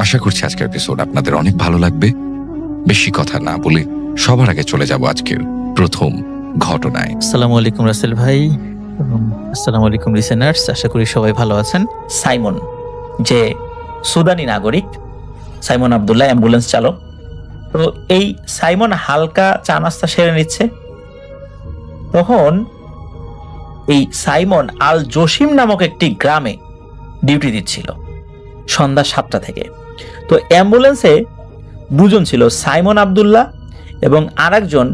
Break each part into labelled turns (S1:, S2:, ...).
S1: আশা করছি আজকের এপিসোড আপনাদের অনেক ভালো লাগবে। বেশি কথা না বলে সবার আগে চলে যাব আজকের প্রথম ঘটনায়।
S2: আসসালামু আলাইকুম রাসেল ভাই এবং আসসালামু আলাইকুম লিসেনার্স। আশা করি সবাই ভালো আছেন। সাইমন, যে সুদানি নাগরিক, সাইমন আবদুল্লাহ, অ্যাম্বুলেন্স চালক। তো এই সাইমন হালকা চা নাস্তা সেরে নিচ্ছে। তখন এই সাইমন আল জসিম নামক একটি গ্রামে ডিউটি দিচ্ছিল সন্ধ্যা 7টা থেকে। তো অ্যাম্বুলেন্সে দুজন ছিল, সাইমন আবদুল্লাহ এবং আরেকজন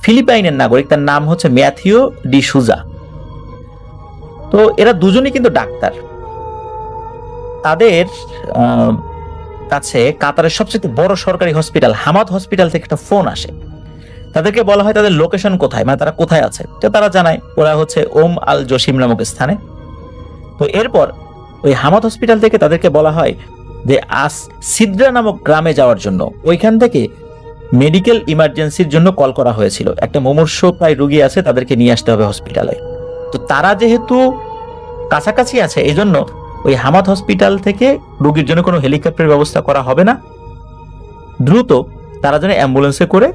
S2: ফিলিপাইনের নাগরিক, তার নাম হচ্ছে ম্যাথিও ডি সুজা। তো এরা দুজনই কিন্তু ডাক্তার। তাদের কাছে কাতারের সবচেয়ে বড় সরকারি হসপিটাল হামাদ হসপিটাল থেকে একটা ফোন আসে। তাদেরকে বলা হয় তাদের লোকেশন কোথায়, মানে তারা কোথায় আছে। তো তারা জানায় ওরা হচ্ছে ওম আল জসিম নামক স্থানে। তো এরপর ওই হামাদ হসপিটাল থেকে তাদেরকে বলা হয় যে আস সিদ্রা নামক গ্রামে যাওয়ার জন্য। ওইখান থেকে মেডিকেল ইমার্জেন্সির জন্য কল করা হয়েছিল, একটা মুমূর্ষ প্রায় রোগী আছে, তাদেরকে নিয়ে আসতে হবে হসপিটালে। তো তারা যেহেতু কাছাকাছি আছে, এই জন্য ওই হামাদ হসপিটাল থেকে রোগীর জন্য কোনো হেলিকপ্টারের ব্যবস্থা করা হবে না। দ্রুত তারা যেন অ্যাম্বুলেন্সে করে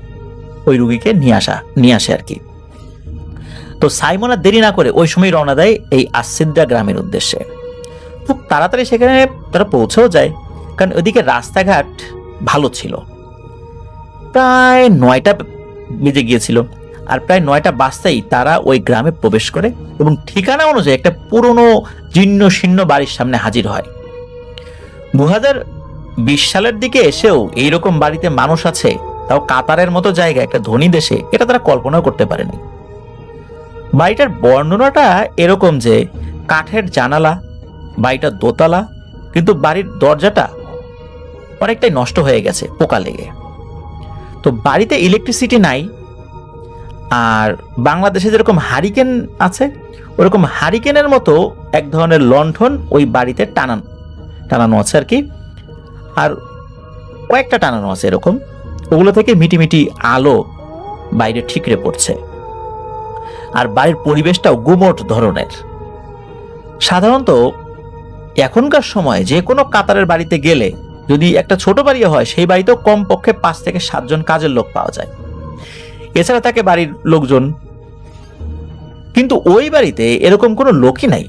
S2: ওই রোগীকে নিয়ে আসে আর কি। তো সাইমন আর দেরি না করে ওই সময় রওনা দেয় এই আসিদ্রা গ্রামের উদ্দেশ্যে। খুব তাড়াতাড়ি সেখানে তারা পৌঁছেও যায়, কারণ ওইদিকে রাস্তাঘাট ভালো ছিল। প্রায় 9টা বেজে গিয়েছিল, আর প্রায় 9টা বাজতেই তারা ওই গ্রামে প্রবেশ করে এবং ঠিকানা অনুযায়ী একটা পুরনো জীর্ণ শীর্ণ বাড়ির সামনে হাজির হয়। 2020 সালের দিকে এসেও এইরকম বাড়িতে মানুষ আছে, তাও কাতারের মতো জায়গা, একটা ধনী দেশে, এটা তারা কল্পনাও করতে পারেনি। বাড়িটার বর্ণনাটা এরকম যে কাঠের জানালা, বাড়িটা দোতলা, কিন্তু বাড়ির দরজাটা অনেকটাই নষ্ট হয়ে গেছে পোকা লেগে। তো বাড়িতে ইলেকট্রিসিটি নাই, আর বাংলাদেশে যেরকম হারিকেন আছে ওরকম হারিকেনের মতো এক ধরনের লণ্ঠন ওই বাড়িতে টানানো আছে আর কি, আর কয়েকটা টানানো আছে এরকম। ওগুলো থেকে মিটিমিটি আলো বাইরে ঠিকরে পড়ছে, আর বাড়ির পরিবেশটাও গুমোট ধরনের। সাধারণত এখনকার সময় যে কোনো কাতারের বাড়িতে গেলে যদি একটা ছোট বাড়ি হয়, সেই বাড়িতেও কমপক্ষে 5 থেকে 7 জন কাজের লোক পাওয়া যায়, এছাড়া থাকে বাড়ির লোকজন। কিন্তু ওই বাড়িতে এরকম কোনো লোকই নাই।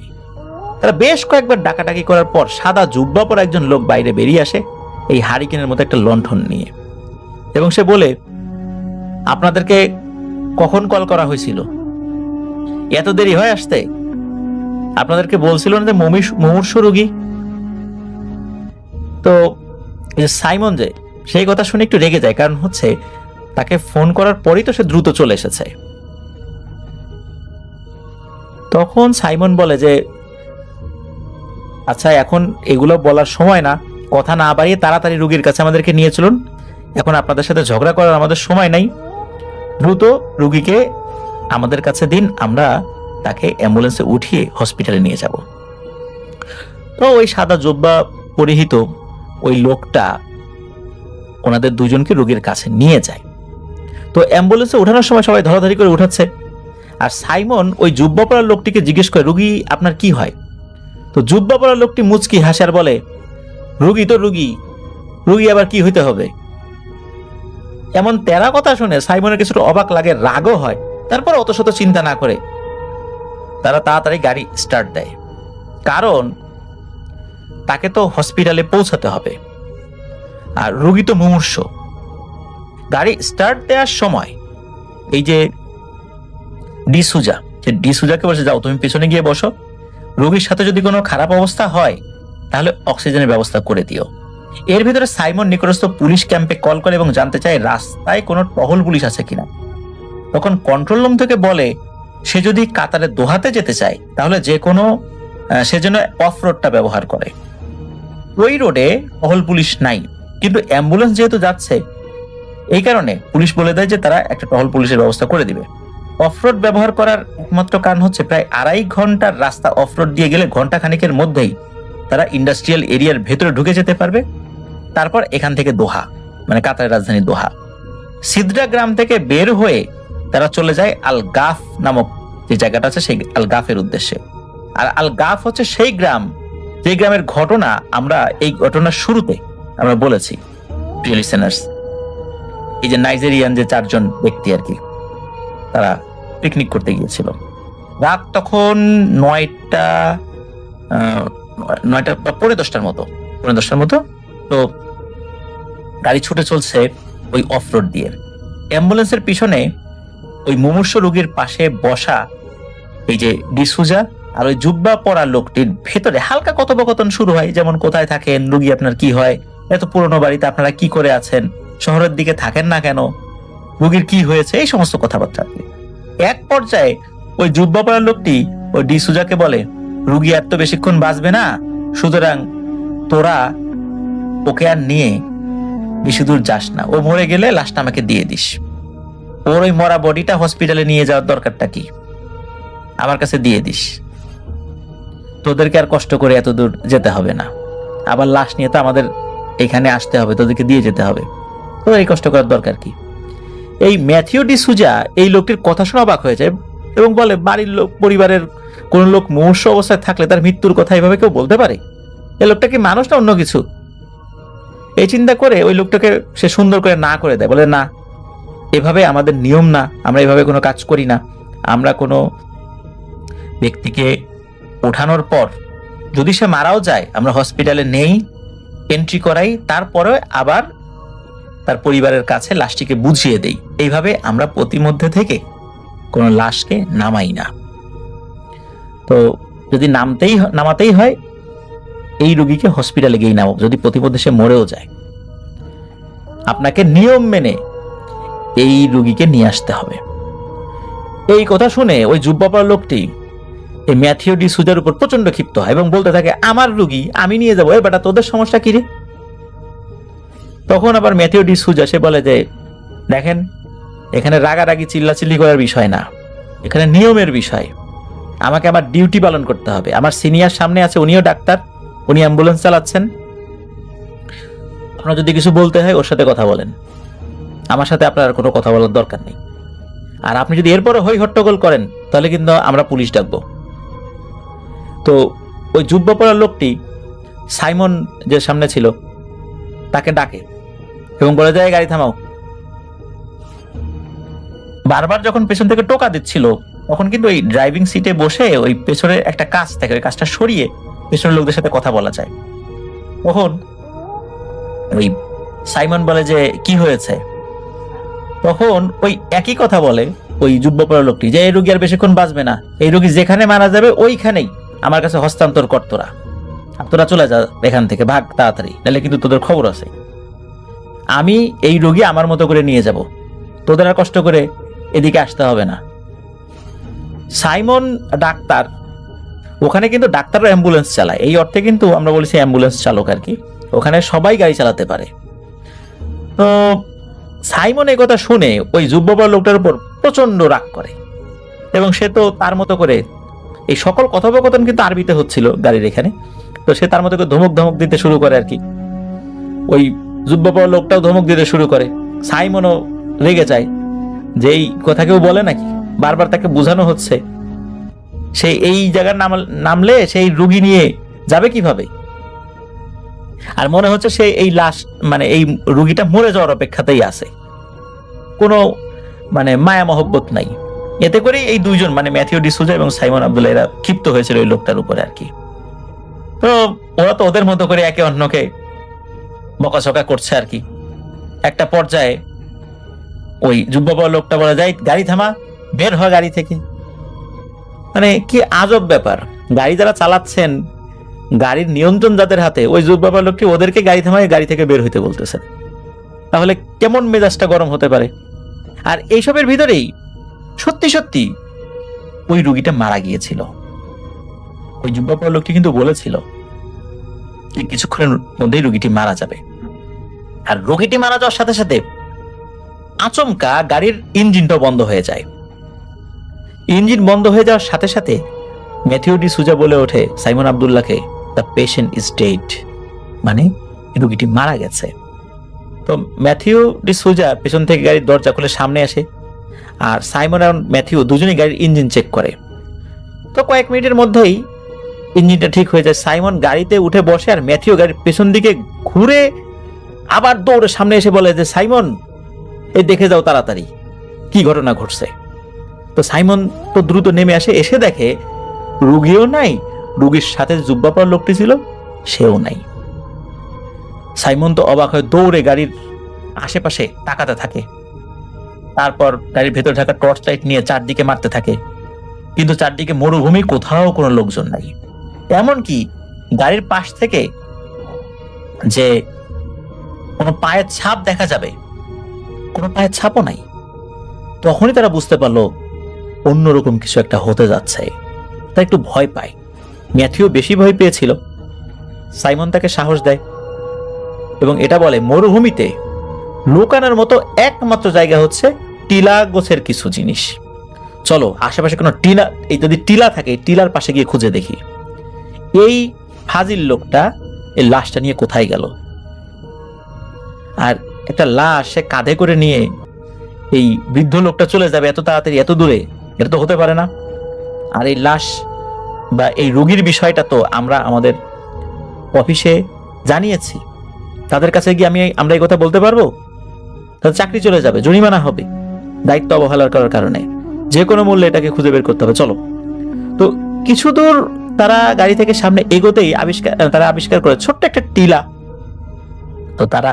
S2: তারা বেশ কয়েকবার ডাকাডাকি করার পর সাদা জুব্বা পরা একজন লোক বাইরে বেরিয়ে আসে এই হারিকেনের মতো একটা লণ্ঠন নিয়ে, এবং সে বলে, আপনাদেরকে কখন কল করা হয়েছিল? এত দেরি হয় আসতে? আপনাদেরকে বলছিল না যে মুমূর্ষু রোগী? তো সাইমন যে সেই কথা শুনে একটু রেগে যায়, কারণ হচ্ছে তাকে ফোন করার পরই তো সে দ্রুত চলে এসেছে। তখন সাইমন বলে যে আচ্ছা, এখন এগুলো বলার সময় না, কথা না বাড়িয়ে তাড়াতাড়ি রোগীর কাছে আমাদেরকে নিয়ে চলুন। এখন আপনাদের সাথে ঝগড়া করার আমাদের সময় নাই, দ্রুত রোগীকে আমাদের কাছে দিন, আমরা তাকে অ্যাম্বুলেন্সে উঠিয়ে হসপিটালে নিয়ে যাব। তো ওই সাদা জুব্বা পরিহিত ওই লোকটা ওনাদের দুজনকে রোগীর কাছে নিয়ে যায়। তো অ্যাম্বুলেন্সে ওঠানোর সময় সবাই ধরাধরি করে উঠাচ্ছে, আর সাইমন ওই জুব্বা পরা লোকটিকে জিজ্ঞেস করে, রোগী আপনার কি হয়? তো জুব্বা পরা লোকটি মুচকি হাসে আর বলে, রোগী তো রোগী আবার কি হইতে হবে? এমন তেরা কথা শুনে সাইমনের কিছুটা অবাক লাগে, রাগও হয়। তারপর অত শত চিন্তা না করে তারা তাড়াতাড়ি গাড়ি স্টার্ট দেয়, কারণ তাকে তো হসপিটালে পৌঁছাতে হবে, আর রোগী তো মুমূর্ষ। গাড়ি স্টার্ট দেওয়ার সময় এই যে ডিসুজাকে বসে, যাও তুমি পিছনে গিয়ে বসো, রোগীর সাথে যদি কোনো খারাপ অবস্থা হয় তাহলে অক্সিজেনের ব্যবস্থা করে দিও। এর ভিতরে সাইমন নিকটস্থ পুলিশ ক্যাম্পে কল করে এবং জানতে চায় রাস্তায় কোনো টহল পুলিশ আছে কিনা। তখন কন্ট্রোল রুম থেকে বলে সে যদি কাতারে দোহাতে যেতে চায় তাহলে যে কোনো সে যেন অফ রোডটা ব্যবহার করে। ওই রোডে টহল পুলিশ নাই, কিন্তু অ্যাম্বুলেন্স যেহেতু যাচ্ছে এই কারণে পুলিশ বলে দেয় যে তারা একটা টহল পুলিশের ব্যবস্থা করে দিবে। অফরোড ব্যবহার করার একমাত্র কারণ হচ্ছে প্রায় 2.5 ঘন্টার রাস্তা অফরোড দিয়ে গেলে ঘন্টা খানিকের মধ্যেই তারা ইন্ডাস্ট্রিয়াল এরিয়ার ভেতরে ঢুকে যেতে পারবে। তারপর এখান থেকে দোহা, মানে কাতারের রাজধানী দোহা। সিদ্রা গ্রাম থেকে বের হয়ে তারা চলে যায় আল গাফ নামক যে জায়গাটা আছে, সেই আল গাফের উদ্দেশ্যে। আর আল গাফ হচ্ছে সেই গ্রাম যে গ্রামের ঘটনা আমরা এই ঘটনার শুরুতে আমরা বলেছি প্রিয় লিসেনার্স, এই যে নাইজেরিয়ান যে 4 জন ব্যক্তি আর কি, তারা পিকনিক করতে গিয়েছিল। রাত তখন 9টা বা পৌনে 10টার মতো। তো গাড়ি ছুটে চলছে ওই অফ রোড দিয়ে। অ্যাম্বুলেন্সের পিছনে ওই মুমূর্ষু রোগীর পাশে বসা এই যে ডিসুজা আর ওই জুব্বা পরা লোকটির ভেতরে হালকা কথোপকথন শুরু হয়, যেমন কোথায় থাকেন, রুগী আপনার কি হয়, এত পুরনো বাড়িতে আপনারা কি করে আছেন, শহরের দিকে থাকেন না কেন, রুগীর কি হয়েছে, এই সমস্ত কথাবার্তা। এক পর্যায়ে ওই জুব্বা পরা লোকটি ওই ডিসুজাকে বলে, রুগী এত বেশিক্ষণ বাঁচবে না, সুতরাং তোরা ওকে আর নিয়ে বেশি দূর যাস না, ও মরে গেলে লাশটা আমাকে দিয়ে দিস, ওর ওই মরা বডিটা হসপিটালে নিয়ে যাওয়ার দরকারটা কি, আমার কাছে দিয়ে দিস, তোদেরকে আর কষ্ট করে এত দূর যেতে হবে না, আবার লাশ নিয়ে তো আমাদের এখানে আসতে হবে, তোদেরকে দিয়ে যেতে হবে, তোদের এই কষ্ট করার দরকার কি। এই ম্যাথিউ ডিসুজা এই লোকটির কথা শুনে অবাক হয়ে যায় এবং বলে, বাড়ির লোক, পরিবারের কোন লোক মুমূর্ষু অবস্থায় থাকলে তার মৃত্যুর কথা এভাবে কেউ বলতে পারে? এই লোকটা কি মানুষ না অন্য কিছু? এই চিন্তা করে ওই লোকটাকে সে সুন্দর করে না করে দেয়, বলে, না, এভাবে আমাদের নিয়ম না, আমরা এভাবে কোনো কাজ করি না, আমরা কোনো ব্যক্তিকে ওঠানোর পর যদি সে মারাও যায় আমরা হসপিটালে নেই, এন্ট্রি করাই, তারপরে আবার তার পরিবারের কাছে লাশটিকে বুঝিয়ে দেই, এইভাবে আমরা প্রতিমধ্যে থেকে কোনো লাশকে নামাই না। তো যদি নামাতেই হয় এই রোগীকে হসপিটালে গিয়ে নামো, যদি প্রতিমধ্যে সে মরেও যায়, আপনাকে নিয়ম মেনে এই রোগীকে নিয়ে আসতে হবে। এই কথা শুনে ওই জুব্বাপার লোকটি এই ম্যাথিউ ডিসুজার উপর প্রচন্ড ক্ষিপ্ত হয় এবং বলতে থাকে, আমার রোগী আমি নিয়ে যাবো, এ বেটা তোদের সমস্যা কি রে? তখন আবার ম্যাথিউ ডিসুজা সে বলে যে, দেখেন, এখানে রাগারাগি চিল্লাচিল্লি করার বিষয় না, এখানে নিয়মের বিষয়, আমাকে আমার ডিউটি পালন করতে হবে। আমার সিনিয়র সামনে আছে, উনিও ডাক্তার, উনি অ্যাম্বুলেন্স চালাচ্ছেন, আপনার যদি কিছু বলতে হয় ওর সাথে কথা বলেন, আমার সাথে আপনার কোনো কথা বলার দরকার নেই। আর আপনি যদি এরপরে হই হট্টগোল করেন তাহলে কিন্তু আমরা পুলিশ ডাকবো। তো ওই জুব্বা পরা লোকটি সাইমন যে সামনে ছিল তাকে ডাকে এবং বলে যায়, গাড়ি থামাও। বারবার যখন পেছন থেকে টোকা দিচ্ছিল তখন কিন্তু ওই ড্রাইভিং সিটে বসে ওই পেছনে একটা কাজ থাকে, ওই কাজটা সরিয়ে পেছনের লোকদের সাথে কথা বলা যায়। তখন ওই সাইমন বলে যে, কি হয়েছে? তখন ওই একই কথা বলে ওই জুব্বা পরা লোকটি, যে এই রোগী আর বেশিক্ষণ বাঁচবে না, এই রোগী যেখানে মারা যাবে ওইখানেই আমার কাছে হস্তান্তর কর, তোরা চলে যা এখান থেকে, ভাগ তাড়াতাড়ি, নাহলে কিন্তু তোদের খবর আছে। আমি এই রোগী আমার মতো করে নিয়ে যাব, তোদের আর কষ্ট করে এদিকে আসতে হবে না। সাইমন ডাক্তার, ওখানে কিন্তু ডাক্তাররা অ্যাম্বুলেন্স চালায়, এই অর্থে কিন্তু আমরা বলেছি অ্যাম্বুলেন্স চালক আর কি, ওখানে সবাই গাড়ি চালাতে পারে। তো সাইমন এই কথা শুনে ওই জুব্বা লোকটার উপর প্রচন্ড রাগ করে এবং সে তো তার মতো করে, এই সকল কথোপকথন কিন্তু আরবিতে হচ্ছিল গাড়ির এখানে, তো সে তার মতো করে ধমক দিতে শুরু করে আর কি। ওই জুব্বা লোকটাও ধমক দিতে শুরু করে, সাইমনও রেগে যায় যে এই কথা কেউ বলে নাকি, বারবার তাকে বোঝানো হচ্ছে সে এই জায়গার নামলে সেই রুগী নিয়ে যাবে কিভাবে, আর মনে হচ্ছে সে এই লাশ, মানে এই রুগীটা মরে যাওয়ার অপেক্ষাতেই আছে, কোনো মানে মায়া মহব্বত নাই। এতে করে এই দুইজন, মানে ম্যাথিউ ডিসুজা এবং সাইমন আব্দুল্লাহ, এরা ক্ষিপ্ত হয়েছিল ওই লোকটার উপরে আর কি। তো ওরা তো ওদের মতো করে একে অন্যকে বকাঝকা করছে আর কি। একটা পর্যায়ে ওই জুব্বা লোকটা বলে যায়, গাড়ি থামা, বের হয় গাড়ি থেকে। মানে কি আজব ব্যাপার, গাড়ি যারা চালাচ্ছেন, গাড়ির নিয়ন্ত্রণ যাদের হাতে, ওই জুব্বা লোকটি ওদেরকে গাড়ি থামায় গাড়ি থেকে বের হইতে বলতেছেন, তাহলে কেমন মেজাজটা গরম হতে পারে? আর এইসবের ভিতরেই সত্যি ওই রুগীটা মারা গিয়েছিল। ওই জুব্বা লোকটি কিন্তু বলেছিল কিছুক্ষণের মধ্যেই রুগীটি মারা যাবে। আর রুগীটি মারা যাওয়ার সাথে সাথে আচমকা গাড়ির ইঞ্জিনটাও বন্ধ হয়ে যায়। ইঞ্জিন বন্ধ হয়ে যাওয়ার সাথে সাথে ম্যাথিউ ডিসুজা বলে ওঠে সাইমন আব্দুল্লাহকে, দ্য পেশেন্ট ইজ ডেড, মানে রুগীটি মারা গেছে। তো ম্যাথিউ ডিসুজা পেছন থেকে গাড়ির দরজা খুলে সামনে আসে, আর সাইমন আর ম্যাথিউ দুজনেই গাড়ির ইঞ্জিন চেক করে। তো কয়েক মিনিটের মধ্যেই ইঞ্জিনটা ঠিক হয়ে যায়। সাইমন গাড়িতে উঠে বসে আর ম্যাথিউ গাড়ির পেছন দিকে ঘুরে আবার দৌড়ে সামনে এসে বলে যে সাইমন, এই দেখে যাও তাড়াতাড়ি কি ঘটনা ঘটছে। তো সাইমন তো দ্রুত নেমে আসে, এসে দেখে রুগীও নাই, রুগীর সাথে জুব্বা পরা লোকটি ছিল সেও নাই। সাইমন তো অবাক হয়ে দৌড়ে গাড়ির আশেপাশে তাকাতে থাকে, তারপর গাড়ির ভেতর থাকা টর্চ লাইট নিয়ে চারদিকে মারতে থাকে, কিন্তু চারদিকে মরুভূমি, কোথাও কোনো লোকজন নাই। এমনকি গাড়ির পাশ থেকে যে কোনো পায়ের ছাপ দেখা যাবে, কোনো পায়ের ছাপও নাই। তখনই তারা বুঝতে পারলো অন্যরকম কিছু একটা হতে যাচ্ছে। তারা একটু ভয় পায়, ম্যাথিউ বেশি ভয় পেয়েছিল। সাইমন তাকে সাহস দেয় এবং এটা বলে মরুভূমিতে লুকানোর মতো একমাত্র জায়গা হচ্ছে টিলা গোছের কিছু জিনিস। চলো আশেপাশে কোনো টিলা, এই যদি টিলা থাকে টিলার পাশে গিয়ে খুঁজে দেখি এই ফাজিল লোকটা এই লাশটা নিয়ে কোথায় গেল। আর একটা লাশ সে কাঁধে করে নিয়ে এই বৃদ্ধ লোকটা চলে যাবে এত তাড়াতাড়ি এত দূরে, এটা তো হতে পারে না। আর এই লাশ বা এই রোগীর বিষয়টা তো আমরা আমাদের অফিসে জানিয়েছি, তাদের কাছে গিয়ে আমরা এই কথা বলতে পারবো? তাদের চাকরি চলে যাবে, জরিমানা হবে দায়িত্ব অবহেলার করার কারণে। যে কোনো মূল্যে এটাকে খুঁজে বের করতে হবে। চলো। তো কিছু দূর তারা গাড়ি থেকে সামনে এগোতেই তারা আবিষ্কার করে ছোট্ট একটা টিলা। তো তারা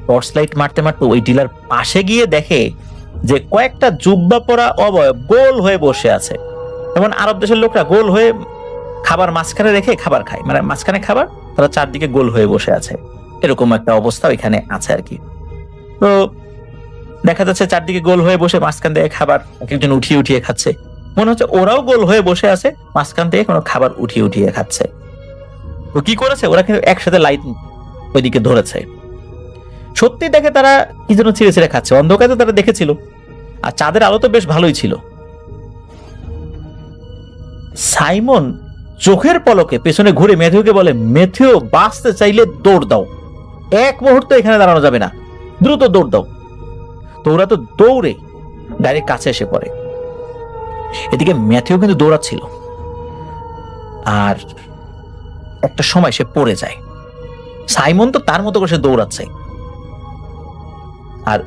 S2: টর্চ লাইট মারতে মারতে ওই টিলার পাশে গিয়ে দেখে যে কয়েকটা জুব্বা পরা অবয়ব গোল হয়ে বসে আছে। যেমন আরব দেশের লোকরা গোল হয়ে খাবার মাঝখানে রেখে খাবার খায়, মানে মাঝখানে খাবার, তারা চারদিকে গোল হয়ে বসে আছে, এরকম একটা অবস্থা ওইখানে আছে আর কি। তো দেখা যাচ্ছে চারদিকে গোল হয়ে বসে মাঝখান থেকে খাবার একজন উঠিয়ে উঠিয়ে খাচ্ছে। মনে হচ্ছে ওরাও গোল হয়ে বসে আছে, মাঝখান থেকে কোনো খাবার উঠিয়ে উঠিয়ে খাচ্ছে। তো কি করেছে ওরা, কিন্তু একসাথে লাইট ওইদিকে ধরেছে। সত্যি দেখে তারা কি যেন ছিঁড়ে ছিঁড়ে খাচ্ছে। অন্ধকারে তারা দেখেছিল, আর চাঁদের আলো তো বেশ ভালোই ছিল। সাইমন চোখের পলকে পেছনে ঘুরে ম্যাথিউকে বলে, ম্যাথিউ বাঁচতে চাইলে দৌড় দাও, এক মুহূর্তে এখানে দাঁড়ানো যাবে না, দ্রুত দৌড় দাও। তো ওরা তো দৌড়ে গাড়ির কাছে এসে পড়ে। এদিকে ম্যাথিউ কিন্তু দৌড়াচ্ছিল, আর একটা সময় সে পড়ে যায়। সাইমন তো তার মতো করে সে দৌড়াচ্ছে, আর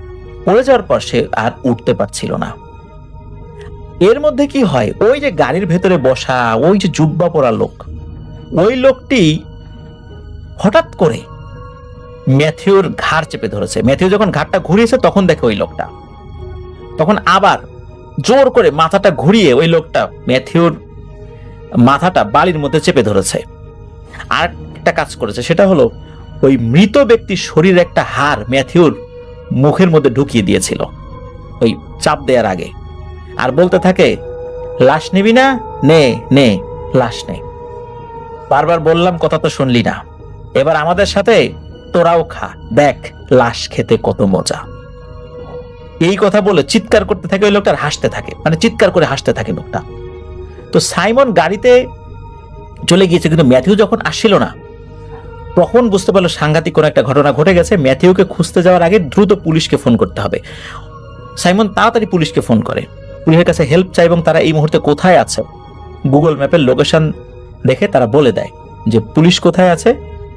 S2: পড়ে যাওয়ার পর সে আর উঠতে পারছিল না। এর মধ্যে কি হয়, ওই যে গাড়ির ভেতরে বসা ওই যে জুব্বা পরা লোক, ওই লোকটি হঠাৎ করে ম্যাথিউর ঘাড় চেপে ধরেছে। ম্যাথিউ যখন ঘাড়টা ঘুরিয়েছে তখন দেখে ওই লোকটা, তখন আবার জোর করে মাথাটা ঘুরিয়ে ওই লোকটা ম্যাথিউর মাথাটা বালির মধ্যে চেপে ধরেছে। আর একটা কাজ করেছে, সেটা হলো ওই মৃত ব্যক্তির শরীরের একটা হাড় ম্যাথিউর মুখের মধ্যে ঢুকিয়ে দিয়েছিল ওই চাপ দেওয়ার আগে, আর বলতে থাকে, লাশ নিবি না, নে নে লাশ নে। বারবার বললাম, কথা তো শুনলি না, এবার আমাদের সাথে তোরাও খা, দেখ লাশ খেতে কত মজা। এই কথা বলে চিৎকার করতে থাকে ওই লোকটা, হাসতে থাকে, মানে চিৎকার করে হাসতে থাকে লোকটা। তো সাইমন গাড়িতে চলে গিয়েছে, কিন্তু ম্যাথিউ যখন আসছিল না তখন বুঝতে পারলো সাংঘাতিক কোন একটা ঘটনা ঘটে গেছে। ম্যাথিউকে খুঁজতে যাওয়ার আগে দ্রুত পুলিশকে ফোন করতে হবে। সাইমন তাড়াতাড়ি পুলিশকে ফোন করে, পুলিশের কাছে হেল্প চাই এবং তারা এই মুহূর্তে কোথায় আছে গুগল ম্যাপের লোকেশন দেখে তারা বলে দেয় যে পুলিশ কোথায় আছে,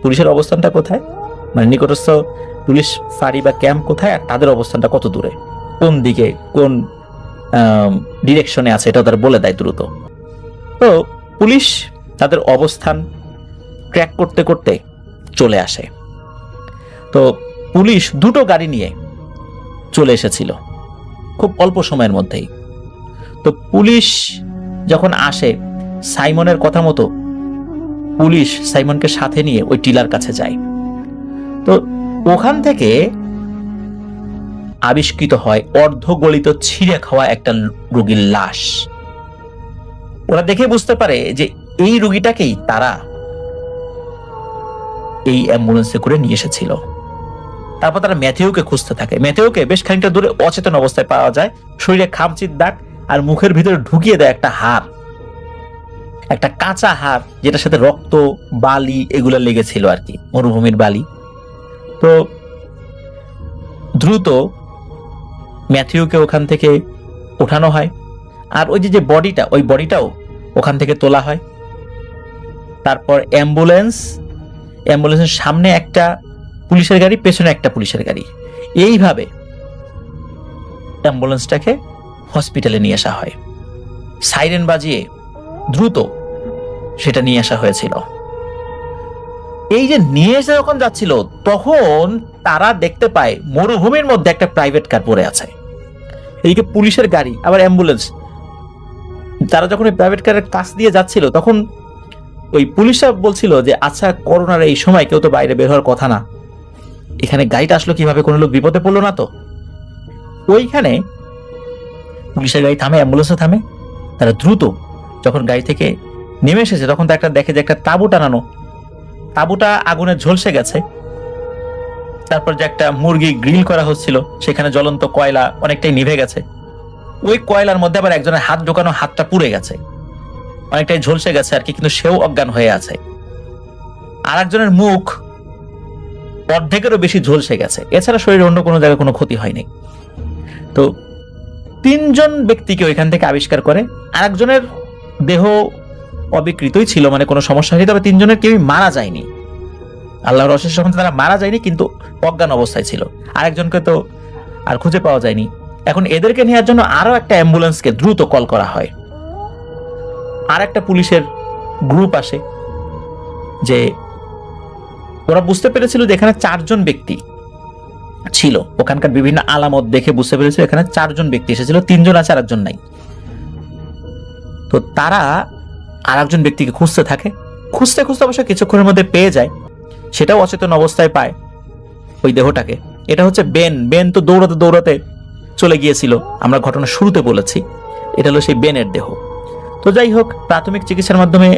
S2: পুলিশের অবস্থানটা কোথায়, মানে নিকটস্থ পুলিশ ফাঁড়ি বা ক্যাম্প কোথায়, আর তাদের অবস্থানটা কত দূরে, কোন দিকে কোন ডিরেকশনে আছে, এটাও তারা বলে দেয় দ্রুত। তো পুলিশ তাদের অবস্থান ট্র্যাক করতে করতে চলে আসে। তো পুলিশ দুটো গাড়ি নিয়ে চলে এসেছিল খুব অল্প সময়ের মধ্যেই। তো পুলিশ যখন আসে, সাইমনের কথা মতো পুলিশ সাইমনকে সাথে নিয়ে ওই টিলার কাছে যায়। তো ওখান থেকে আবিষ্কৃত হয় অর্ধগলিত ছিঁড়ে খাওয়া একটা রোগীর লাশ। ওরা দেখে বুঝতে পারে যে এই রোগীটাকেই তারা এই অ্যাম্বুলেন্সে করে নিয়ে এসেছিল। তারপর তারা ম্যাথিউকে খুঁজতে থাকে। ম্যাথিউকে বেশ খানিকটা দূরে অচেতন অবস্থায় পাওয়া যায়, শরীরে খামচির দাগ, আর মুখের ভিতরে ঢুকিয়ে দেয় একটা হাড়, একটা কাঁচা হাড়, যেটার সাথে রক্ত বালি এগুলো লেগেছিল আর কি, মরুভূমির বালি। তো দ্রুত ম্যাথিউকে ওখান থেকে ওঠানো হয়, আর ওই যে বডিটা, ওই বডিটাও ওখান থেকে তোলা হয়। তারপর অ্যাম্বুলেন্সের সামনে একটা পুলিশের গাড়ি, পেছনে একটা পুলিশের গাড়ি, এইভাবে অ্যাম্বুলেন্সটাকে হসপিটালে নিয়ে আসা হয়। সাইরেন বাজিয়ে দ্রুত সেটা নিয়ে আসা হয়েছিল। এই যে নিয়ে এসে যখন যাচ্ছিল, তখন তারা দেখতে পায় মরুভূমির মধ্যে একটা প্রাইভেট কার পড়ে আছে। এইদিকে পুলিশের গাড়ি, আবার অ্যাম্বুলেন্স। তারা যখন এই প্রাইভেট কারের কাছ দিয়ে যাচ্ছিল, তখন ওই পুলিশরা বলছিল যে আচ্ছা, করোনার এই সময় কেউ তো বাইরে বের হওয়ার কথা না, এখানে গাড়িটা আসলো কিভাবে, কোনো লোক বিপদে পড়লো না তো? ওইখানে পুলিশের গাড়ি থামে, অ্যাম্বুলেন্সও থামে। তারা দ্রুত যখন গাড়ি থেকে নেমে এসেছে, তখন তো একটা দেখে যে একটা তাঁবু টানানো, তাঁবুটা আগুনে ঝলসে গেছে। তারপর যে একটা মুরগি গ্রিল করা হচ্ছিল, সেখানে জ্বলন্ত কয়লা অনেকটাই নিভে গেছে। ওই কয়লার মধ্যে আবার একজনের হাত ঢোকানো, হাতটা পুড়ে গেছে, অনেকটাই ঝলসে গেছে আর কি, কিন্তু সেও অজ্ঞান হয়ে আছে। আর একজনের মুখ অর্ধেকেরও বেশি ঝলসে গেছে, এছাড়া শরীরে অন্য কোনো জায়গায় কোনো ক্ষতি হয়নি। তো 3 জন ব্যক্তিকে ওইখান থেকে আবিষ্কার করে। আর একজনের দেহ অবিকৃতই ছিল, মানে কোনো সমস্যা হয়নি, তবে 3 জনের কেউই মারা যায়নি। আল্লাহর অশেষ রহমতে তারা মারা যায়নি, কিন্তু অজ্ঞান অবস্থায় ছিল। আরেকজনকে তো আর খুঁজে পাওয়া যায়নি। এখন এদেরকে নেওয়ার জন্য আরো একটা অ্যাম্বুলেন্সকে দ্রুত কল করা হয়। আর একটা পুলিশের গ্রুপ আসে, যে ওরা বুঝতে পেরেছিল যে এখানে 4 জন ব্যক্তি ছিল। ওখানকার বিভিন্ন আলামত দেখে বুঝতে পেরেছিল এখানে 4 জন ব্যক্তি এসেছিল, 3 জন আছে আর একজন নাই। তো তারা আর একজন ব্যক্তিকে খুঁজতে থাকে। খুঁজতে খুঁজতে অবশ্য কিছুক্ষণের মধ্যে পেয়ে যায়। সেটাও অচেতন অবস্থায় পায় ওই দেহটাকে। এটা হচ্ছে বেন। বেন তো দৌড়াতে দৌড়াতে চলে গিয়েছিল, আমরা ঘটনা শুরুতে বলেছি। এটা হলো সেই বেনের দেহ। তো যাই হোক, প্রাথমিক চিকিৎসার মাধ্যমে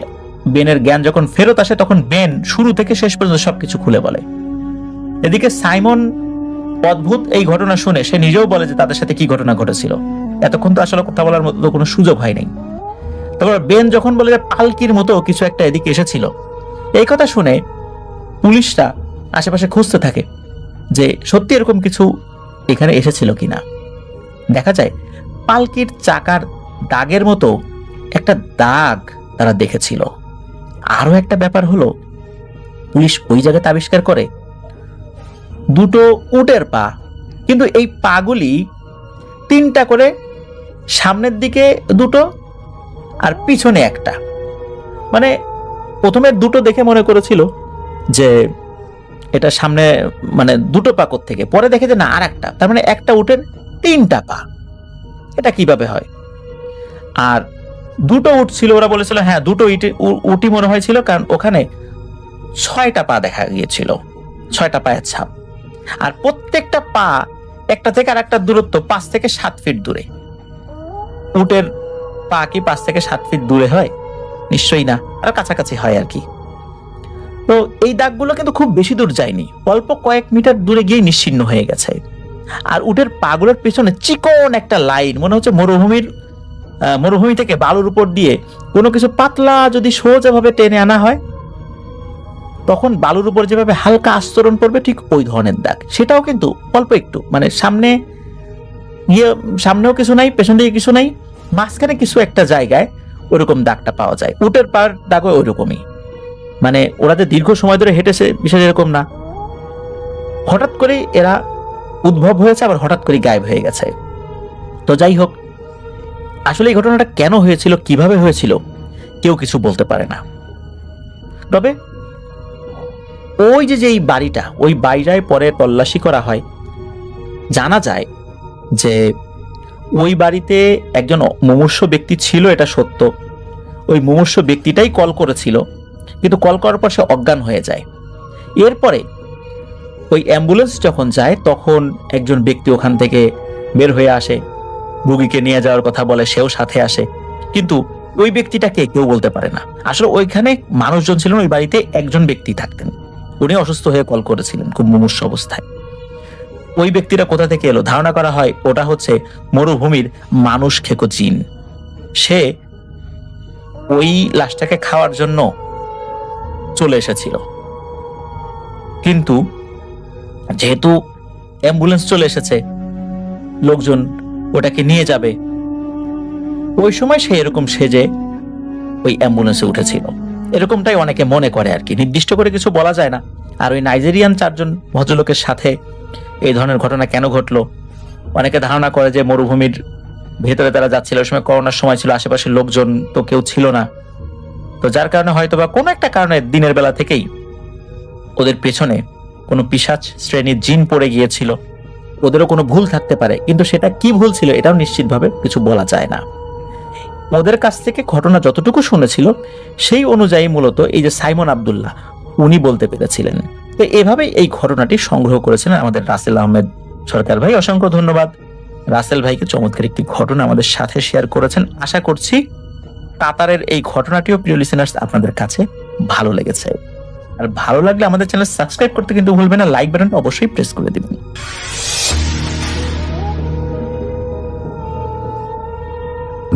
S2: বেনের জ্ঞান যখন ফেরত আসে, তখন বেন শুরু থেকে শেষ পর্যন্ত সবকিছু খুলে বলে। এদিকে সাইমন অদ্ভুত এই ঘটনা শুনে সে নিজেও বলে যে তাদের সাথে কি ঘটনা ঘটেছিল। এতক্ষণ তো আসলে কথা বলার মতো কোনো সুযোগ হয়নি। তারপর বেন যখন বলে যে পালকির মতো কিছু একটা এদিকে এসেছিল, এই কথা শুনে পুলিশরা আশেপাশে খুঁজতে থাকে যে সত্যি এরকম কিছু এখানে এসেছিল কিনা। দেখা যায় পালকির চাকার দাগের মতো একটা দাগ তারা দেখেছিল। আরো একটা ব্যাপার হলো, পুলিশ ওই জায়গাতে আবিষ্কার করে 2টো উটের পা, কিন্তু এই পাগুলি 3টা করে, সামনের দিকে 2টো আর পিছনে একটা। মানে প্রথমে 2টো দেখে মনে করেছিল যে এটা সামনে, মানে 2টো পা থেকে, পরে দেখে যে না, আর একটা, তার মানে একটা উটের 3টা পা। এটা কিভাবে হয়? আর 2টো উট ছিল, ওরা বলেছিল হ্যাঁ 2টো উটই মনে হয়েছিল, কারণ ওখানে 6টা পা দেখা গিয়েছিল, 6টা পায়ের ছাপ। আর প্রত্যেকটা পা একটা থেকে আর একটা দূরত্ব 5 থেকে 7 ফিট দূরে। উটের পা কি 5 থেকে 7 ফিট দূরে হয়? নিশ্চয়ই না, আর কাছাকাছি হয় আর কি। তো এই দাগগুলো কিন্তু খুব বেশি দূর যায়নি, অল্প কয়েক মিটার দূরে গিয়ে নিশ্চিহ্ন হয়ে গেছে। আর উটের পাগুলোর পেছনে চিকন একটা লাইন, মনে হচ্ছে মরুভূমি থেকে বালুর উপর দিয়ে কোনো কিছু পাতলা যদি সোজাভাবে টেনে আনা হয়, তখন বালুর উপর যেভাবে হালকা আস্তরণ পড়বে, ঠিক ওই ধরনের দাগ। সেটাও কিন্তু অল্প একটু, মানে সামনেও কিছু নাই, পেছন দিকে কিছু নাই, মাঝখানে কিছু একটা জায়গায় ওরকম দাগটা পাওয়া যায়। উটের পার দাগও ওইরকমই, মানে ওরা যে দীর্ঘ সময় ধরে হেঁটেছে বিষয় এরকম না, হঠাৎ করে এরা উদ্ভব হয়েছে, আবার হঠাৎ করে গায়েব হয়ে গেছে। তো যাই হোক, আসলে এই ঘটনাটা কেন হয়েছিল, কিভাবে হয়েছিল, কেউ কিছু বলতে পারে না। তবে ওই যে এই বাড়িটা, ওই বাড়িটায় পরে তল্লাশি করা হয়, জানা যায় যে ওই বাড়িতে একজন মুমূর্ষু ব্যক্তি ছিল, এটা সত্য। ওই মুমূর্ষু ব্যক্তিটাই কল করেছিল, কিন্তু কল করার পর সে অজ্ঞান হয়ে যায়। এরপরে ওই অ্যাম্বুলেন্স যখন যায়, তখন একজন ব্যক্তি ওখান থেকে বের হয়ে আসে, রোগীকে নিয়ে যাওয়ার কথা বলে, সেও সাথে আসে, কিন্তু ওই ব্যক্তিটাকে কেউ বলতে পারে না। আসলে ওইখানে মানুষজন ছিলেন, ওই বাড়িতে একজন ব্যক্তি থাকতেন, উনি অসুস্থ হয়ে কল করেছিলেন খুব মুমূর্ষু অবস্থায়। ওই ব্যক্তিটা কোথা থেকে এলো ধারণা করা হয় ওটা হচ্ছে মরুভূমির মানুষ খেকো জিন। সে ওই লাশটাকে খাওয়ার জন্য চলে এসেছিল, কিন্তু যেহেতু অ্যাম্বুলেন্স চলে এসেছে, লোকজন ওটাকে নিয়ে যাবে, ওই সময় সে এরকম সেজে ওই অ্যাম্বুলেন্সে উঠেছিল। এরকমটাই অনেকে মনে করে আর কি, নির্দিষ্ট করে কিছু বলা যায় না, আর ওই নাইজেরিয়ান 4 জন ভদ্রলোকের সাথে এই ধরনের ঘটনা কেন ঘটলো? অনেকে ধারণা করে যে মরুভূমির ভেতরে তারা যাচ্ছিল, ওই সময় করোনার সময় ছিল, আশেপাশের লোকজন তো কেউ ছিল না, তো যার কারণে হয়তো বা কোনো একটা কারণে দিনের বেলা থেকেই ওদের পেছনে কোনো পিশাচ শ্রেণীর জিন পড়ে গিয়েছিল। ওদেরও কোনো ভুল থাকতে পারে, কিন্তু সেটা কি ভুল ছিল এটাও নিশ্চিতভাবে কিছু বলা যায় না। ওদের কাছ থেকে ঘটনা যতটুকু শুনেছিল সেই অনুযায়ী মূলত এই যে সাইমন আব্দুল্লাহ উনি বলতে পেরেছিলেন। তো এভাবেই এই ঘটনাটি সংগ্রহ করেছিলেন আমাদের রাসেল আহমেদ সরকার ভাই। অসংখ্য ধন্যবাদ রাসেল ভাইকে, চমৎকার একটি ঘটনা আমাদের সাথে শেয়ার করেছেন। আশা করছি কাতারের এই ঘটনাটিও প্রিয় লিসেনার্স আপনাদের কাছে ভালো লেগেছে। আর ভালো লাগলে আমাদের চ্যানেল সাবস্ক্রাইব করতে কিন্তু ভুলবেন না, লাইক বাটনটা অবশ্যই প্রেস করে দিবেন।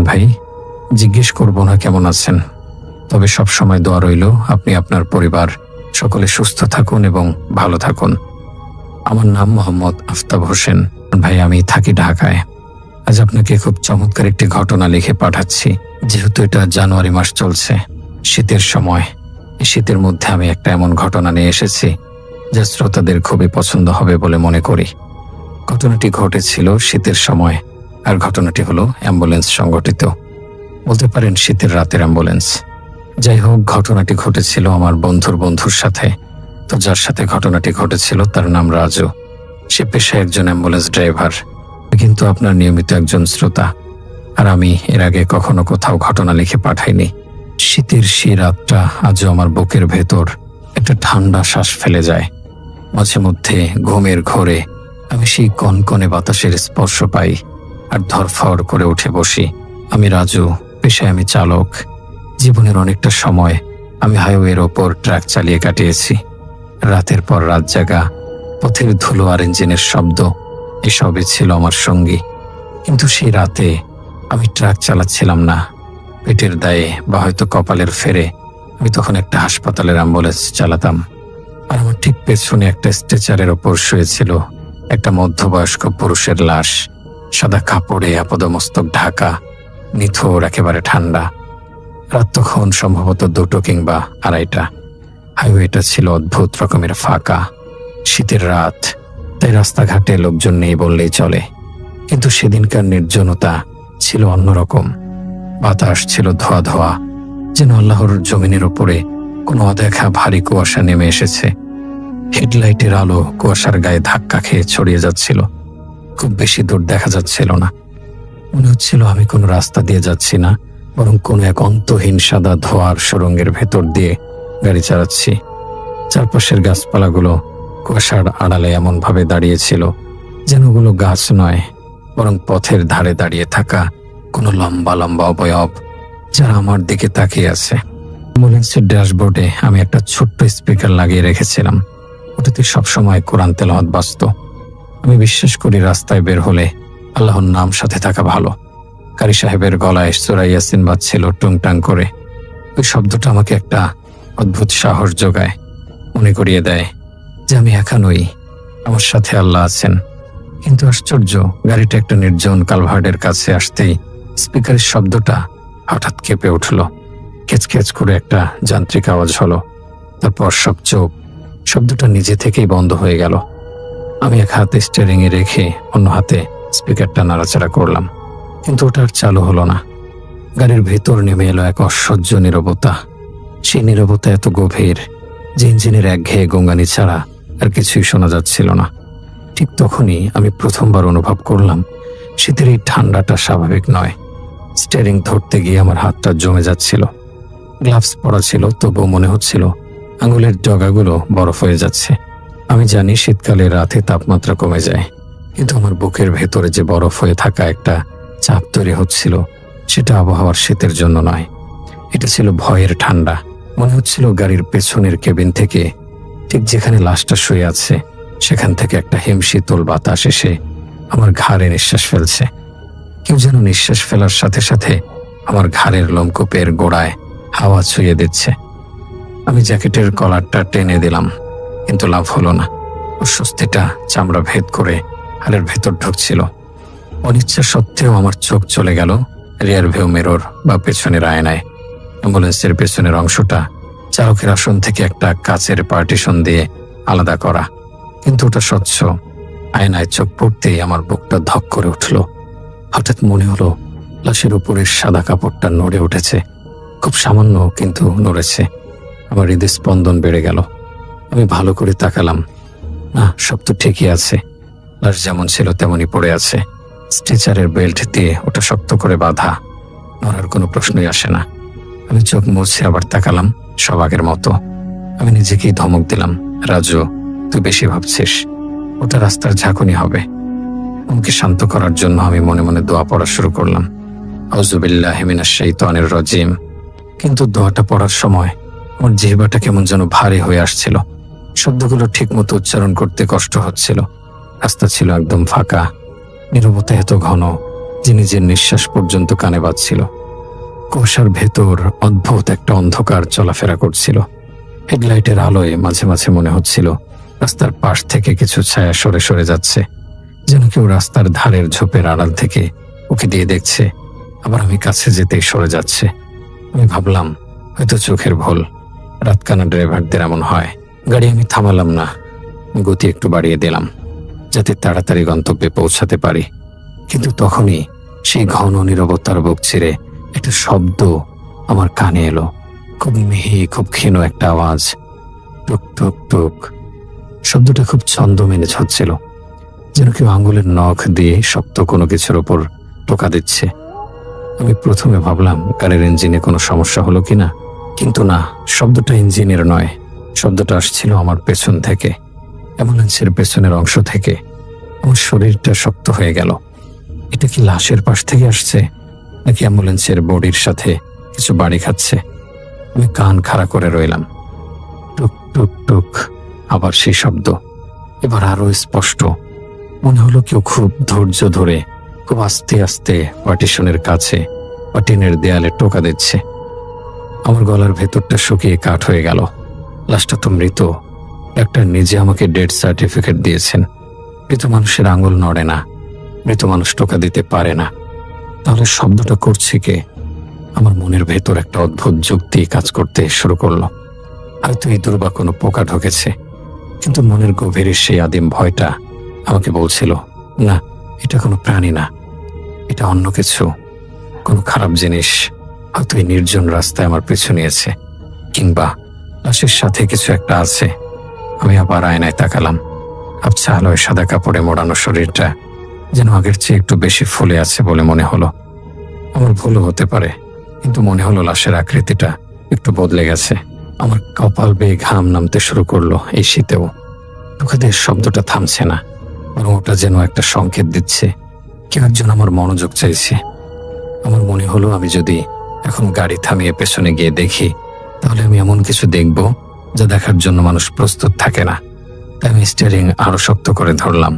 S3: ভাই, জিজ্ঞেস করব না কেমন আছেন, তবে সব সময় দোয়া রইল আপনি আপনার পরিবার সকলে সুস্থ থাকুন এবং ভালো থাকুন। আমার নাম মোহাম্মদ আফতাব হোসেন ভাই, আমি থাকি ঢাকায়। আজ আপনাকে খুব চমৎকার একটি ঘটনা লিখে পাঠাচ্ছি। যেহেতু এটা জানুয়ারি মাস চলছে, শীতের সময়, এই শীতের মধ্যে আমি একটা এমন ঘটনা নিয়ে এসেছি যা শ্রোতাদের খুবই পছন্দ হবে বলে মনে করি। ঘটনাটি ঘটেছিল শীতের সময়, আর ঘটনাটি হলো অ্যাম্বুলেন্স সংগঠিত, বলতে পারেন শীতের রাতের অ্যাম্বুলেন্স। যাই হোক, ঘটনাটি ঘটেছিল আমার বন্ধুর সাথে। তো যার সাথে ঘটনাটি ঘটেছিল তার নাম রাজু। সে পেশায় একজন অ্যাম্বুলেন্স ড্রাইভার, কিন্তু আপনার নিয়মিত একজন শ্রোতা। আর আমি এর আগে কখনো কোথাও ঘটনা লিখে পাঠাইনি। শীতের সেই রাতটা আজও আমার বুকের ভেতর একটা ঠান্ডা শ্বাস ফেলে যায়। মাঝে মধ্যে ঘুমের ঘোরে আমি সেই কনকনে বাতাসের স্পর্শ পাই আর ধরফর করে উঠে বসি। আমি রাজু, পেশায় আমি চালক। জীবনের অনেকটা সময় আমি হাইওয়ের ওপর ট্রাক চালিয়ে কাটিয়েছি। রাতের পর রাত জাগা, পথের ধুলো আর ইঞ্জিনের শব্দ, এসবই ছিল আমার সঙ্গী। কিন্তু সেই রাতে আমি ট্রাক চালাচ্ছিলাম না। পেটের দায়ে বা হয়তো কপালের ফেরে আমি তখন একটা হাসপাতালের অ্যাম্বুলেন্স চালাতাম। আর আমার ঠিক পেছনে একটা স্ট্রেচারের ওপর শুয়েছিল একটা মধ্যবয়স্ক পুরুষের লাশ, সাদা কাপড়ে আপাদমস্তক ঢাকা, নিথর, একেবারে ঠান্ডা। রাত তখন সম্ভবত 2টো কিংবা 2:30। হাইওয়েটা ছিল অদ্ভুত রকমের ফাঁকা। শীতের রাত, তাই রাস্তাঘাটে লোকজন নেই বললেই চলে। কিন্তু সেদিনকার নির্জনতা ছিল অন্যরকম। বাতাস ছিল ধোয়া ধোয়া, যেন আল্লাহর জমিনের উপরে কোনো অদেখা ভারী কুয়াশা নেমে এসেছে। হেডলাইটের আলো কুয়াশার গায়ে ধাক্কা খেয়ে ছড়িয়ে যাচ্ছিল। খুব বেশি দূর দেখা যাচ্ছিল না। মনে হচ্ছিল আমি কোনো রাস্তা দিয়ে যাচ্ছি না, বরং কোনো এক অন্তহীন সাদা ধোয়ার সুড়ঙ্গের ভেতর দিয়ে গাড়ি চালাচ্ছি। চারপাশের গাছপালাগুলো কুয়াশার আড়ালে এমনভাবে দাঁড়িয়েছিল যেন ওগুলো গাছ নয়, বরং পথের ধারে দাঁড়িয়ে থাকা কোনো লম্বা লম্বা অবয়ব যারা আমার দিকে তাকিয়ে আছে। অ্যাম্বুলেন্সের ড্যাশবোর্ডে আমি একটা ছোট্ট স্পিকার লাগিয়ে রেখেছিলাম। ওটাতে সবসময় কোরআন তেলাওয়াত বাজতো। আমি বিশ্বাস করি রাস্তায় বের হলে আল্লাহর নাম সাথে থাকা ভালো। কারি সাহেবের গলায় সূরা ইয়াসিন বাজছিল টুংটাং করে। ওই শব্দটা আমাকে একটা অদ্ভুত সাহস যোগায়, মনে করিয়ে দেয় যে আমি একা নই, আমার সাথে আল্লাহ আছেন। কিন্তু আশ্চর্য, গাড়িটা একটা নির্জন কালভার্টের কাছে আসতেই স্পিকারের শব্দটা হঠাৎ কেঁপে উঠল। খেচখেচ করে একটা যান্ত্রিক আওয়াজ হলো। তারপর সব চোখ। শব্দটা নিজে থেকেই বন্ধ হয়ে গেল। আমি এক হাতে স্টিয়ারিং এ রেখে অন্য হাতে স্পিকারটা নাড়াচাড়া করলাম, কিন্তু ওটা আর চালু হলো না। গাড়ির ভেতর নেমে এলো এক অসহ্য নীরবতা। সেই নীরবতা এত গভীর যে ইঞ্জিনের একঘেয়ে গঙ্গানি ছাড়া আর কিছুই শোনা যাচ্ছিল না। ঠিক তখনই আমি প্রথমবার অনুভব করলাম শীতের এই ঠান্ডাটা স্বাভাবিক নয়। স্টিয়ারিং ধরতে গিয়ে আমার হাতটা জমে যাচ্ছিল। গ্লাভস পরা ছিল, তবুও মনে হচ্ছিল আঙুলের ডগাগুলো বরফ হয়ে যাচ্ছে। আমি জানি শীতকালে রাতে তাপমাত্রা কমে যায়, কিন্তু আমার বুকের ভেতরে যে বরফ হয়ে থাকা একটা চাপ তৈরি হচ্ছিল, সেটা আবহাওয়ার শীতের জন্য নয়, এটা ছিল ভয়ের ঠান্ডা। মনে হচ্ছিল গাড়ির পেছনের কেবিন থেকে, ঠিক যেখানে লাশটা শুয়ে আছে, সেখান থেকে একটা হিমশীতল বাতাস এসে আমার ঘাড়ে নিঃশ্বাস ফেলছে। কেউ যেন নিঃশ্বাস ফেলার সাথে সাথে আমার ঘাড়ের লোমকূপের গোড়ায় হাওয়া ছুঁয়ে দিচ্ছে। আমি জ্যাকেটের কলারটা টেনে দিলাম, কিন্তু লাভ হলো না। অস্বস্তিটা চামড়া ভেদ করে হাড়ের ভেতর ঢুকছিল। অনিচ্ছা সত্ত্বেও আমার চোখ চলে গেল রিয়ার ভিউ মিরর বা পেছনের আয়নায়। অ্যাম্বুলেন্সের পেছনের অংশটা চালকের আসন থেকে একটা কাচের পার্টিশন দিয়ে আলাদা করা, কিন্তু ওটা স্বচ্ছ। আয়নায় চোখ পড়তেই আমার বুকটা ধক করে উঠল। হঠাৎ মনে হলো লাশের উপরের সাদা কাপড়টা নড়ে উঠেছে, খুব সামান্য কিন্তু নড়েছে। আমার হৃদস্পন্দন বেড়ে গেল। আমি ভালো করে তাকালাম, না, সব তো ঠিকই আছে। লাশ যেমন ছিল তেমনই পড়ে আছে। স্ট্রেচারের বেল্ট দিয়ে ওটা শক্ত করে বাঁধা, নড়ার কোনো প্রশ্নই আসে না। আমি চোখ মুছে আবার তাকালাম, সব আগের মতো। আমি নিজেকেই ধমক দিলাম, রাজু, তুই বেশি ভাবছিস, ওটা রাস্তার ঝাঁকুনি হবে। আমাকে শান্ত করার জন্য আমি মনে মনে দোয়া পড়া শুরু করলাম, আউযুবিল্লাহি মিনাশ শাইতানির রাজিম। কিন্তু দোয়াটা পড়ার সময় আমার জিহ্বাটা কেমন যেন ভারী হয়ে আসছিল। শব্দগুলো ঠিক মতো উচ্চারণ করতে কষ্ট হচ্ছিল। রাস্তা ছিল একদম ফাঁকা, নীরবতা এত ঘন যে নিজের নিঃশ্বাস পর্যন্ত কানে বাজছিল। কুয়াশার ভেতর অদ্ভুত একটা অন্ধকার চলাফেরা করছিল। হেডলাইটের আলোয় মাঝে মাঝে মনে হচ্ছিল রাস্তার পাশ থেকে কিছু ছায়া সরে সরে যাচ্ছে, যেন কেউ রাস্তার ধারের ঝোপের আড়াল থেকে ওকে দিয়ে দেখছে, আবার আমি কাছে যেতেই সরে যাচ্ছে। আমি ভাবলাম হয়তো চোখের ভুল, রাতকানা ড্রাইভারদের এমন হয়। গাড়ি আমি থামালাম না, গতি একটু বাড়িয়ে দিলাম যাতে তাড়াতাড়ি গন্তব্যে পৌঁছাতে পারি। কিন্তু তখনই সেই ঘন নীরবতার বুক ছিঁড়ে একটা শব্দ আমার কানে এলো, খুব মিহি, খুব ক্ষীণ একটা আওয়াজ, টুক টুক টুক। শব্দটা খুব ছন্দ মেনে হচ্ছিল, যেন কেউ আঙ্গুলের নখ দিয়ে শক্ত কোনো কিছুর উপর টোকা দিচ্ছে। আমি প্রথমে ভাবলাম গাড়ির ইঞ্জিনে কোনো সমস্যা হলো কিনা, কিন্তু না, শব্দটা ইঞ্জিনের নয়। শব্দটা আসছিল আমার পেছন থেকে, অ্যাম্বুলেন্সের পেছনের অংশ থেকে। আমার শরীরটা শক্ত হয়ে গেল। এটা কি লাশের পাশ থেকে আসছে, নাকি অ্যাম্বুলেন্সের বডির সাথে কিছু বাড়ি খাচ্ছে? আমি কান খাড়া করে রইলাম। টুক টুক টুক, আবার সেই শব্দ, এবার আরো স্পষ্ট। মনে হলো কেউ খুব ধৈর্য ধরে খুব আস্তে আস্তে পার্টিশনের কাছে বা টিনের দেয়ালে টোকা দিচ্ছে। আমার গলার ভেতরটা শুকিয়ে কাঠ হয়ে গেল। লাশটা তো মৃত। ডাক্তার নিজে আমাকে ডেথ সার্টিফিকেট দিয়েছেন। মৃত মানুষের আঙুল নড়ে না, মৃত মানুষ টোকা দিতে পারে না। তাহলে শব্দটা করছে কে? আমার মনের ভেতর একটা অদ্ভুত যুক্তি কাজ করতে শুরু করলো। হয়তো ইঁদুর বা কোনো পোকা ঢুকেছে, কিন্তু মনের গভীরে সেই আদিম ভয়টা আমাকে বলছিল, না, এটা কোনো প্রাণী না, এটা অন্য কিছু, কোনো খারাপ জিনিস হয়তো এই নির্জন রাস্তায় আমার পিছু নিয়েছে, কিংবা লাশের সাথে কিছু একটা আছে। আমি আবার আয়নায় তাকালাম। আবছা আলোয় সাদা কাপড়ে মোড়ানো শরীরটা যেন আগের চেয়ে একটু বেশি ফুলে আছে বলে মনে হলো। আমার ভুলও হতে পারে, কিন্তু মনে হলো লাশের আকৃতিটা একটু বদলে গেছে। আমার কপাল বেয়ে ঘাম নামতে শুরু করলো এই শীতেও। চোখেদের শব্দটা থামছে না, বরং ওটা যেন একটা সংকেত দিচ্ছে, কেউ একজন আমার মনোযোগ চাইছে। আমার মনে হলো আমি যদি এখন গাড়ি থামিয়ে পেছনে গিয়ে দেখি, তাহলে আমি এমন কিছু দেখব যা দেখার জন্য মানুষ প্রস্তুত থাকে না। তাই আমি স্টিয়ারিং আরো শক্ত করে ধরলাম।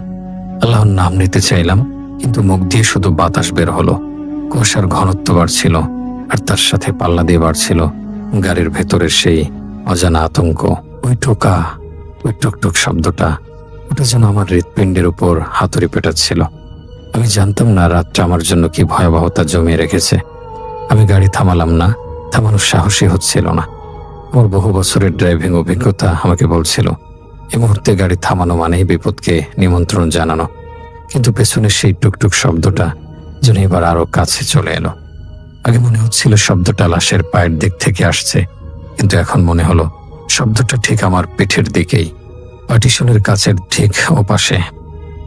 S3: আল্লাহর নাম নিতে চাইলাম, কিন্তু মুখ দিয়ে শুধু বাতাস বের হলো। কুয়াশার ঘনত্ব বাড়ছিল, আর তার সাথে পাল্লা দিয়ে বাড়ছিল গাড়ির ভেতরের সেই অজানা আতঙ্ক। ওই টোকা, ওই টুকটুক শব্দটা, ওটা যেন আমার হৃৎপিণ্ডের উপর হাতুড়ি পেটাচ্ছিল। আমি জানতাম না রাতটা আমার জন্য কি ভয়াবহতা জমিয়ে রেখেছে। আমি গাড়ি থামালাম না, থামানোর সাহসই হচ্ছিল না। আমার বহু বছরের ড্রাইভিং অভিজ্ঞতা আমাকে বলছিল এই মুহূর্তে গাড়ি থামানো মানেই বিপদকে নিমন্ত্রণ জানানো। কিন্তু পেছনের সেই টুকটুক শব্দটা যেন এবার আরো কাছে চলে এলো। আগে মনে হচ্ছিল শব্দটা লাশের পায়ের দিক থেকে আসছে, কিন্তু এখন মনে হলো শব্দটা ঠিক আমার পিঠের দিকেই, পার্টিশনের কাছের ঠিক ওপাশে।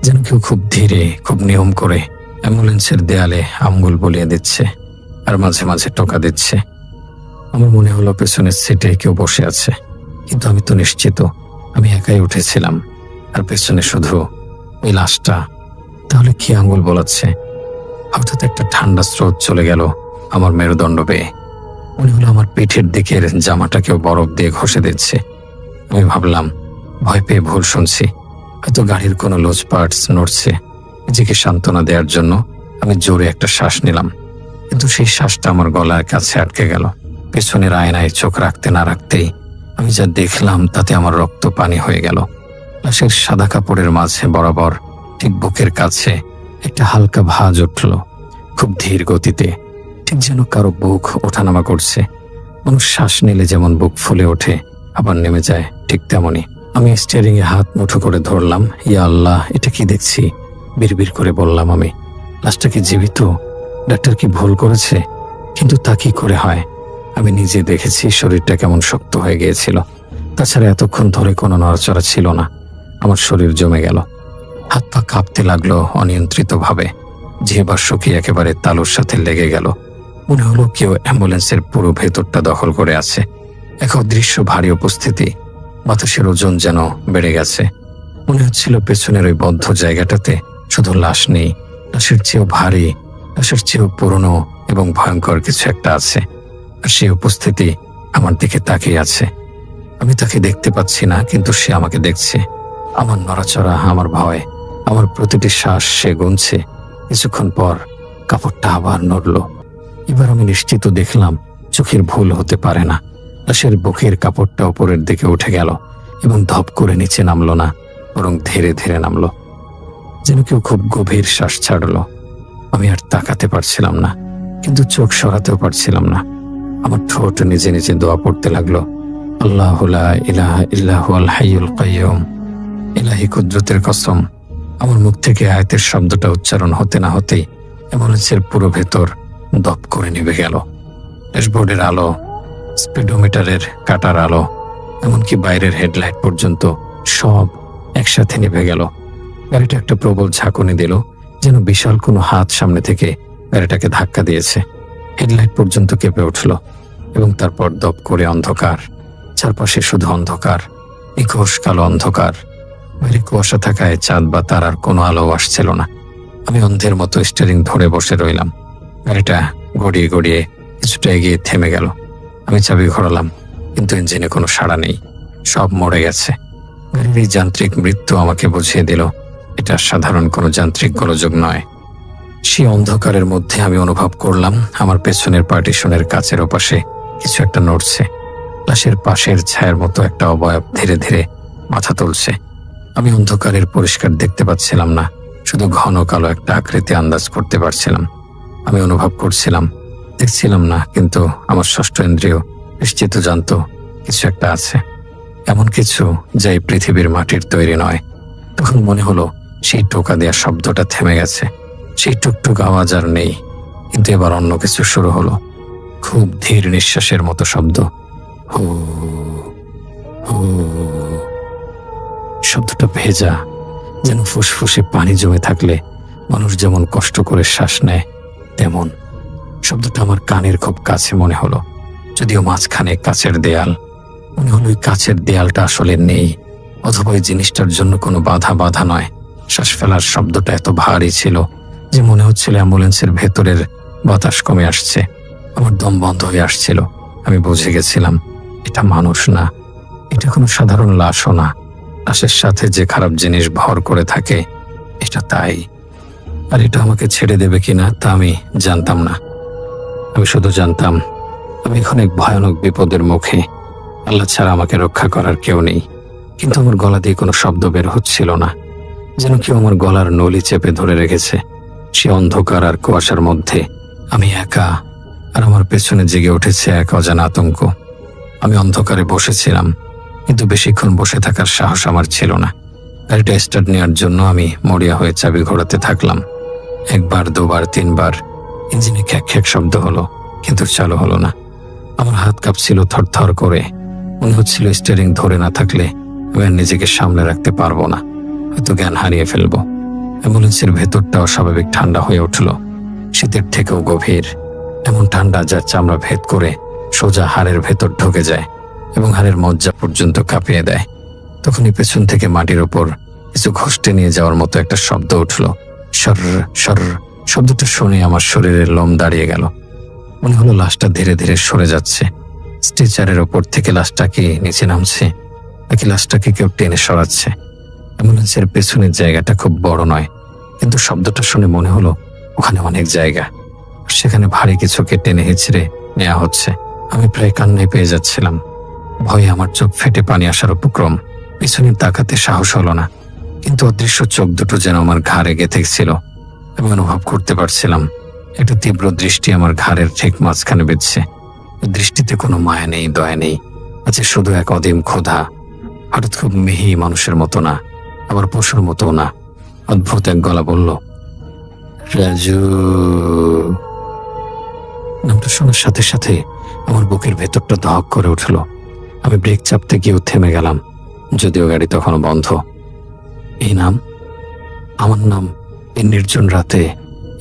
S3: যেন কেউ খুব ধীরে, খুব নিয়ম করে অ্যাম্বুলেন্সের দেয়ালে আঙ্গুল বলিয়ে দিচ্ছে, আর মাঝে মাঝে টোকা দিচ্ছে। আমার মনে হলো পেছনের সিটে কেউ বসে আছে, কিন্তু আমি তো নিশ্চিত আমি একাই উঠেছিলাম, আর পেছনে শুধু ওই লাশটা। তাহলে কি আঙ্গুল বলাচ্ছে? হঠাৎ একটা ঠান্ডা স্রোত চলে গেল আমার মেরুদণ্ড বেয়ে। মনে হলো আমার পিঠের দিকের জামাটা কেউ বরফ দিয়ে ঘষে দিচ্ছে। আমি ভাবলাম ভয় পেয়ে ভুল শুনছি, হয়তো গাড়ির কোনো লুজ পার্টস নড়ছে। নিজেকে সান্ত্বনা দেওয়ার জন্য আমি জোরে একটা শ্বাস নিলাম, কিন্তু সেই শ্বাসটা আমার গলার কাছে আটকে গেল। পেছনের আয়নায় চোখ রাখতে না রাখতেই আমি যা দেখলাম তাতে আমার রক্ত পানি হয়ে গেল। লাশের সাদা কাপড়ের মাঝে বরাবর ঠিক বুকের কাছে একটা হালকা ভাঁজ উঠল, খুব ধীর গতিতে, ঠিক যেন কারো বুক ওঠানামা করছে। মানুষ শ্বাস নিলে যেমন বুক ফুলে ওঠে আবার নেমে যায়, ঠিক তেমনই। আমি স্টিয়ারিং এ হাত মুঠো করে ধরলাম। ইয়া আল্লাহ, এটা কি দেখছি? বিড়বিড় করে বললাম আমি। লাশটা কি জীবিত? ডাক্তার কি ভুল করেছে? কিন্তু তা কি করে হয়? আমি নিজে দেখেছি শরীরটা কেমন শক্ত হয়ে গিয়েছিল। তাছাড়া এতক্ষণ ধরে কোনো নড়াচড়া ছিল না। আমার শরীর জমে গেল, হাত পা কাঁপতে লাগলো অনিয়ন্ত্রিতভাবে। জিহ্বা শুকিয়ে একেবারে তালুর সাথে লেগে গেল। মনে হলো কেউ অ্যাম্বুলেন্সের পুরো ভেতরটা দখল করে আছে। এক অদৃশ্য ভারী উপস্থিতি, বাতাসের ওজন যেন বেড়ে গেছে। মনে হচ্ছিল পেছনের ওই বদ্ধ জায়গাটাতে শুধু লাশ নেই, লাশের চেয়েও ভারী, লাশের চেয়েও পুরনো এবং ভয়ঙ্কর কিছু একটা আছে। আর সেই উপস্থিতি আমার দিকে তাকিয়ে আছে। আমি তাকে দেখতে পাচ্ছি না, কিন্তু সে আমাকে দেখছে। আমার নড়াচড়া, আমার ভয়, আমার প্রতিটি শ্বাস সে গুনছে। কিছুক্ষণ পর কাপড়টা আবার নড়ল। এবার আমি নিশ্চিত দেখলাম চোখের ভুল হতে পারে না। লাশের বুকের কাপড়টা উপরের দিকে উঠে গেল এবং ধপ করে নিচে নামলো না, বরং ধীরে ধীরে নামলো, যেন কেউ খুব গভীর শ্বাস ছাড়লো। আমি আর তাকাতে পারছিলাম না, কিন্তু চোখ সরাতেও পারছিলাম না। আমার ঠোঁট নিজে নিজে দোয়া পড়তে লাগলো। আল্লাহু লা ইলাহা ইল্লা হুয়াল হাইয়ুল কাইয়ুম। ইলাহি কুদরতের কসম, আমার মুখ থেকে আয়াতের শব্দটা উচ্চারণ হতে না হতেই অ্যাম্বুলেন্সের পুরো ভেতর দপ করে নিভে গেল। ড্যাশবোর্ডের আলো, স্পিডোমিটারের কাটার আলো, এমনকি বাইরের হেডলাইট পর্যন্ত সব একসাথে নিভে গেল। গাড়িটা একটা প্রবল ঝাঁকুনি দিল, যেন বিশাল কোনো হাত সামনে থেকে গাড়িটাকে ধাক্কা দিয়েছে। হেডলাইট পর্যন্ত কেঁপে উঠল এবং তারপর দপ করে অন্ধকার। চারপাশে শুধু অন্ধকার, নিখোশ কালো অন্ধকার। বাইরে কুয়াশা থাকায় চাঁদ বা তারার কোনো আলো আসছিল না। আমি অন্ধের মতো স্টিয়ারিং ধরে বসে রইলাম। গাড়িটা গড়িয়ে গড়িয়ে কিছুটা এগিয়ে থেমে গেল। আমি চাবি ঘোরালাম, কিন্তু ইঞ্জিনে কোনো সাড়া নেই, সব মরে গেছে। গাড়ির এই যান্ত্রিক মৃত্যু আমাকে বুঝিয়ে দিল এটা সাধারণ কোনো যান্ত্রিক গোলযোগ নয়। সেই অন্ধকারের মধ্যে আমি অনুভব করলাম আমার পেছনের পার্টিশনের কাচের ওপাশে কিছু একটা নড়ছে। লাশের পাশের ছায়ার মতো একটা অবয়ব ধীরে ধীরে মাথা তুলছে। আমি অন্ধকারের পরিষ্কার দেখতে পাচ্ছিলাম না, শুধু ঘন কালো একটা আকৃতি আন্দাজ করতে পারছিলাম। আমি অনুভব করছিলাম, দেখছিলাম না, কিন্তু আমার ষষ্ঠ ইন্দ্রিয় নিশ্চিত জানতো কিছু একটা আছে, এমন কিছু যা এই পৃথিবীর মাটির তৈরি নয়। তখন মনে হলো সেই টোকা দেওয়ার শব্দটা থেমে গেছে, সেই টুকটুক আওয়াজ আর নেই। কিন্তু এবার অন্য কিছু শুরু হলো, খুব ধীর নিঃশ্বাসের মতো শব্দ। হু হু। শব্দটা ভেজা, যেন ফুসফুসে পানি জমে থাকলে মানুষ যেমন কষ্ট করে শ্বাস নেয়, তেমন। শব্দটা আমার কানের খুব কাছে মনে হলো, যদিও মাঝখানে কাচের দেয়াল। মনে হলো ওই কাচের দেয়ালটা আসলে নেই, অথবা ওই জিনিসটার জন্য কোনো বাধা নয়। শ্বাস ফেলার শব্দটা এত ভারী ছিল যে মনে হচ্ছিল অ্যাম্বুলেন্সের ভেতরের বাতাস কমে আসছে। আমার দম বন্ধ হয়ে আসছিল। আমি বুঝে গেছিলাম এটা মানুষ না, এটা কোনো সাধারণ লাশও না। লাশের সাথে যে খারাপ জিনিস ভর করে থাকে, এটা তাই। আর এটা আমাকে ছেড়ে দেবে কিনা তা আমি জানতাম না। আমি শুধু জানতাম আমি এখন এক ভয়ানক বিপদের মুখে। আল্লাহ ছাড়া আমাকে রক্ষা করার কেউ নেই। কিন্তু আমার গলা দিয়ে কোনো শব্দ বের হচ্ছিল না, যেন কেউ আমার গলার নলি চেপে ধরে রেখেছে। সে অন্ধকার আর কুয়াশার মধ্যে আমি একা, আর আমার পেছনে জেগে উঠেছে এক অজানা আতঙ্ক। আমি অন্ধকারে বসেছিলাম, কিন্তু বেশিক্ষণ বসে থাকার সাহস আমার ছিল না। গাড়িটা স্টার্ট নেওয়ার জন্য আমি মরিয়া হয়ে চাবি ঘোরাতে থাকলাম। একবার, দুবার, তিনবার ইঞ্জিনে খ্যাক খ্যাক শব্দ হলো, কিন্তু চালু হলো না। আমার হাত কাঁপছিল থরথর করে। মনে হচ্ছিল স্টিয়ারিং ধরে না থাকলে আমি আর নিজেকে সামলে রাখতে পারবো না, হয়তো জ্ঞান হারিয়ে ফেলবো। অ্যাম্বুলেন্সের ভেতরটা অস্বাভাবিক ঠান্ডা হয়ে উঠল, শীতের থেকেও গভীর। এমন ঠান্ডা যা চামড়া ভেদ করে সোজা হাড়ের ভেতর ঢুকে যায় এবং হাড়ের মজ্জা পর্যন্ত কাঁপিয়ে দেয়। তখনই পেছন থেকে মাটির ওপর কিছু ঘষতে নিয়ে যাওয়ার মতো একটা শব্দ উঠল। সর সর। শব্দটা শুনে আমার শরীরের লোম দাঁড়িয়ে গেল। মনে হলো লাশটা ধীরে ধীরে সরে যাচ্ছে। স্ট্রেচারের ওপর থেকে লাশটা কি নিচে নামছে, নাকি লাশটাকে কেউ টেনে সরাচ্ছে। অ্যাম্বুলেন্সের পেছনের জায়গাটা খুব বড় নয়, কিন্তু শব্দটা শুনে মনে হলো ওখানে অনেক জায়গা, সেখানে ভারী কিছুকে টেনে হিঁচড়ে নেওয়া হচ্ছে। আমি প্রায় কান্নায় পেয়ে যাচ্ছিলাম। ভয়ে আমার চোখ ফেটে পানি আসার উপক্রম। পিছনে তাকাতে সাহস হলো না, কিন্তু অদৃশ্য চোখ দুটো যেন আমার ঘাড়ে গেঁথে ছিল। আমি অনুভব করতে পারছিলাম একটা তীব্র দৃষ্টি আমার ঘাড়ের ঠিক মাঝখানে বিঁধছে। দৃষ্টিতে কোনো মায়া নেই, দয়া নেই, আছে শুধু এক অদীম ক্ষুধা। হঠাৎ খুব মিহি, মানুষের মতো না, আবার পশুর মতো না। অদ্ভুত এক গলা বলল, রাজু। নামটা শোনার সাথে সাথে আমার বুকের ভেতরটা ধক করে উঠল। আমি ব্রেক চাপতে গিয়েও থেমে গেলাম, যদিও গাড়ি তখনও বন্ধ। এই নাম, আমার নাম, এই নির্জন রাতে,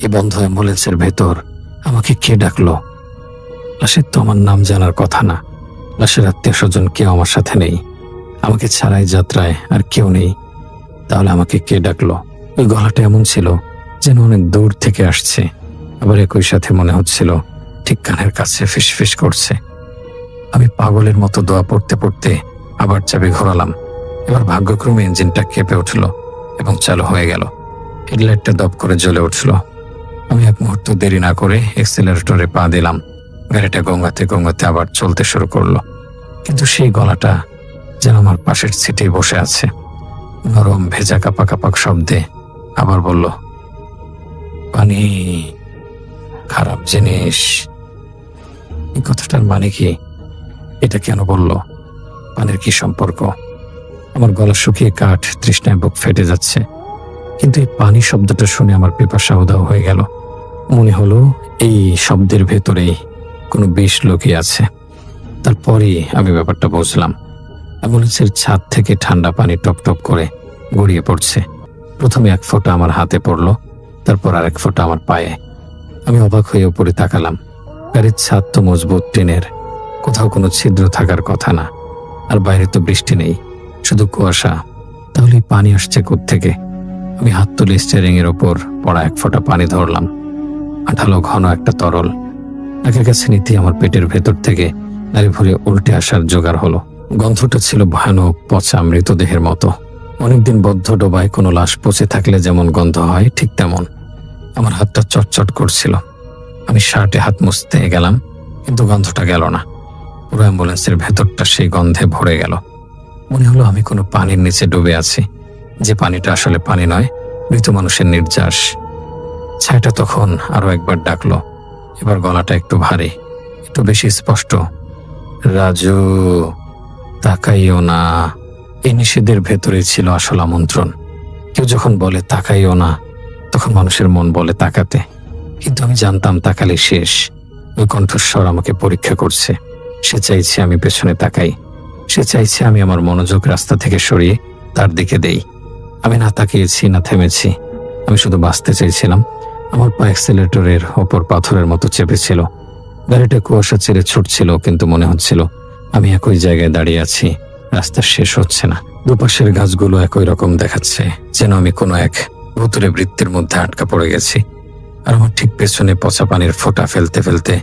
S3: এই বন্ধ অ্যাম্বুলেন্সের ভেতর আমাকে কে ডাকলো? লাশের তো আমার নাম জানার কথা না। লাশের আত্মীয় স্বজন কেউ আমার সাথে নেই, আমাকে ছাড়াই যাত্রায় আর কেউ নেই। তাহলে আমাকে কে ডাকলো? ওই গলাটা এমন ছিল যেন অনেক দূর থেকে আসছে, আবার একই সাথে মনে হচ্ছিল ঠিক কানের কাছে ফিসফিস করছে। আমি পাগলের মতো দোয়া পড়তে পড়তে আবার চাবি ঘোরালাম। এবার ভাগ্যক্রমে ইঞ্জিনটা কেঁপে উঠল এবং চালু হয়ে গেল। হেডলাইটটা দপ করে জ্বলে উঠল। আমি এক মুহূর্ত দেরি না করে এক্সেলারেটরে পা দিলাম। গাড়িটা গঙ্গাতে গঙ্গাতে আবার চলতে শুরু করলো। কিন্তু সেই গলাটা যেন আমার পাশের সিটে বসে আছে। নরম ভেজা কাপা কাপাক শব্দে আবার বলল, পানি খারাপ জিনিস। এই কথাটার মানে কি? এটা কেন বলল? পানির কি সম্পর্ক? আমার গলা শুকিয়ে কাঠ, তৃষ্ণায় বুক ফেটে যাচ্ছে। কিন্তু এই পানি শব্দটা শুনে আমার পিপাসা উধাও হয়ে গেল। মনে হলো এই শব্দের ভেতরেই কোনো বিষ লুকিয়ে আছে। তারপরেই আমি ব্যাপারটা বুঝলাম। অ্যাম্বুলেন্সের ছাদ থেকে ঠান্ডা পানি টপ টপ করে গড়িয়ে পড়ছে। প্রথমে এক ফোঁটা আমার হাতে পড়ল, তারপর আর এক ফোঁটা আমার পায়ে। আমি অবাক হয়ে উপরে তাকালাম। গাড়ির ছাদ তো মজবুত টিনের, কোথাও কোনো ছিদ্র থাকার কথা না। আর বাইরে তো বৃষ্টি নেই, শুধু কুয়াশা। তাহলে এই পানি আসছে কোত্থেকে? আমি হাত তুলে স্টিয়ারিং এর ওপর পড়া এক ফোঁটা পানি ধরলাম। আঠালো ঘন একটা তরল। একের কাছে নিতেই আমার পেটের ভেতর থেকে নাড়ি ভরে উল্টে আসার জোগাড় হলো। গন্ধটা ছিল ভয়ানক, পচা মৃতদেহের মতো। অনেকদিন বদ্ধ ডোবায় কোনো লাশ পচে থাকলে যেমন গন্ধ হয়, ঠিক তেমন। আমার হাতটা চটচট করছিল। আমি শার্টে হাত মুছতে গেলাম, কিন্তু গন্ধটা গেল না। পুরো অ্যাম্বুলেন্সের ভেতরটা সেই গন্ধে ভরে গেল। মনে হলো আমি কোনো পানির নিচে ডুবে আছি, যে পানিটা আসলে পানি নয়, মৃত মানুষের নির্যাস। ছায়াটা তখন আরো একবার ডাকলো। এবার গলাটা একটু ভারী, একটু বেশি স্পষ্ট। রাজু, তাকাইও না। এই নিষেধের ভেতরে ছিল আসল আমন্ত্রণ। কেউ যখন বলে তাকাইও না, তখন মানুষের মন বলে তাকাতে। কিন্তু আমি জানতাম তাকালে শেষ। ওই কণ্ঠস্বর আমাকে পরীক্ষা করছে। সে চাইছে আমি পেছনে তাকাই। সে চাইছে আমি আমার মনোযোগ রাস্তা থেকে সরিয়ে তার দিকে দেই। আমি না তাকিয়েছি, না থেমেছি। আমি শুধু বাঁচতে চাইছিলাম। আমার পা অ্যাক্সিলারেটরের ওপর পাথরের মতো চেপেছিল। গাড়িটা কুয়াশা ছেড়ে ছুটছিল, কিন্তু মনে হচ্ছিল আমি একই জায়গায় দাঁড়িয়ে আছি, রাস্তা শেষ হচ্ছে না। দুপাশের গাছগুলো একই রকম দেখাচ্ছে, যেন আমি কোনো এক ভুতুরে বৃত্তের মধ্যে আটকা পড়ে গেছি। আর আমার ঠিক পেছনে পচা পানির ফোঁটা ফেলতে ফেলতে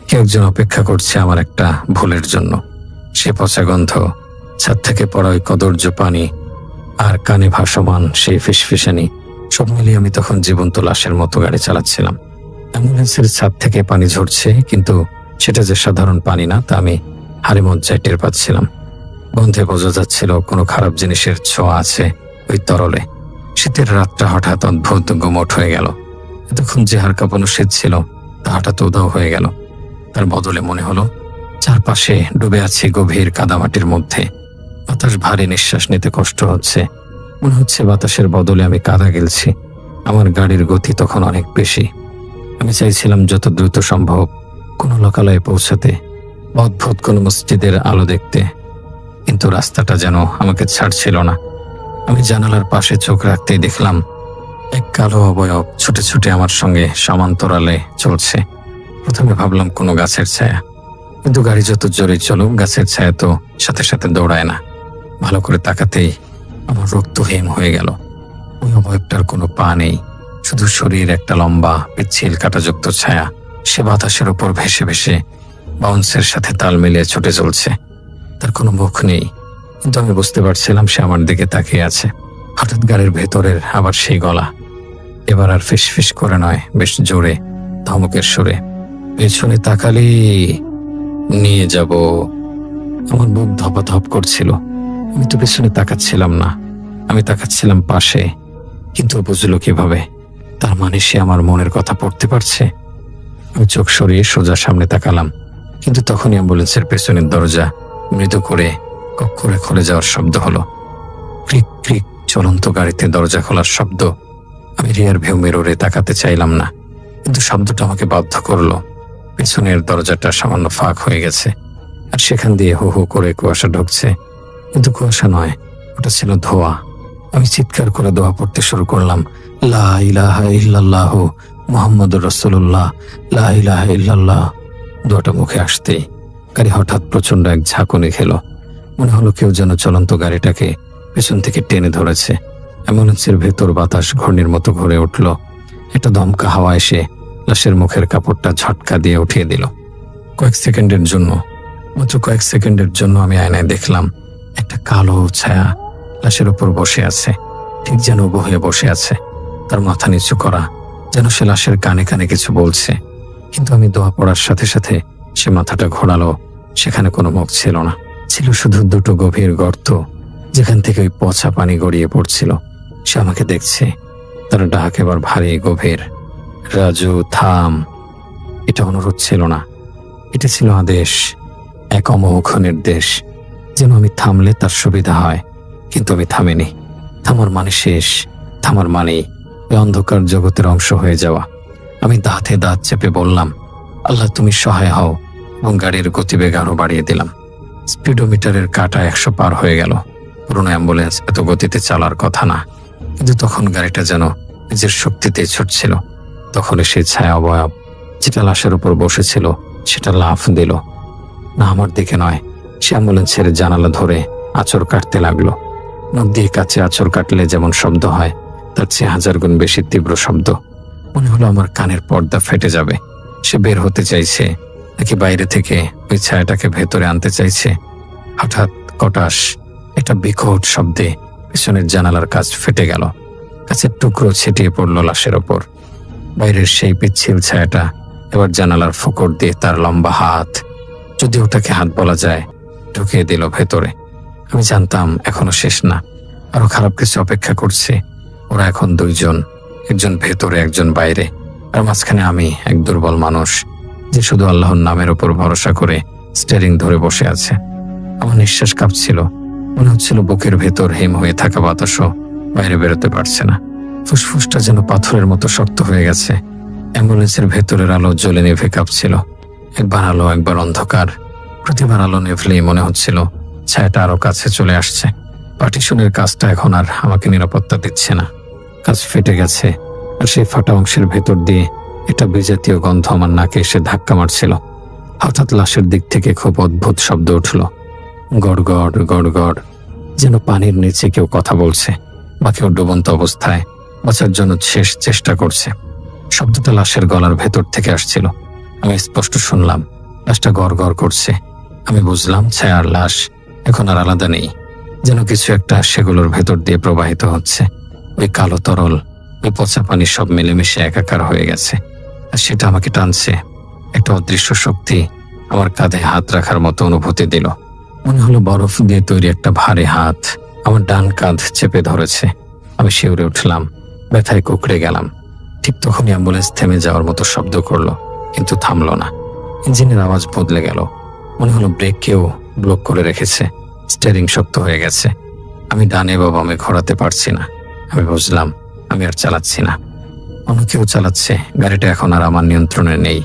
S3: কেউ একজন অপেক্ষা করছে আমার একটা ভুলের জন্য। সে পচা গন্ধ, ছাদ থেকে পড়া ওই কদর্য পানি, আর কানে ভাসমান সেই ফিসফিসানি, সব মিলিয়ে আমি তখন জীবন্ত লাশের মতো গাড়ি চালাচ্ছিলাম। অ্যাম্বুলেন্সের ছাদ থেকে পানি ঝরছে, কিন্তু সেটা যে সাধারণ পানি না, তা আমি হাড়ে মজ্জায় টের পাচ্ছিলাম। গন্ধে বোঝা যাচ্ছিল কোনো খারাপ জিনিসের ছোঁয়া আছে ওই তরলে। শীতের রাতটা হঠাৎ অদ্ভুত গুমোট হয়ে গেল। এতক্ষণ যে হাড় কাঁপানো শীত ছিল, তা হঠাৎ উধাও হয়ে গেল। তার বদলে মনে হলো চারপাশে ডুবে আছে গভীর কাদামাটির মধ্যে। বাতাস ভারী, নিঃশ্বাস নিতে কষ্ট হচ্ছে। মনে হচ্ছে বাতাসের বদলে আমি কাদা গেলছি। আমার গাড়ির গতি তখন অনেক বেশি। আমি চাইছিলাম যত দ্রুত সম্ভব কোনো লোকালয়ে পৌঁছাতে, অদ্ভুত কোনো মসজিদের আলো দেখতে, কিন্তু রাস্তাটা যেন আমাকে ছাড়ছিল না। আমি জানালার পাশে চোখ রাখতেই দেখলাম এক কালো অবয়ব ছুটে ছুটে আমার সঙ্গে সমান্তরালে চলছে। প্রথমে ভাবলাম কোনো গাছের ছায়া, কিন্তু গাড়ি যত জোরে চলুক, গাছের ছায়া তো সাথে সাথে দৌড়ায় না। ভালো করে তাকাতেই আমার রক্তহীন হয়ে গেল। ওই অবয়বটার কোনো পা নেই, শুধু শরীর, একটা লম্বা পিচ্ছিল কাঁটাযুক্ত ছায়া। সে বাতাসের উপর ভেসে ভেসে বাউন্সের সাথে তাল মিলিয়ে ছুটে চলছে। তার কোনো মুখ নেই, কিন্তু আমি বুঝতে পারছিলাম সে আমার দিকে তাকিয়ে আছে। হঠাৎ গাড়ির ভেতরের আবার সেই গলা, এবার আর ফিসফিস করে নয়, বেশ জোরে, ধমকের সুরে, পেছনে তাকালি নিয়ে যাব। আমার বুক ধপাধপ করছিল। আমি তো পেছনে তাকাচ্ছিলাম না, আমি তাকাচ্ছিলাম পাশে। কিন্তু বুঝলো কিভাবে? তার মানে সে আমার মনের কথা পড়তে পারছে। আমি চোখ সরিয়ে সোজা সামনে তাকালাম, কিন্তু তখনই অ্যাম্বুলেন্সের পেছনের দরজা মৃদু করে কক করে খুলে যাওয়ার শব্দ হলো। ক্রিক ক্রিক চলন্ত গাড়িতে দরজা খোলার শব্দ। আমি রিয়ার ভিউ মিররে তাকাতে চাইলাম না, কিন্তু শব্দটা আমাকে বাধ্য করলো। পেছনের দরজাটা সামান্য ফাঁক হয়ে গেছে, আর সেখান দিয়ে হু হু করে কুয়াশা ঢুকছে। কিন্তু কুয়াশা নয়, ওটা ছিল ধোঁয়া। আমি চিৎকার করে দোয়া পড়তে শুরু করলাম, লা ইলাহা ইল্লাল্লাহ মুহাম্মাদুর রাসূলুল্লাহ, লা ইলাহা ইল্লাল্লাহ। দোয়াটা মুখে আসতেই গাড়ি হঠাৎ প্রচন্ড এক ঝাঁকুনি খেলো। মনে হলো কেউ যেন চলন্ত গাড়িটাকে পেছন থেকে টেনে ধরেছে। অ্যাম্বুলেন্সের ভেতর বাতাস ঘূর্ণির মতো ঘুরে উঠল। একটা দমকা হাওয়া এসে লাশের মুখের কাপড়টা ঝটকা দিয়ে উঠিয়ে দিল। মাত্র কয়েক সেকেন্ডের জন্য আমি আয়নায় দেখলাম একটা কালো ছায়া লাশের উপর বসে আছে, ঠিক যেন বহে বসে আছে, তার মাথা নিচু করা, যেন সে লাশের কানে কানে কিছু বলছে। কিন্তু আমি দোয়া পড়ার সাথে সাথে সে মাথাটা ঘোরালো। সেখানে কোনো মুখ ছিল না, ছিল শুধু দুটো গভীর গর্ত, যেখান থেকে ওই পচা পানি গড়িয়ে পড়ছিল। সে আমাকে দেখছে, তার ডাক এবার ভারী গভীর, রাজু থাম। এটা অনুরোধ ছিল না, এটা ছিল আদেশ, এক অমোঘ নির্দেশ, যেন আমি থামলে তার সুবিধা হয়। কিন্তু আমি থামিনি। থামার মানে শেষ, থামার মানেই ওই অন্ধকার জগতের অংশ হয়ে যাওয়া। আমি দাঁতে দাঁত চেপে বললাম, আল্লাহ তুমি সহায় হও, এবং গাড়ির গতিবেগ আরো বাড়িয়ে দিলাম। স্পিডোমিটারের কাঁটা 100 পার হয়ে গেল। পুরোনো অ্যাম্বুলেন্স এত গতিতে চালার কথা না, কিন্তু তখন গাড়িটা যেন নিজের শক্তিতে ছুটছিল। তখন সেই ছায়া অবয়ব যেটা লাশের উপর বসেছিল সেটা লাফ দিল, না আমার দিকে নয়, সে অ্যাম্বুলেন্সের জানালা ধরে আঁচড় কাটতে লাগলো। নখ দিয়ে কাছে আঁচড় কাটলে যেমন শব্দ হয়, তার চেয়ে 1000 গুণ বেশি তীব্র শব্দ। মনে হলো আমার কানের পর্দা ফেটে যাবে। সে বের হতে চাইছে, নাকি বাইরে থেকে ওই ছায়াটাকে ভেতরে আনতে চাইছে। হঠাৎ কটাস একটা বিকট শব্দে পেছনের জানালার কাঁচ ফেটে গেল। কাঁচের টুকরো ছিটিয়ে পড়ল লাশের ওপর। বাইরের সেই পিচ্ছিল ছায়াটা এবার জানালার ফোকর দিয়ে তার লম্বা হাত, যদি ওটাকে হাত বলা যায়, ঢুকিয়ে দিল ভেতরে। আমি জানতাম এখনো শেষ না, আরো খারাপ কিছু অপেক্ষা করছে। ওরা এখন 2 জন, একজন ভেতরে একজন বাইরে, আর মাঝখানে আমি, এক দুর্বল মানুষ যে শুধু আল্লাহর নামের উপর ভরসা করে স্টিয়ারিং ধরে বসে আছে। আমার নিঃশ্বাস কাঁপছিল, মনে হচ্ছিল বুকের ভেতর হিম হয়ে থাকা বাতাসও বাইরে বেরোতে পারছে না। ফুসফুসটা যেন পাথরের মতো শক্ত হয়ে গেছে। অ্যাম্বুলেন্সের ভেতরের আলো জ্বলে নিভে কাঁপছিল, একবার আলো একবার অন্ধকার। প্রতিবার আলো নেভলেই মনে হচ্ছিল ছায়াটা আরো কাছে চলে আসছে। পার্টিশনের কাজটা এখন আর আমাকে নিরাপত্তা দিচ্ছে না। কাজ ফেটে গেছে, আর সেই ফাটা অংশের ভেতর দিয়ে একটা বিজাতীয় গন্ধ আমার নাকে এসে ধাক্কা মারছিল। হঠাৎ লাশের দিক থেকে খুব অদ্ভুত শব্দ উঠল, গড় গড় গড় গড়, যেন পানির নিচে কেউ কথা বলছে বা কেউ ডুবন্ত অবস্থায় বাঁচার জন্য শেষ চেষ্টা করছে। শব্দটা লাশের গলার ভেতর থেকে আসছিল। আমি স্পষ্ট শুনলাম লাশটা গড় গড় করছে। আমি বুঝলাম ছায়ার লাশ এখন আর আলাদা নেই, যেন কিছু একটা সেগুলোর ভেতর দিয়ে প্রবাহিত হচ্ছে। ওই কালো তরল, ওই পচা পানি সব মিলেমিশে একাকার হয়ে গেছে, আর সেটা আমাকে টানছে। একটা অদৃশ্য শক্তি আমার কাঁধে হাত রাখার মতো অনুভূতি দিল। মনে হলো বরফ দিয়ে তৈরি একটা ভারী হাত আমার ডান কাঁধ চেপে ধরেছে। আমি শিউরে উঠলাম, ব্যথায় কুঁকড়ে গেলাম। ঠিক তখনই অ্যাম্বুলেন্স থেমে যাওয়ার মতো শব্দ করলো, কিন্তু থামলো না। ইঞ্জিনের আওয়াজ বদলে গেল, মনে হলো ব্রেক কেউ ব্লক করে রেখেছে। স্টিয়ারিং শক্ত হয়ে গেছে, আমি ডানে বা বামে ঘোরাতে পারছি না। আমি বুঝলাম আমি আর চালাচ্ছি না, অন্য কেউ চালাচ্ছে। গাড়িটা এখন আর আমার নিয়ন্ত্রণে নেই।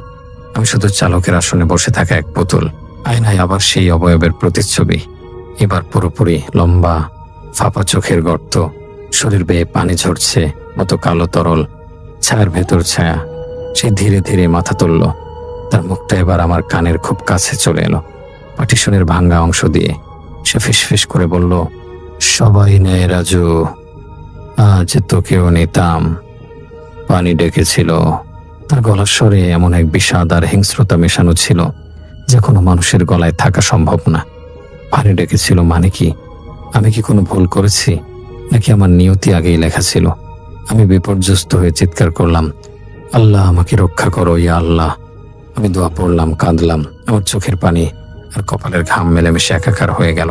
S3: আমি শুধু চালকের আসনে বসে থাকা এক পুতুল। আয়নায় আবার সেই অবয়বের প্রতিচ্ছবি, এবার পুরোপুরি লম্বা, ফাঁপা চোখের গর্ত, শরীর বেয়ে পানি ঝরছে, মতো কালো তরল, ছায়ার ভেতর ছায়া। সে ধীরে ধীরে মাথা তুলল, তার মুখটা এবার আমার কানের খুব কাছে চলে এলো। পার্টিশনের ভাঙ্গা অংশ দিয়ে সে ফিসফিস করে বলল, সবাই নেয় রাজু, আজ তোকেও নিতাম। পানি ডেকেছিল। তার গলার স্বরে এমন এক বিষাদ আর হিংস্রতা মেশানো ছিল, যে কোনো মানুষের গলায় থাকা সম্ভব না। পানি ডেকেছিল মানে কি? আমি কি কোনো ভুল করেছি, নাকি আমার নিয়তি আগেই লেখা ছিল? আমি বিপর্যস্ত হয়ে চিৎকার করলাম, আল্লাহ আমাকে রক্ষা করো, ইয়া আল্লাহ। আমি দোয়া পড়লাম, কাঁদলাম। আমার চোখের পানি আর কপালের ঘাম মেলেমিশে একাকার হয়ে গেল।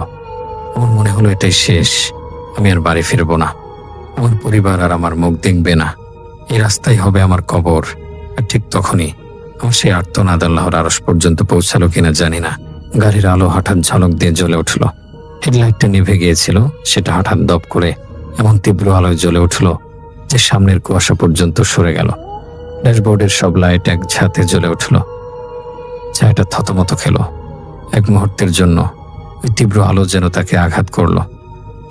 S3: আমার মনে হলো এটাই শেষ, আমি আর বাড়ি ফিরবো না। আমার পরিবার আর আমার মুখ দেখবে না, এই রাস্তাই হবে আমার কবর। আর ঠিক তখনই আমার সেই আর্তনাদ আল্লাহর আরশ পর্যন্ত পৌঁছালো কিনা জানি না, গাড়ির আলো হঠাৎ ঝলক দিয়ে জ্বলে উঠল। হেডলাইটটা নিভে গিয়েছিল, সেটা হঠাৎ দপ করে এমন তীব্র আলোয় জ্বলে উঠল যে সামনের কুয়াশা পর্যন্ত সরে গেল। ড্যাশবোর্ডের সব লাইট এক ঝাঁতে জ্বলে উঠল। ছায়াটা থতমত খেল। এক মুহূর্তের জন্য ওই তীব্র আলো যেন তাকে আঘাত করল।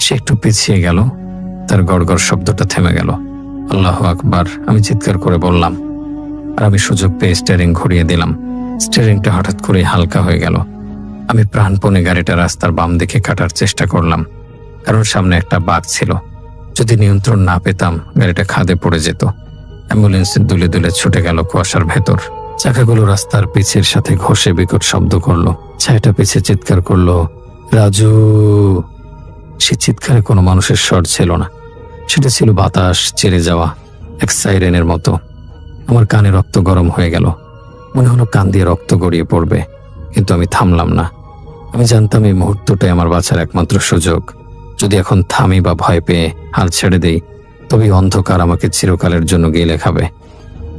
S3: সে একটু পিছিয়ে গেল, তার গড়গড় শব্দটা থেমে গেল। আল্লাহু আকবার, আমি চিৎকার করে বললাম। আর আমি সুযোগ পেয়ে স্টিয়ারিং ঘুরিয়ে দিলাম। স্টিয়ারিংটা হঠাৎ করে হালকা হয়ে গেল। আমি প্রাণপণে গাড়িটা রাস্তার বাম দিকে কাটার চেষ্টা করলাম, কারণ সামনে একটা বাঁক ছিল। যদি নিয়ন্ত্রণ না পেতাম গাড়িটা খাদে পড়ে যেত। অ্যাম্বুলেন্স দুলে দুলে ছুটে গেল কুয়াশার ভেতর। চাকাগুলো রাস্তার পিছের সাথে ঘষে বিকট শব্দ করলো। ছায়াটা পিছে চিৎকার করলো, রাজু। সে চিৎকারে কোনো মানুষের স্বর ছিল না, সেটা ছিল বাতাস ছেড়ে যাওয়া এক সাইরেনের মতো। আমার কানে রক্ত গরম হয়ে গেল। মনে হলো কান দিয়ে রক্ত গড়িয়ে পড়বে, কিন্তু আমি থামলাম না। আমি জানতাম এই মুহূর্তটাই আমার বাঁচার একমাত্র সুযোগ। যদি এখন থামি বা ভয় পেয়ে হাল ছেড়ে দেই, তবে এই অন্ধকার আমাকে চিরকালের জন্য গেলে খাবে।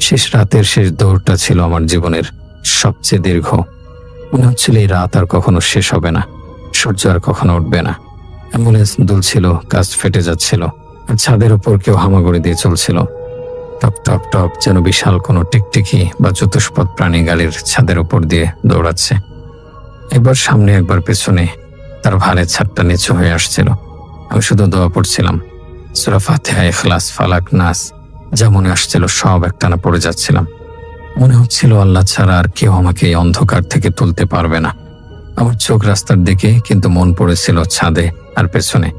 S3: শেষ রাতের শেষ দৌড়টা ছিল আমার জীবনের সবচেয়ে দীর্ঘ। মনে হচ্ছিল এই রাত আর কখনো শেষ হবে না, সূর্য আর কখনো উঠবে না। অ্যাম্বুলেন্স দুলছিল, কাজ ফেটে যাচ্ছিল, আর ছাদের উপর কেউ হামাগুড়ি দিয়ে চলছিল। টপ টপ টপ, যেন বিশাল কোনো টিকটিকি বা চতুষ্পদ প্রাণী গাড়ির ছাদের উপর দিয়ে দৌড়াচ্ছে। একবার সামনে একবার পেছনে, তার ভালে ছাদটা নিচু হয়ে আসছিল। আমি শুধু দোয়া পড়ছিলাম, সূরা ফাতিহা, ইখলাস, ফালাক, নাস, যা মনে আসছিল সব একটানা পড়ে যাচ্ছিলাম। মনে হচ্ছিল আল্লাহ ছাড়া আর কেউ আমাকে এই অন্ধকার থেকে তুলতে পারবে না। আমার চোখ রাস্তার দিকে, কিন্তু মন পড়েছিল ছাদে আর পেছনে।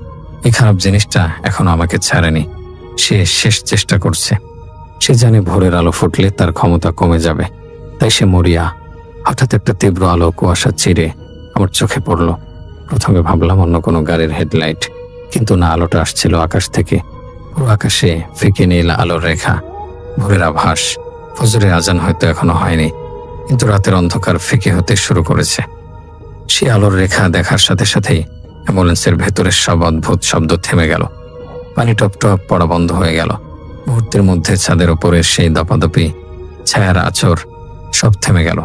S3: এই খারাপ জিনিসটা এখনো আমাকে ছাড়েনি। সে শেষ চেষ্টা করছে। সে জানে ভোরের আলো ফুটলে তার ক্ষমতা কমে যাবে, তাই সে মরিয়া। হঠাৎ একটা তীব্র আলো কুয়াশা চিরে আমার চোখে পড়ল। প্রথমে ভাবলাম অন্য কোনো গাড়ির হেডলাইট, কিন্তু না, আলোটা আসছিল আকাশ থেকে। পুরো আকাশে ফিকে নীল আলোর রেখা, ভোরের আভাস। ফজরের আজান হয়তো এখনো হয়নি, কিন্তু রাতের অন্ধকার ফিকে হতে শুরু করেছে। সেই আলোর রেখা দেখার সাথে সাথেই অ্যাম্বুলেন্সের ভেতরের সব অদ্ভুত শব্দ থেমে গেল। পানি টপ টপ পড়া বন্ধ হয়ে গেল। মুহূর্তের মধ্যে ছাদের ওপরে সেই দপাদপি, ছায়ার আঁচড়, সব থেমে গেল।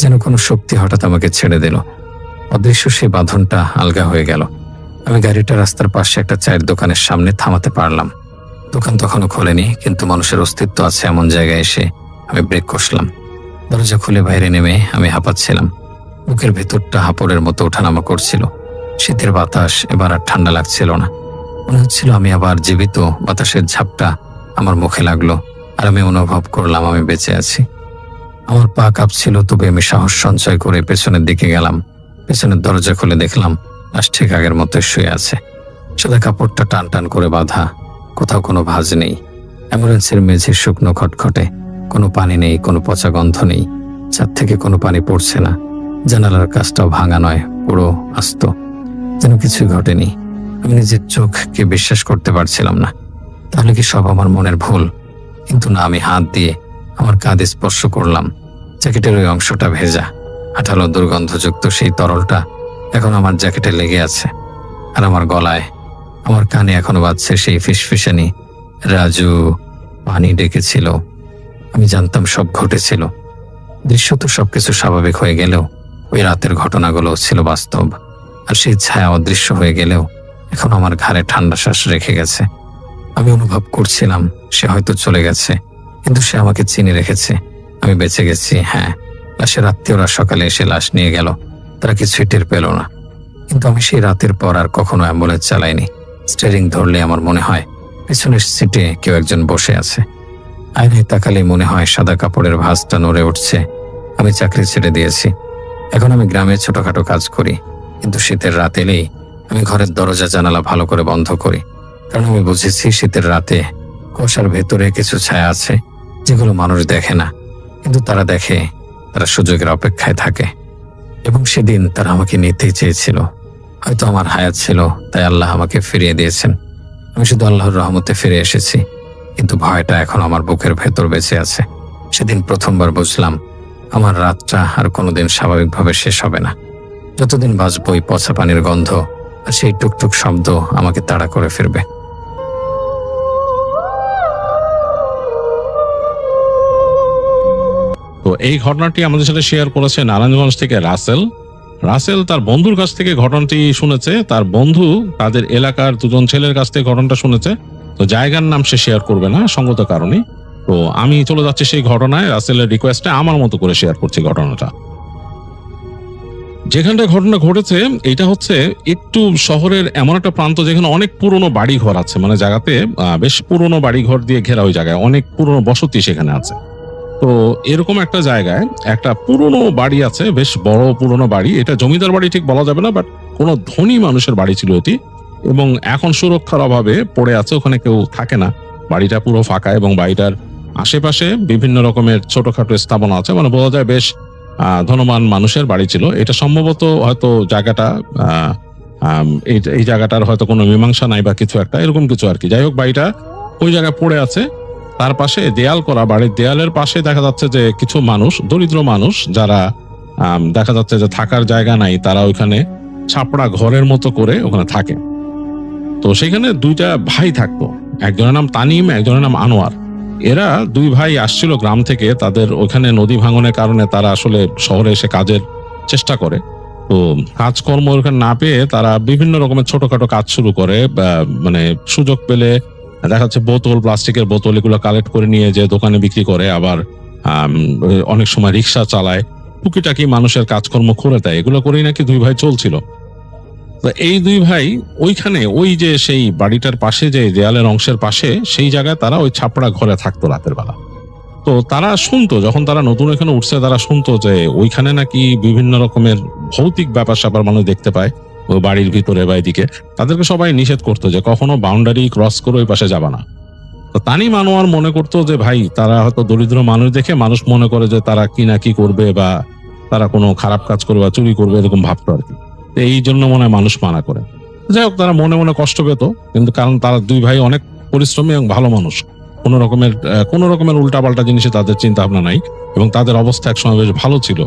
S3: যেন কোনো শক্তি হঠাৎ আমাকে ছেড়ে দিল। অদৃশ্য সেই বাঁধনটা আলগা হয়ে গেল। আমি গাড়িটা রাস্তার পাশে একটা চায়ের দোকানের সামনে থামাতে পারলাম। দোকান তখনও খোলেনি, কিন্তু মানুষের অস্তিত্ব আছে এমন জায়গায় এসে আমি ব্রেক কষলাম। দরজা খুলে বাইরে নেমে আমি হাঁপাচ্ছিলাম। বুকের ভেতরটা হাঁপড়ের মতো ওঠানামা করছিল। শীতের বাতাস এবার আর ঠান্ডা লাগছিল না। মনে হচ্ছিল আমি আবার জীবিত। বাতাসের ঝাপটা আমার মুখে লাগলো, আর আমি অনুভব করলাম আমি বেঁচে আছি। আমার পা কাঁপছিল, তবে আমি সাহস সঞ্চয় করে পেছনের দিকে গেলাম। পেছনের দরজা খুলে দেখলাম লাশ ঠিক আগের মতো শুয়ে আছে। সাদা কাপড়টা টান টান করে বাঁধা, কোথাও কোনো ভাঁজ নেই। অ্যাম্বুলেন্সের মেঝে শুকনো খটখটে, কোনো পানি নেই, কোনো পচা গন্ধ নেই। ছাদ থেকে কোনো পানি পড়ছে না। জানালার কাজটাও ভাঙা নয়, পুরো আস্ত, যেন কিছুই ঘটেনি। আমি নিজের চোখকে বিশ্বাস করতে পারছিলাম না। তাহলে কি সব আমার মনের ভুল? কিন্তু না, আমি হাত দিয়ে আমার কাঁধে স্পর্শ করলাম। জ্যাকেটের ওই অংশটা ভেজা, আঠালো দুর্গন্ধযুক্ত সেই তরলটা এখন আমার জ্যাকেটে লেগে আছে। আর আমার গলায়, আমার কানে এখনো বাজছে সেই ফিসফিসানি, রাজু। পানি ডেকেছিল। আমি জানতাম সব ঘটেছিল। দৃশ্য তো সবকিছু স্বাভাবিক হয়ে গেলেও ওই রাতের ঘটনাগুলো ছিল বাস্তব। আর সেই ছায়া অদৃশ্য হয়ে গেলেও এখন আমার ঘাড়ে ঠান্ডা শ্বাস রেখে গেছে। আমি অনুভব করছিলাম সে হয়তো চলে গেছে, কিন্তু সে আমাকে চিনে রেখেছে। আমি বেঁচে গেছি। হ্যাঁ, লাশের আত্মীয়রা সকালে এসে লাশ নিয়ে গেল, তারা কিছুই টের পেল না। কিন্তু আমি সেই রাতের পর আর কখনো অ্যাম্বুলেন্স চালাইনি। স্টিয়ারিং ধরলে আমার মনে হয় পেছনের সিটে কেউ একজন বসে আছে। আয়নায় তাকালে মনে হয় সাদা কাপড়ের ভাঁজটা নড়ে উঠছে। আমি চাকরি ছেড়ে দিয়েছি। এখন আমি গ্রামে ছোটখাটো কাজ করি, কিন্তু শীতের রাত এলেই আমি ঘরের দরজা জানালা ভালো করে বন্ধ করি। কারণ আমি বুঝেছি শীতের রাতে কুয়াশার ভেতরে কিছু ছায়া আছে যেগুলো মানুষ দেখে না, কিন্তু তারা দেখে। তারা সুযোগের অপেক্ষায় থাকে। এবং সেদিন তারা আমাকে নিতেই চেয়েছিল। হয়তো আমার হায়াত ছিল, তাই আল্লাহ আমাকে ফিরিয়ে দিয়েছেন। আমি শুধু আল্লাহর রহমতে ফিরে এসেছি, কিন্তু ভয়টা এখন আমার বুকের ভেতর বেঁচে আছে। সেদিন প্রথমবার বুঝলাম আমার রাতটা আর কোনোদিন স্বাভাবিকভাবে শেষ হবে না। যতদিন বাঁচবো এই পচা পানির গন্ধ আর সেই টুকটুক শব্দ আমাকে তাড়া করে ফিরবে।
S4: তো এই ঘটনাটি আমাদের সাথে শেয়ার করেছে নারায়ণগঞ্জ থেকে রাসেল। রাসেল তার বন্ধুর কাছ থেকে ঘটনাটি শুনেছে, তার বন্ধু তাদের এলাকার দুজন ছেলের কাছ থেকে ঘটনাটা শুনেছে। তো জায়গার নাম সে শেয়ার করবে না সঙ্গত কারণে। তো আমি চলে যাচ্ছি সেই ঘটনায়, রাসেলের রিকোয়েস্টে আমার মতো করে শেয়ার করছি ঘটনাটা। যেখানটা ঘটনা ঘটেছে এটা হচ্ছে একটু শহরের এমন একটা প্রান্ত যেখানে অনেক পুরনো বাড়ি ঘর আছে, মানে জায়গাতে বেশ পুরনো বাড়ি ঘর দিয়ে ঘেরা, ওই জায়গায় অনেক পুরনো বসতি সেখানে আছে। তো এরকম একটা জায়গায় একটা পুরনো বাড়ি আছে, বেশ বড় পুরনো বাড়ি। এটা জমিদার বাড়ি ঠিক বলা যাবে না, বাট কোনো ধনী মানুষের বাড়ি ছিল এটি, এবং এখন সুরক্ষার অভাবে পড়ে আছে, ওখানে কেউ থাকে না। বাড়িটা পুরো ফাঁকা এবং বাড়িটার আশেপাশে বিভিন্ন রকমের ছোটখাটো স্থাপনা আছে, মানে বলা যায় বেশ ধনবান মানুষের বাড়ি ছিল এটা। সম্ভবত হয়তো জায়গাটা এই জায়গাটার হয়তো কোনো মীমাংসা নাই বা কিছু একটা এরকম কিছু আর কি। যাই হোক, বাড়িটা ওই জায়গায় পড়ে আছে। তার পাশে দেয়াল করা, বাড়ির দেয়ালের পাশে দেখা যাচ্ছে যে কিছু মানুষ, দরিদ্র মানুষ যারা দেখা যাচ্ছে যে থাকার জায়গা নাই, তারা ওইখানে ছাপড়া ঘরের মতো করে ওখানে থাকে। তো সেখানে দুইটা ভাই থাকতো, একজনের নাম তানিম, একজনের নাম আনোয়ার। এরা দুই ভাই আসছিল গ্রাম থেকে, তাদের ওখানে নদী ভাঙনের কারণে তারা আসলে শহরে এসে কাজের চেষ্টা করে। তো কাজকর্ম ওখানে না পেয়ে তারা বিভিন্ন রকমের ছোটখাটো কাজ শুরু করে, মানে সুযোগ পেলে দেখা যাচ্ছে বোতল, প্লাস্টিকের বোতল এগুলো কালেক্ট করে নিয়ে যে দোকানে বিক্রি করে, আবার অনেক সময় রিক্সা চালায়, টুকিটাকি মানুষের কাজকর্ম করে দেয়। এগুলো করেই নাকি দুই ভাই চলছিল। তো এই দুই ভাই ওইখানে ওই যে সেই বাড়িটার পাশে যে দেয়ালের অংশের পাশে সেই জায়গায় তারা ওই ছাপড়া ঘরে থাকতো রাতের বেলা। তো তারা শুনতো, যখন তারা নতুন এখানে উঠছে তারা শুনতো যে ওইখানে নাকি বিভিন্ন রকমের ভৌতিক ব্যাপার স্যাপার মানুষ দেখতে পায় ওই বাড়ির ভিতরে বা এদিকে। তাদেরকে সবাই নিষেধ করতো যে কখনো বাউন্ডারি ক্রস করে ওই পাশে যাবা না। তো তানিম আনোয়ার মনে করতো যে ভাই তারা হয়তো দরিদ্র মানুষ দেখে মানুষ মনে করে যে তারা কি না কি করবে বা তারা কোনো খারাপ কাজ করবে বা চুরি করবে, এরকম ভাবতো আর কি। এই জন্য মনে হয় মানুষ মানা করে। যাই হোক, তারা মনে মনে কষ্ট পেত, কিন্তু কারণ তারা দুই ভাই অনেক পরিশ্রমী এবং ভালো মানুষ, কোনো রকমের উল্টাপাল্টা জিনিসে তাদের চিন্তা ভাবনা নাই, এবং তাদের অবস্থা একসময় বেশ ভালো ছিল।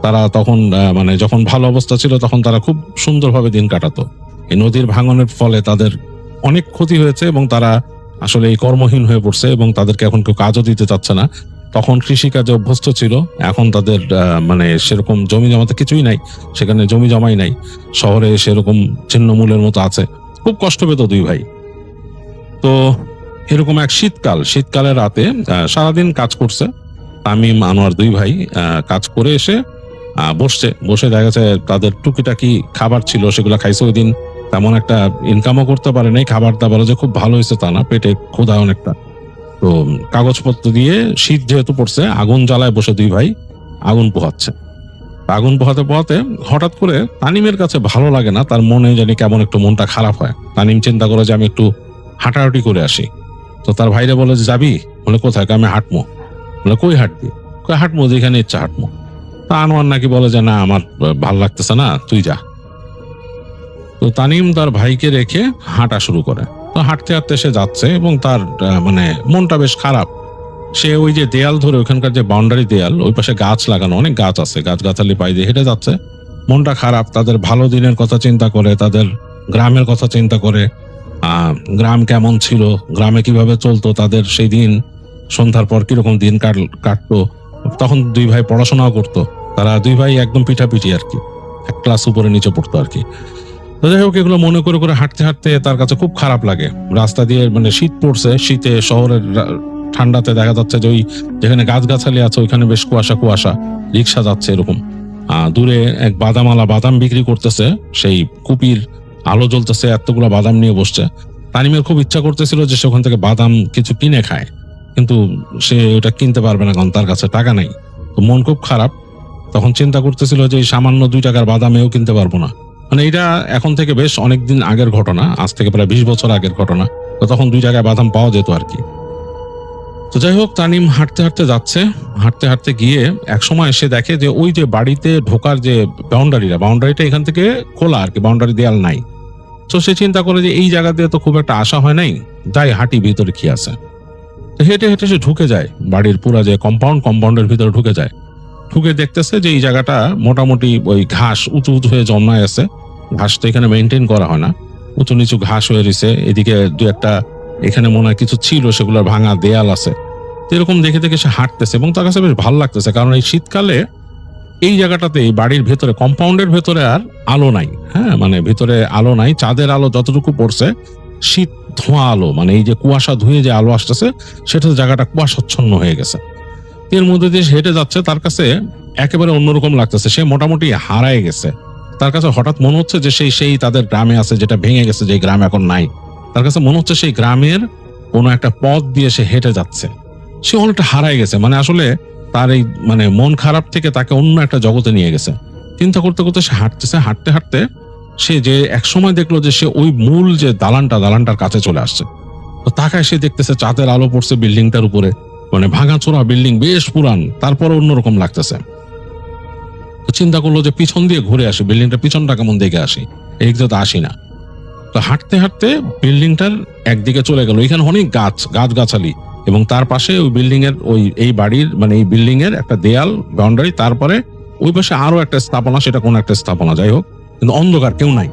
S4: তারা তখন মানে যখন ভালো অবস্থা ছিল তখন তারা খুব সুন্দরভাবে দিন কাটাতো। এই নদীর ভাঙনের ফলে তাদের অনেক ক্ষতি হয়েছে এবং তারা আসলে এই কর্মহীন হয়ে পড়ছে, এবং তাদেরকে এখন কেউ কাজও দিতে চাচ্ছে না। তখন কৃষিকাজে অভ্যস্ত ছিল, এখন তাদের মানে সেরকম জমি জমাতে কিছুই নাই, সেখানে জমি জমাই নাই, শহরে সেরকম ছিন্নমূলের মতো আছে। খুব কষ্ট পেত দুই ভাই। তো এরকম এক শীতকালের রাতে সারাদিন কাজ করছে তামিম আনোয়ার দুই ভাই। কাজ করে এসে বসে দেখা যাচ্ছে তাদের টুকিটাকি খাবার ছিল, সেগুলো খাইছে। ওই দিন তেমন একটা ইনকামও করতে পারে নাই, খাবার দাবার যে খুব ভালো হয়েছে তা না, পেটে ক্ষুধা অনেকটা। তো কাগজপত্র দিয়ে শীত যেহেতু পড়ছে, আগুন জ্বালায় বসে দুই ভাই আগুন পোহাচ্ছে। আগুন পোহাতে পোহাতে হঠাৎ করে তানিমের কাছে ভালো লাগে না, তার মনে জানি কেমন একটু মনটা খারাপ হয়। তানিম চিন্তা করে যে আমি একটু হাঁটাহাঁটি করে আসি। তো তার ভাইরা বলে যে যাবি? বলে কোথায়? আমি হাঁটবো। বলে কই হাঁটবি? হাঁটবো যেখানে ইচ্ছা হাঁটবো। তা আনোয়ার নাকি বলে যে না, আমার ভাল লাগতেছে না, তুই যা। তো তানিম তার ভাইকে রেখে হাঁটা শুরু করে। তো হাঁটতে হাঁটতে সে যাচ্ছে এবং তার মানে মনটা বেশ খারাপ। সে ওই যে দেয়াল ধরে, ওখানকার যে বাউন্ডারি দেয়াল, ওই পাশে গাছ লাগানো, অনেক গাছ আছে, গাছগাছালি পাই দিয়ে হেঁটে যাচ্ছে। মনটা খারাপ, তাদের ভালো দিনের কথা চিন্তা করে, তাদের গ্রামের কথা চিন্তা করে। গ্রাম কেমন ছিল, গ্রামে কিভাবে চলতো, তাদের সেই দিন সন্ধ্যার পর কিরকম দিন কাটতো। তখন দুই ভাই পড়াশোনাও করতো, তারা দুই ভাই একদম পিঠাপিঠি আর কি, এক ক্লাস উপরে নিচে পড়তো আর কি। তো যাই হোক, এগুলো মনে করে করে হাঁটতে হাঁটতে তার কাছে খুব খারাপ লাগে। রাস্তা দিয়ে মানে শীত পড়ছে, শীতে শহরের ঠান্ডাতে দেখা যাচ্ছে যে ওই যেখানে গাছগাছালি আছে ওইখানে বেশ কুয়াশা, রিক্সা যাচ্ছে এরকম। দূরে এক বাদামালা বাদাম বিক্রি করতেছে, সেই কুপির আলো জ্বলতেছে, এতগুলো বাদাম নিয়ে বসছে। তানিমের খুব ইচ্ছা করতেছিল যে সে ওখান থেকে বাদাম কিছু কিনে খায়, কিন্তু সে ওটা কিনতে পারবে না কারণ তার কাছে টাকা নাই। তো মন খুব খারাপ, তখন চিন্তা করতেছিল যে এই সামান্য 2 টাকার বাদামেও কিনতে পারবো না। মানে এটা এখন থেকে বেশ অনেকদিন আগের ঘটনা, আজ থেকে প্রায় 20 বছর আগের ঘটনা। তো তখন 2 টাকায় বাদাম পাওয়া যেত আর কি। তো যাই হোক, তানিম হাঁটতে হাঁটতে যাচ্ছে, হাঁটতে হাঁটতে গিয়ে এক সময় এসে দেখে যে ওই যে বাড়িতে ঢোকার যে বাউন্ডারিটা এখান থেকে খোলা আর কি, বাউন্ডারি দেয়াল নাই। তো সে চিন্তা করে যে এই জায়গা দিয়ে তো খুব একটা আশা হয় নাই, যাই হাঁটি ভিতরে কি আছে। তো হেঁটে হেঁটে সে ঢুকে যায় বাড়ির পুরা যে কম্পাউন্ডের ভিতরে ঢুকে যায়। ঢুকে দেখতেছে যে এই জায়গাটা মোটামুটি ওই ঘাস উঁচু উঁচু হয়ে জন্মায় আছে। ঘাস তো এখানে মেনটেন করা হয় না, উঁচু নিচু ঘাস হয়ে রয়েছে। এদিকে 2-একটা এখানে মনে হয় কিছু ছিল, সেগুলোর ভাঙা দেয়াল আছে। এরকম দেখে দেখে সে হাঁটতেছে এবং তার কাছে বেশ ভালো লাগতেছে, কারণ এই শীতকালে এই জায়গাটাতে এই বাড়ির ভেতরে কম্পাউন্ডের ভেতরে আর আলো নাই। হ্যাঁ, মানে ভিতরে আলো নাই, চাঁদের আলো যতটুকু পড়ছে শীত ধোঁয়া আলো, মানে এই যে কুয়াশা ধুয়ে যে আলো আসতেছে সেটা জায়গাটা কুয়াশাচ্ছন্ন হয়ে গেছে। এর মধ্যে দিয়ে হেঁটে যাচ্ছে, তার কাছে একেবারে অন্যরকম লাগতেছে। সে মোটামুটি হারায় গেছে। তার কাছে হঠাৎ মনে হচ্ছে যে সেই তাদের গ্রামে আছে, যেটা ভেঙে গেছে, যে গ্রাম এখন নাই। তার কাছে মনে হচ্ছে সেই গ্রামের কোনো একটা পথ দিয়ে সে হেঁটে যাচ্ছে। সে অনেকটা হারায় গেছে, মানে আসলে তার এই মানে মন খারাপ থেকে তাকে অন্য একটা জগতে নিয়ে গেছে। চিন্তা করতে করতে সে হাঁটতেছে, হাঁটতে হাঁটতে সে যে এক সময় দেখলো যে সে ওই মূল যে দালানটার কাছে চলে আসছে। তো তাকায় সে দেখতেছে চাঁদের আলো পড়ছে বিল্ডিংটার উপরে, মানে ভাঙাচোরা বিল্ডিং, বেশ পুরান, তারপরে অন্যরকম লাগতেছে। তো চিন্তা করলো যে পিছন দিয়ে ঘুরে আসি, বিল্ডিংটার পিছনটা কেমন দেখে আসি, এদিকে তো আসি না। তো হাঁটতে হাঁটতে বিল্ডিংটার একদিকে চলে গেল, এখানে অনেক গাছগাছালি, এবং তার পাশে ওই বিল্ডিং এর এই বাড়ির মানে এই বিল্ডিং এর একটা দেয়াল বাউন্ডারি, তারপরে ওই পাশে আরো একটা স্থাপনা, সেটা কোন একটা স্থাপনা, যাই হোক, কিন্তু অন্ধকার, কেউ নাই,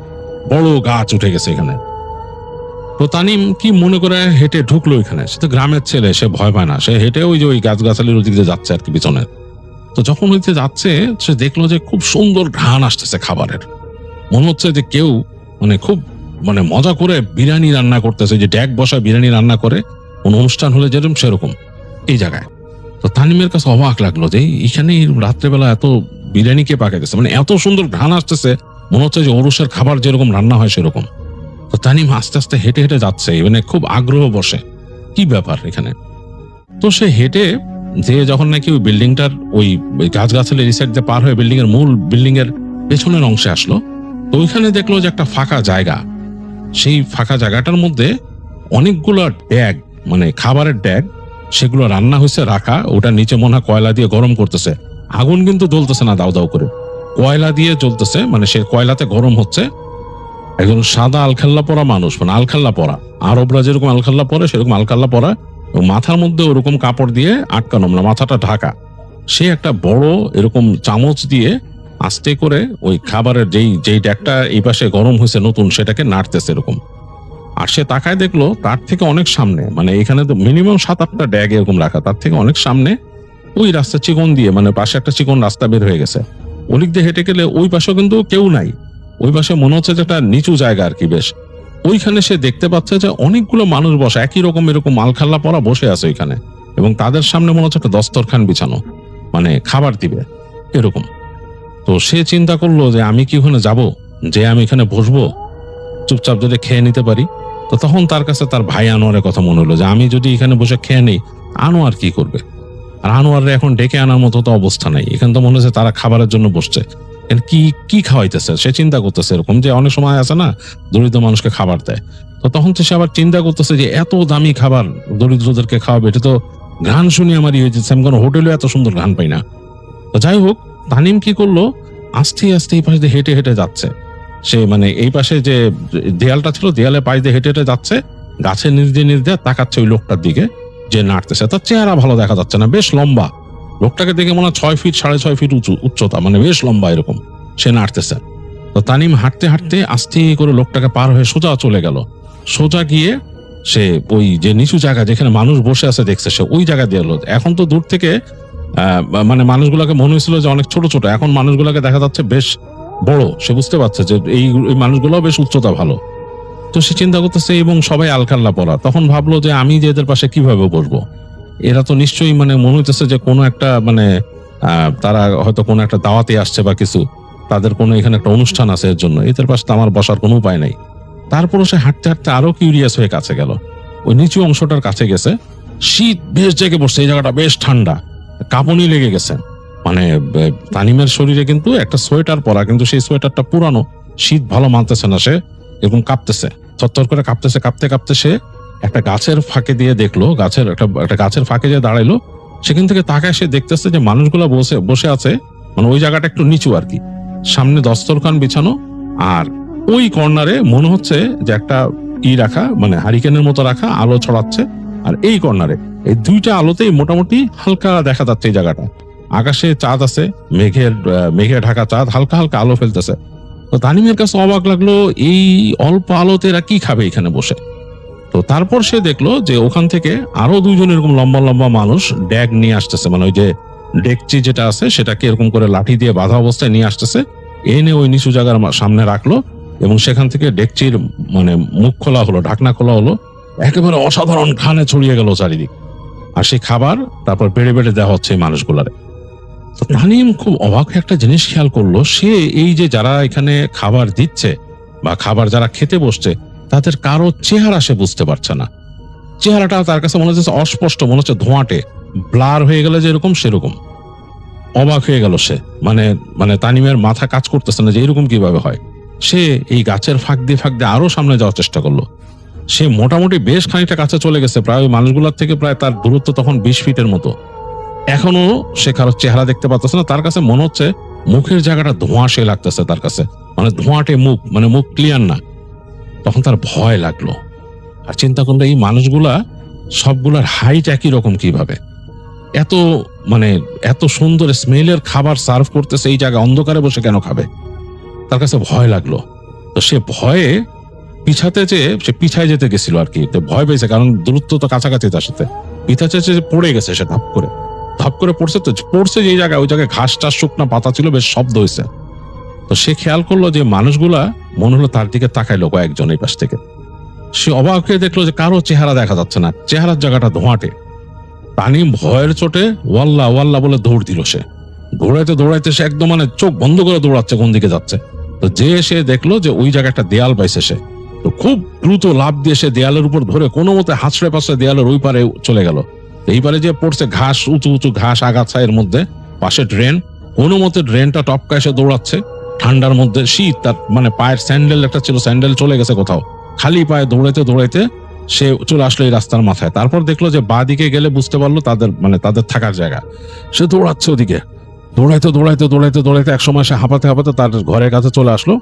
S4: বড় গাছ উঠে গেছে এখানে। তো তানিম কি মনে করে হেঁটে ঢুকলো এখানে। সে তো গ্রামের ছেলে, সে ভয় পায় না, সে হেঁটে ওই যে ওই গাছগাছালির ওদিক দিয়ে যাচ্ছে আর কি পিছনে। তো যখন ওইতে যাচ্ছে সে দেখলো যে খুব সুন্দর ঘ্রাণ আসতেছে খাবারের, মনে হচ্ছে যে কেউ মানে খুব মানে মজা করে বিরিয়ানি রান্না করতেছে, যে ড্যাক বসা বিরিয়ানি রান্না করে কোন অনুষ্ঠান হলে যেরকম সেরকম এই জায়গায়। তো তানিমের কাছে অবাক লাগলো যে এখানে রাত্রেবেলা এত বিরিয়ানি কে পাকাইতেছে, মানে এত সুন্দর ঘ্রাণ আসতেছে, মনে হচ্ছে যে ওরসের খাবার যেরকম রান্না হয় সেরকম। তো তানিম আস্তে আস্তে হেঁটে হেঁটে যাচ্ছে, মানে খুব আগ্রহ বসে কি ব্যাপার এখানে। তো সে হেঁটে যে যখন নাকি ওই বিল্ডিংটার ওই গাছগাছালি রিসাইড দিয়ে পার হয়ে বিল্ডিং এর মূল বিল্ডিং এর পেছনের অংশে আসলো, তো ওইখানে দেখলো যে একটা ফাঁকা জায়গা। সেই ফাঁকা জায়গাটার মধ্যে অনেকগুলো ড্যাগ, মানে খাবারের ড্যাগ, সেগুলো রান্না হয়েছে রাখা, ওটা নিচে মনে হয় কয়লা দিয়ে গরম করতেছে। আগুন কিন্তু জ্বলতেছে না দাউ দাউ করে, কয়লা দিয়ে জ্বলতেছে, মানে সে কয়লাতে গরম হচ্ছে। একজন সাদা আলখাল্লা পরা মানুষ, মানে আলখাল্লা পরা, আরবরা যেরকম আলখাল্লা পরে সেরকম আলখাল্লা পরা, এবং মাথার মধ্যে ওরকম কাপড় দিয়ে আটকানো, মানে মাথাটা ঢাকা। সে একটা বড় এরকম চামচ দিয়ে আস্তে করে ওই খাবারের যেই ড্যাগটা এই পাশে গরম হয়েছে নতুন, সেটাকে নাড়তেছে এরকম। আর সে তাকায় দেখলো তার থেকে অনেক সামনে, মানে এখানে তো মিনিমাম 7-8টা ড্যাগ এরকম রাখা, তার থেকে অনেক সামনে ওই রাস্তা চিকন দিয়ে, মানে পাশে একটা চিকন রাস্তা বের হয়ে গেছে। ওদিক দিয়ে হেঁটে গেলে ওই পাশেও কিন্তু কেউ নাই, ওই পাশে মনে হচ্ছে যে একটা নিচু জায়গা আর কি বেশ। ওইখানে সে দেখতে পাচ্ছে যে অনেকগুলো মানুষ বসে, একই রকম এরকম আলখাল্লা পরা বসে আছে ওইখানে, এবং তাদের সামনে মনে হচ্ছে একটা দস্তরখান বিছানো, মানে খাবার দিবে এরকম। তো সে চিন্তা করলো যে আমি কি ওখানে যাব, যে আমি এখানে বসবো চুপচাপ যদি খেয়ে নিতে পারি। তো তখন তার কাছে তার ভাই আনোয়ারের কথা মনে হলো যে আমি যদি এখানে বসে খেয়ে নেই, আনোয়ার কি করবে, আর আনোয়ারে এখন ডেকে আনার মতো তো অবস্থা নাই। এখানে তো মনে হচ্ছে তারা খাবারের জন্য বসছে, কি কি খাওয়াইতেছে সে চিন্তা করতেছে, এরকম যে অনেক সময় আছে না দরিদ্র মানুষকে খাবার দেয়। তো তখন তো সে আবার চিন্তা করতেছে যে এত দামি খাবার দরিদ্রদেরকে খাওয়াবে, এটা তো ঘ্রাণ শুনে আমারই হয়েছে, আমি কোনো হোটেলে এত সুন্দর ঘ্রাণ পাই না। তো যাই হোক, তানিম কি করলো, আস্তে আস্তে এই পাশে হেঁটে হেঁটে যাচ্ছে। সে মানে এই পাশে যে দেয়ালটা ছিল, দেয়ালের পাশ দিয়ে হেঁটে হেঁটে যাচ্ছে, গাছের নিচ দিয়ে তাকাচ্ছে ওই লোকটার দিকে যে নাড়তেছে। তার চেহারা ভালো দেখা যাচ্ছে না, বেশ লম্বা, লোকটাকে দেখে মনে হয় 6 ফিট 6.5 ফিট উচ্চতা, মানে বেশ লম্বা এরকম, সে নাড়তেছে। তো তানিম হাঁটতে হাঁটতে আস্তে করে লোকটাকে পার হয়ে সোজা চলে গেল। সোজা গিয়ে সে ওই যে নিচু জায়গা যেখানে মানুষ বসে আছে দেখছে, সে ওই জায়গা দিয়ে এলো। এখন তো দূর থেকে মানে মানুষগুলোকে মনে হয়েছিল যে অনেক ছোট ছোট, এখন মানুষগুলোকে দেখা যাচ্ছে বেশ বড়। সে বুঝতে পারছে যে এই মানুষগুলো বেশ উচ্চতা ভালো। তো সে চিন্তা করতেছে, এবং সবাই আলখাল্লা পরা। তখন ভাবলো যে আমি যে এদের পাশে কিভাবে বসবো, এরা তো নিশ্চয়ই মানে মনে হইতেছে যে কোনো একটা মানে তারা হয়তো কোনো একটা দাওয়াতে আসছে বা কিছু, তাদের কোনো এখানে একটা অনুষ্ঠান আছে, এর জন্য এদের পাশে আমার বসার কোনো উপায় নাই। তারপরও সে হাঁটতে হাঁটতে আরো কিউরিয়াস হয়ে কাছে গেল, ওই নিচু অংশটার কাছে গেছে। শীত বেশ জেগে পড়ছে, এই জায়গাটা বেশ ঠান্ডা, কাঁপুনি লেগে গেছে। মানে তানিমের শরীরে কিন্তু একটা সোয়েটার পরা, কিন্তু সেই সোয়েটারটা পুরানো, শীত ভালো মানতেছে না, সে এরকম কাঁপতেছে, থরথর করে কাঁপতেছে। কাঁপতে কাঁপতে সে একটা গাছের ফাঁকে দিয়ে দেখলো, একটা গাছের ফাঁকে যে দাঁড়াইলো, সেখান থেকে তাকায় সে দেখতেছে যে মানুষগুলো বসে আছে, মানে ওই জায়গাটা একটু নিচু আর কি, সামনে দস্তরখান বিছানো, আর ওই কর্নারে মনে হচ্ছে যে একটা রাখা, মানে হারিকেনের মতো রাখা, আলো ছড়াচ্ছে। আর এই কর্নারে এই দুইটা আলোতেই মোটামুটি হালকা দেখা যাচ্ছে এই জায়গাটা। আকাশে চাঁদ আছে, মেঘে ঢাকা চাঁদ হালকা হালকা আলো ফেলতেছে। তো তানিমের কাছে অবাক লাগলো, এই অল্প আলোতে এরা কি খাবে এখানে বসে। তো তারপর সে দেখলো যে ওখান থেকে আরো 2জন এরকম লম্বা লম্বা মানুষ ড্যাগ নিয়ে আসতেছে, মানে ওই যে ডেকচি যেটা আছে সেটাকে এরকম করে লাঠি দিয়ে বাঁধা অবস্থায় নিয়ে আসতেছে, এনে ওই নিচু জায়গার সামনে রাখলো এবং সেখান থেকে ডেকচির মানে মুখ খোলা হলো, ঢাকনা খোলা হলো, একেবারে অসাধারণ ঘ্রাণে ছড়িয়ে গেল চারিদিক। আর সেই খাবার তারপর বেড়ে বেড়ে দেওয়া হচ্ছে এই মানুষগুলারে। তো তানিম খুব অবাক হয়ে একটা জিনিস খেয়াল করলো, সে এই যে যারা এখানে খাবার দিচ্ছে বা খাবার যারা খেতে বসছে তাদের কারো চেহারা সে বুঝতে পারছে না। চেহারাটা তার কাছে মনে হচ্ছে অস্পষ্ট, মনে হচ্ছে ধোঁয়াটে, ব্লার হয়ে গেলে যেরকম সেরকম। অবাক হয়ে গেল সে, মানে মানে তানিমের মাথা কাজ করতেছে না যে এরকম কিভাবে হয়। সে এই গাছের ফাঁক দিয়ে আরো সামনে যাওয়ার চেষ্টা করলো। সে মোটামুটি বেশ খানিকটা কাছে চলে গেছে, প্রায় ওই মানুষগুলোর থেকে প্রায় তার দূরত্ব তখন 20 ফিটের মতো। এখনো সে কারোর চেহারা দেখতে পাচ্ছে না। তার কাছে মনে হচ্ছে মুখের জায়গাটা ধোঁয়াশে লাগতেছে তার কাছে, মানে ধোঁয়াটে মুখ, মানে মুখ ক্লিয়ার না। তখন তার ভয় লাগলো আর চিন্তা করলো এই মানুষগুলা সবগুলার হাইট একই রকম কিভাবে, এত মানে এত সুন্দর স্মেলের খাবার সার্ভ করতেছে এই জায়গায়, অন্ধকারে বসে কেন খাবে? তার কাছে ভয় লাগলো। তো সে ভয়ে সে পিছায় যেতে গেছিল আর কি। তো ভয় পেয়েছে, কারণ দূরত্ব তো কাছাকাছি তার সাথে। পিছাতে পড়ে গেছে সে, ধপ করে পড়ছে যে জায়গায়, ওই জায়গায় ঘাস টাস শুকনা পাতা ছিল, বেশ শব্দ হয়েছে। তো সে খেয়াল করলো যে মানুষগুলা মনে হলো তার দিকে তাকাইলো কয়েকজন এই পাশ থেকে। সে অবাক হয়ে দেখলো যে কারো চেহারা দেখা যাচ্ছে না, চেহারার জায়গাটা ধোঁয়াটে। তানিম ভয়ের চোটে ওয়াল্লা ওয়াল্লা বলে দৌড় দিল। সে দৌড়াইতে সে একদম মানে চোখ বন্ধ করে দৌড়াচ্ছে কোন দিকে যাচ্ছে। তো যে সে দেখলো যে ওই জায়গায় একটা দেয়াল পাইছে সে, তো খুব দ্রুত লাফ দিয়ে সে দেয়ালের উপর ধরে কোনো মতে হাঁচড়ে পাশে দেয়ালের ওই পারে চলে গেল। এই পারে যে পড়ছে ঘাস, উঁচু উঁচু ঘাস আগাছা, এর মধ্যে পাশে ড্রেন, কোনো মতে ড্রেনটা টপকায় সে দৌড়াচ্ছে। ঠান্ডার মধ্যে শীত, তার মানে পায়ের স্যান্ডেল একটা ছিল, স্যান্ডেল চলে গেছে কোথাও। খালি পায়ে দৌড়াইতে সে চলে আসলো এই রাস্তার মাথায়। তারপর দেখলো যে বাঁ দিকে গেলে বুঝতে পারলো তাদের থাকার জায়গা। সে দৌড়াচ্ছে ওদিকে, দৌড়াইতে একসময় সে হাঁপাতে তার ঘরের কাছে চলে আসলো।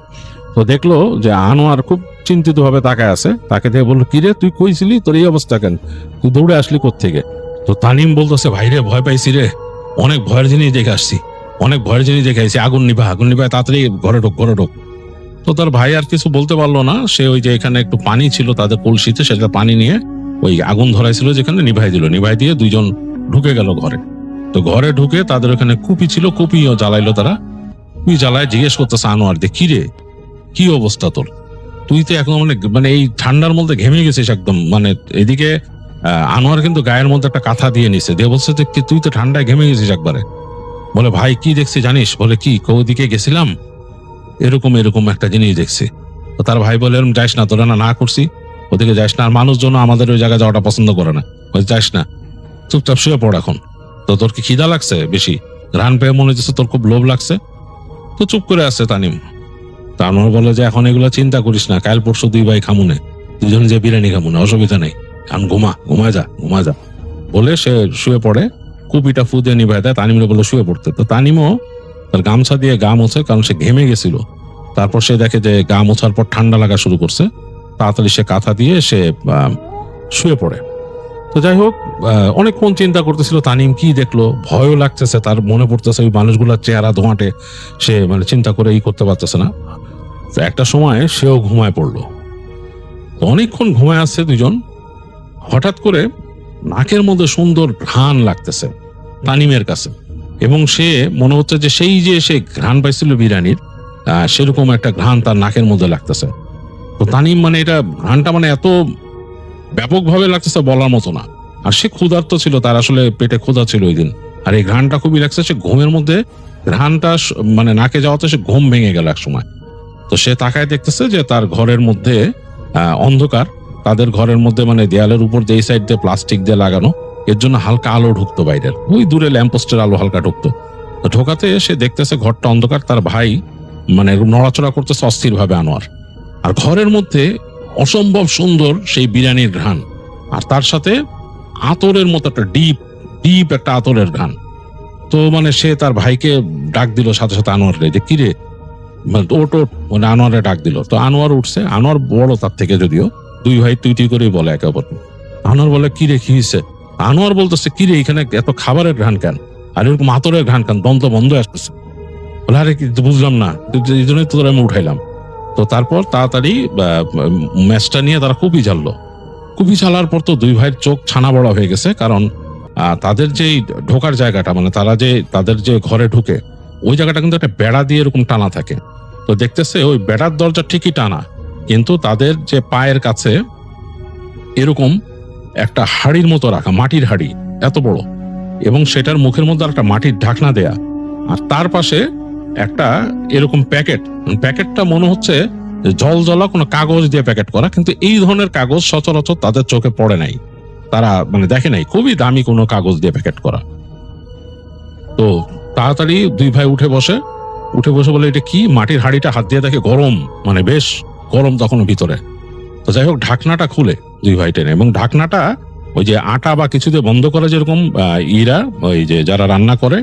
S4: তো দেখলো যে আনোয়ার খুব চিন্তিত ভাবে তাকায় আছে। তাকে দেখে বললো, কিরে তুই কইছিলি, তোর এই অবস্থা কেন, তুই দৌড়ে আসলি কোত্থেকে? তো তানিম বলতেছে, ভাইরে ভয় পাইছি রে, অনেক ভয়ের জিনিস দেখে আসছি, আগুন নিভা তাড়াতাড়ি ঘরে ঢোক। তো তার ভাই আর কিছু বলতে পারলো না। সে ওই যে এখানে একটু পানি ছিল তাদের কলসিতে, সেটা পানি নিয়ে ওই আগুন ধরাইছিল যেখানে, নিভাই দিয়ে দুইজন ঢুকে গেল ঘরে। তো ঘরে ঢুকে তাদের ওখানে কুপি ছিল, কুপিও জ্বালাইলো তারা। কুপি জ্বালায় জিজ্ঞেস করতেছে আনোয়ার, কি রে, কি অবস্থা তোর? তুই তো এখন মানে এই ঠান্ডার মধ্যে ঘেমে গেছিস একদম। মানে এদিকে আনোয়ার কিন্তু গায়ের মধ্যে একটা কাঁথা দিয়ে নিছে, দিয়ে বলছে তুই তো ঠান্ডায় ঘেমে গেছিস একবারে। বলে, ভাই কি দেখছি জানিস? বলে, কি? ওদিকে গেছিলাম, এরকম একটা জিনিস দেখছি। তো তার ভাই বলে, এরকম যাইস না, তোরা না করছি, ওদিকে যাইস না। আর মানুষজন আমাদের ওই জায়গায় যাওয়াটা পছন্দ করে না, যাইস না, চুপচাপ শুয়ে পড় এখন। তো তোর কি খিদা লাগছে বেশি? ঘ্রাণ পেয়ে মনে হচ্ছে তোর খুব লোভ লাগছে। তো চুপ করে আসছে তানিম। তানোর বলে যে এখন এগুলো চিন্তা করিস না, কাল পরশু দুই ভাই খামুনে, দুজন যে বিরিয়ানি খামুনে, অসুবিধা নেই, এখন ঘুমা যা বলে সে শুয়ে পড়ে। কুপিটা ফু দিয়ে নিভাই দেয়, তানিমরে বলে শুয়ে পড়তে। তো তানিমও তার গামছা দিয়ে গা মোছে, কারণ সে ঘেমে গেছিল। তারপর সে দেখে যে গা মোছার পর ঠান্ডা লাগা শুরু করছে, তাড়াতাড়ি সে কাঁথা দিয়ে সে শুয়ে পড়ে। তো যাই হোক, অনেকক্ষণ চিন্তা করতেছিল তানিম, কি দেখলো, ভয়ও লাগতেছে, তার মনে পড়তেছে ওই মানুষগুলোর চেহারা ধোঁয়াটে, সে মানে চিন্তা করে করতে পারতেছে না। তো একটা সময় সেও ঘুমায় পড়লো। তো অনেকক্ষণ ঘুমায় আসছে দুজন। হঠাৎ করে নাকের মধ্যে সুন্দর ঘ্রাণ লাগতেছে তানিমের কাছে, এবং সে মনে হচ্ছে যে সেই যে সে ঘ্রাণ পাইছিল বিরিয়ানির, সেরকম একটা ঘ্রাণ তার নাকের মধ্যে লাগতেছে। তো তানিম মানে এটা ঘ্রাণটা মানে এত ব্যাপকভাবে লাগতেছে বলার মতো না। আর সে ক্ষুধার্ত ছিল, তার আসলে পেটে ক্ষুধা ছিল ওই দিন। আর এই ঘ্রাণটা খুবই লাগছে। সে ঘুমের মধ্যে ঘ্রাণটা মানে নাকে যাওয়াতে সে ঘুম ভেঙে গেল এক সময়। তো সে তাকায় দেখতেছে যে তার ঘরের মধ্যে অন্ধকার। তাদের ঘরের মধ্যে মানে দেয়ালের উপর যে সাইড দিয়ে প্লাস্টিক দিয়ে লাগানো, এর জন্য হালকা আলো ঢুকতো বাইরের, ওই দূরে ল্যাম্পপোস্টের আলো হালকা ঢুকতো। তো ঢোকাতে সে দেখতেছে ঘরটা অন্ধকার। তার ভাই মানে নড়াচড়া করতেছে অস্থির ভাবে আনোয়ার। আর ঘরের মধ্যে অসম্ভব সুন্দর সেই বিরিয়ানির ঘ্রাণ, আর তার সাথে আতরের মতো একটা ডিপ একটা আতরের ঘ্রাণ। তো মানে সে তার ভাইকে ডাক দিল সাথে সাথে আনোয়ারে, যে কিরে, ওট মানে আনোয়ারে ডাক দিল। তো আনোয়ার উঠছে। আনোয়ার বড় তার থেকে, যদিও দুই ভাই তুই করেই বলে একে অপরকে। আনোয়ার বলে, কিরে কি হয়েছে? আনোয়ার বলতেছে, কিরে এখানে এত খাবারের ঘ্রাণ কেন, আর এরকম আতরের ঘ্রাণ কেন, দন্ত বন্ধ আসতেছে। বলে, আরে বুঝলাম না, এই জন্যই তো আমি উঠাইলাম। তো তারপর তাড়াতাড়ি ম্যাচটা নিয়ে তারা কুপি জ্বাললো। কুপি জ্বালার পর তো দুই ভাইয়ের চোখ ছানা বড়া হয়ে গেছে, কারণ তাদের যে ঢোকার জায়গাটা, মানে তারা যে তাদের যে ঘরে ঢুকে ওই জায়গাটা কিন্তু একটা বেড়া দিয়ে এরকম টানা থাকে। তো দেখতেছে ওই বেড়ার দরজা ঠিকই টানা, কিন্তু তাদের যে পায়ের কাছে এরকম একটা হাড়ির মতো রাখা, মাটির হাড়ি এত বড়, এবং সেটার মুখের মধ্যে একটা মাটির ঢাকনা দেয়া, আর তার পাশে একটা এরকম প্যাকেটটা মনে হচ্ছে জল জ্বলা কোনো কাগজ দিয়ে প্যাকেট করা, কিন্তু এই ধরনের কাগজ সচরাচর তাদের চোখে পড়ে নাই, তারা মানে দেখে নাই, খুবই দামি কোনো কাগজ দিয়ে প্যাকেট করা। তো তাড়াতাড়ি দুই ভাই উঠে বসে বলে এটা কি, মাটির হাড়িটা হাত দিয়ে দেখে গরম, মানে বেশ গরম তখনও ভিতরে। তো যাই হোক ঢাকনাটা খুলে দুই ভাই টেনে, এবং ঢাকনাটা ওই যে আটা বা কিছু দিয়ে বন্ধ করে যেরকম ওই যে যারা রান্না করে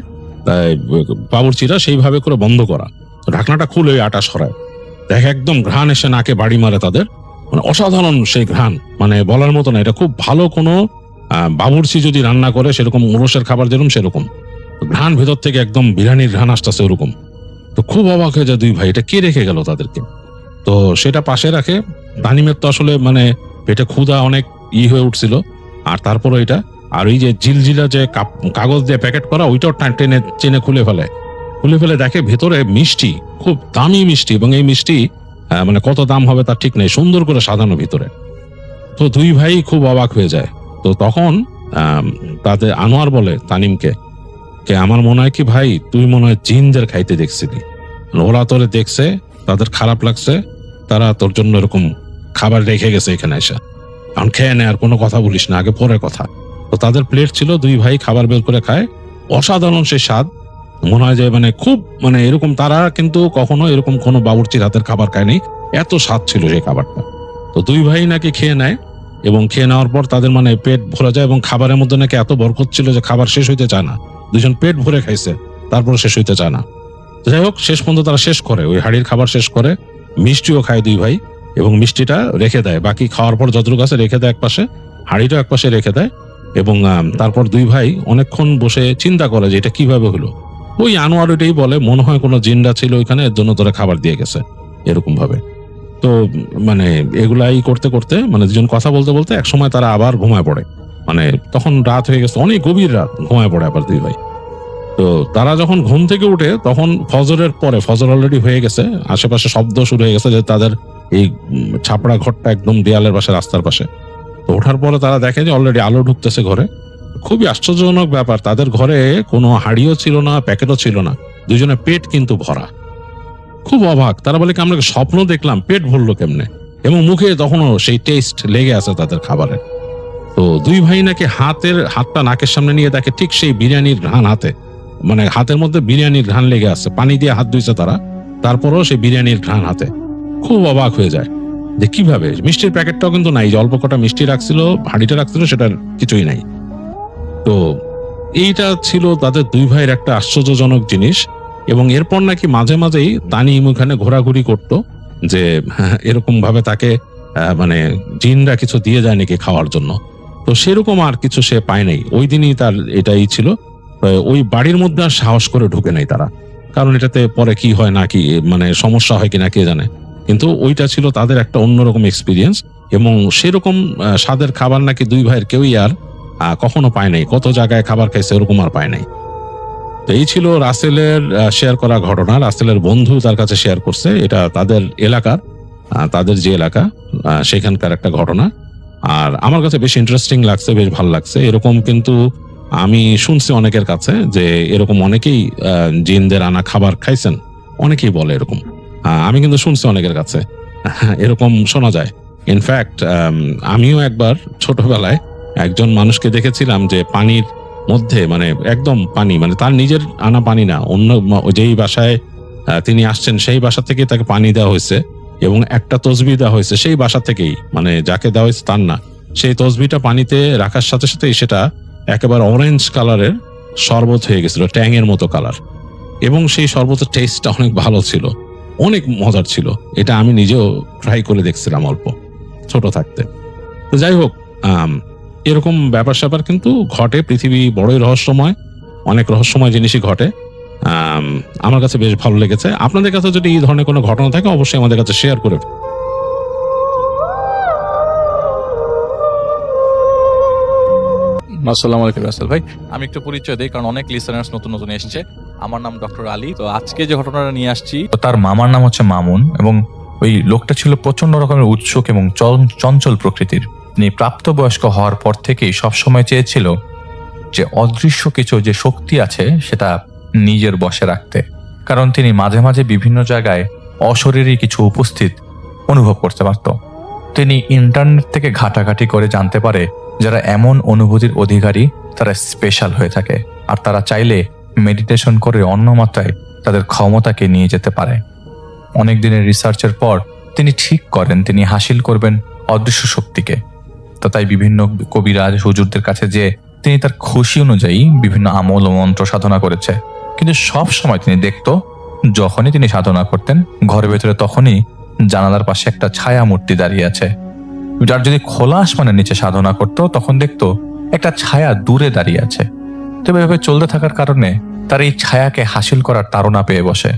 S4: বাবুর্চিরা সেইভাবে করে বন্ধ করা। তো ঢাকনাটা খুলে ওই আটা সরায়, দেখে একদম ঘ্রাণ এসে নাকে বাড়ি মারে তাদের, মানে অসাধারণ সেই ঘ্রাণ, মানে বলার মতো না। এটা খুব ভালো কোনো বাবুর্চি যদি রান্না করে সেরকম ওরসের খাবার যেরকম সেরকম ঘ্রাণ, ভেতর থেকে একদম বিরিয়ানির ঘ্রাণ আসতেছে ওরকম। তো খুব অবাক হয়ে যায় দুই ভাই, এটা কে রেখে গেল তাদেরকে। তো সেটা পাশে রাখে। তানিমের তো আসলে মানে পেটে ক্ষুধা অনেক হয়ে উঠছিল, আর তারপরে এটা আর ওই যে জিলজিলা যে কাগজ দিয়ে প্যাকেট করা ওইটাও চেনে খুলে ফেলে দেখে ভেতরে মিষ্টি, খুব দামি মিষ্টি, এবং এই মিষ্টি মানে কত দাম হবে তার ঠিক নেই, সুন্দর করে সাজানো ভিতরে। তো দুই ভাই খুব অবাক হয়ে যায়। তো তখন তাদের আনোয়ার বলে তানিমকে, আমার মনে হয় কি ভাই, তুই মনে হয় জিনদের খাইতে দেখছিলি, ওরা তোরে দেখছে, তাদের খারাপ লাগছে, তারা তোর জন্য এরকম খাবার রেখে গেছে এখানে এসে, এখন খেয়ে নে, আর কোনো কথা বলিস না, আগে পরে কথা। তো তাদের প্লেট ছিল, দুই ভাই খাবার বের করে খায়, অসাধারণ সে স্বাদ। মনে হয় যে মানে খুব মানে এরকম তারা কিন্তু কখনো এরকম কোনো বাবুর্চির হাতের খাবার খায়নি, এত স্বাদ ছিল সেই খাবারটা। তো দুই ভাই নাকি খেয়ে নেয়, এবং খেয়ে নেওয়ার পর তাদের মানে পেট ভরে যায়, এবং খাবারের মধ্যে নাকি এত বরকত ছিল যে খাবার শেষ হইতে চায় না, দুজন পেট ভরে খাইছে, তারপর শেষ হইতে চায় না। যাই হোক শেষ পর্যন্ত তারা শেষ করে, ওই হাড়ির খাবার শেষ করে, মিষ্টিও খায় দুই ভাই, এবং মিষ্টিটা রেখে দেয়, বাকি খাওয়ার পর যতটুকু আছে রেখে দেয় এক পাশে, হাড়িটাও এক পাশে রেখে দেয়। এবং তারপর দুই ভাই অনেকক্ষণ বসে চিন্তা করে যে এটা কিভাবে হলো। ওই আনোয়ার ওইটাই বলে, মনে হয় কোনো জিনরা ছিল ওইখানে, এর জন্য তোরা খাবার দিয়ে গেছে এরকম ভাবে। তো মানে এগুলাই করতে করতে মানে দুজন কথা বলতে বলতে এক সময় তারা আবার ঘুমায় পড়ে, মানে তখন রাত হয়ে গেছে, অনেক গভীর রাত, ঘুমায় পড়ে আবার দুই ভাই। তো তারা যখন ঘুম থেকে উঠে তখন ফজরের পরে, ফজর অলরেডি হয়ে গেছে, আশেপাশে শব্দ শুরু হয়ে গেছে, যে তাদের এই ছাপড়া ঘরটা একদম দেয়ালের পাশে, রাস্তার পাশে। তো ওঠার পরে তারা দেখে যে অলরেডি আলো ঢুকতেছে ঘরে। খুবই আশ্চর্যজনক ব্যাপার, তাদের ঘরে কোনো হাড়িও ছিল না, প্যাকেটও ছিল না, দুজনের পেট কিন্তু ভরা। খুব অবাক, তারা বলে কি আমরা স্বপ্ন দেখলাম, পেট ভরলো কেমনে, এবং মুখে তখনও সেই টেস্ট লেগে আছে তাদের খাবারের। তো দুই ভাই নাকি হাতটা নাকের সামনে নিয়ে দেখে ঠিক সেই বিরিয়ানির ঘ্রাণ হাতে, মানে হাতের মধ্যে বিরিয়ানির ঘ্রাণ লেগে আছে, পানি দিয়ে হাত ধুইছে তারা, তারপরও সেই বিরিয়ানির ঘ্রাণ হাতে। খুব অবাক হয়ে যায় যে কিভাবে, মিষ্টির প্যাকেটটাও কিন্তু নাই, যে অল্প কটা মিষ্টি রাখছিল, হাঁড়িটা রাখছিল, সেটার কিছুই নাই। তো এইটা ছিল তাদের দুই ভাইয়ের একটা আশ্চর্যজনক জিনিস। এবং এরপর নাকি মাঝে মাঝেই তানিম ওখানে ঘোরাঘুরি করতো, যে এরকম ভাবে তাকে মানে জিনরা কিছু দিয়ে যায় নাকি খাওয়ার জন্য। তো সেরকম আর কিছু সে পায় নাই, ওই দিনই তার এটাই ছিল। ওই বাড়ির মধ্যে আর সাহস করে ঢুকে নাই তারা, কারণ এটাতে পরে কি হয় না কি মানে সমস্যা হয় কিনা কে জানে। কিন্তু ওইটা ছিল তাদের একটা অন্যরকম এক্সপিরিয়েন্স, এবং সেরকম স্বাদের খাবার নাকি দুই ভাইয়ের কেউই আর কখনো পায় নাই, কত জায়গায় খাবার খাইছে ওরকম আর পায় নাই। তো এই ছিল রাসেলের শেয়ার করা ঘটনা, রাসেলের বন্ধু তার কাছে শেয়ার করছে, এটা তাদের এলাকার, তাদের যে এলাকা সেখানকার একটা ঘটনা। আর আমার কাছে বেশ ইন্টারেস্টিং লাগছে, বেশ ভালো লাগছে। এরকম কিন্তু আমি শুনছি অনেকের কাছে যে এরকম অনেকেই জিনদের আনা খাবার খাইছেন, অনেকেই বলে এরকম। আমি কিন্তু শুনছি অনেকের কাছে এরকম শোনা যায়। ইনফ্যাক্ট আমিও একবার ছোটবেলায় একজন মানুষকে দেখেছিলাম যে পানির মধ্যে, মানে একদম পানি, মানে তার নিজের আনা পানি না, অন্য যেই বাসায় তিনি আসছেন সেই বাসা থেকে তাকে পানি দেওয়া হয়েছে, এবং একটা তসবি দেওয়া হয়েছে সেই বাসা থেকেই, মানে যাকে দেওয়া হয়েছে তার না, সেই তসবিটা পানিতে রাখার সাথে সাথেই সেটা একেবারে অরেঞ্জ কালারের শরবত হয়ে গেছিল, ট্যাংয়ের মতো কালার, এবং সেই শরবতের টেস্টটা অনেক ভালো ছিল, অনেক মজার ছিল। এটা আমি নিজেও ট্রাই করে দেখছিলাম অল্প ছোট থাকতে। তো যাই হোক, এরকম ব্যাপার স্যাপার কিন্তু ঘটে, পৃথিবী বড়ই রহস্যময়, অনেক রহস্যময় জিনিসই ঘটে। আমার কাছে বেশ ভালো লেগেছে। আপনাদের কাছে যদি এই ধরনের কোনো ঘটনা থাকে অবশ্যই আমাদের কাছে শেয়ার করে।
S5: আসসালামু আলাইকুম রাসেল ভাই। আমি একটু পরিচয় দিই, কারণ অনেক লিসেনার্স নতুন নতুন এসেছে। আমার নাম ডক্টর আলী। তো আজকে যে ঘটনাটা নিয়ে আসছি, তো তার মামার নাম হচ্ছে মামুন, এবং ওই লোকটা ছিল প্রচন্ড রকমের উৎসুক এবং চঞ্চল প্রকৃতির। তিনি প্রাপ্তবয়স্ক হওয়ার পর থেকেই সবসময় চেয়েছিল যে অদৃশ্য কিছু যে শক্তি আছে সেটা নিজের বশে রাখতে, কারণ তিনি মাঝে মাঝে বিভিন্ন জায়গায় অশরীরী কিছু উপস্থিত অনুভব করতে পারত। তিনি ইন্টারনেট থেকে ঘাটাঘাটি করে জানতে পারে যারা এমন অনুভূতির অধিকারী তারা স্পেশাল হয়ে থাকে, আর তারা চাইলে মেডিটেশন করে অন্য মাত্রায় তাদের ক্ষমতাকে নিয়ে যেতে পারে। অনেক দিনের রিসার্চের পর তিনি ঠিক করেন তিনি হাসিল করবেন অদৃশ্য শক্তিকে। তো তাই বিভিন্ন কবিরাজ হুজুরদের কাছে যে তিনি তার খুশি অনুযায়ী বিভিন্ন আমল ও মন্ত্র সাধনা করেছে, কিন্তু সব সময় তিনি দেখত যখনই তিনি সাধনা করতেন ঘরের ভেতরে তখনই জানালার পাশে একটা ছায়া মূর্তি দাঁড়িয়ে আছে। যার যদি খোলা আসমানের নিচে সাধনা করত তখন দেখতো একটা ছায়া দূরে দাঁড়িয়ে আছে। তবে এভাবে চলতে থাকার কারণে তার এই ছায়াকে হাসিল করার তাড়না পেয়ে বসে।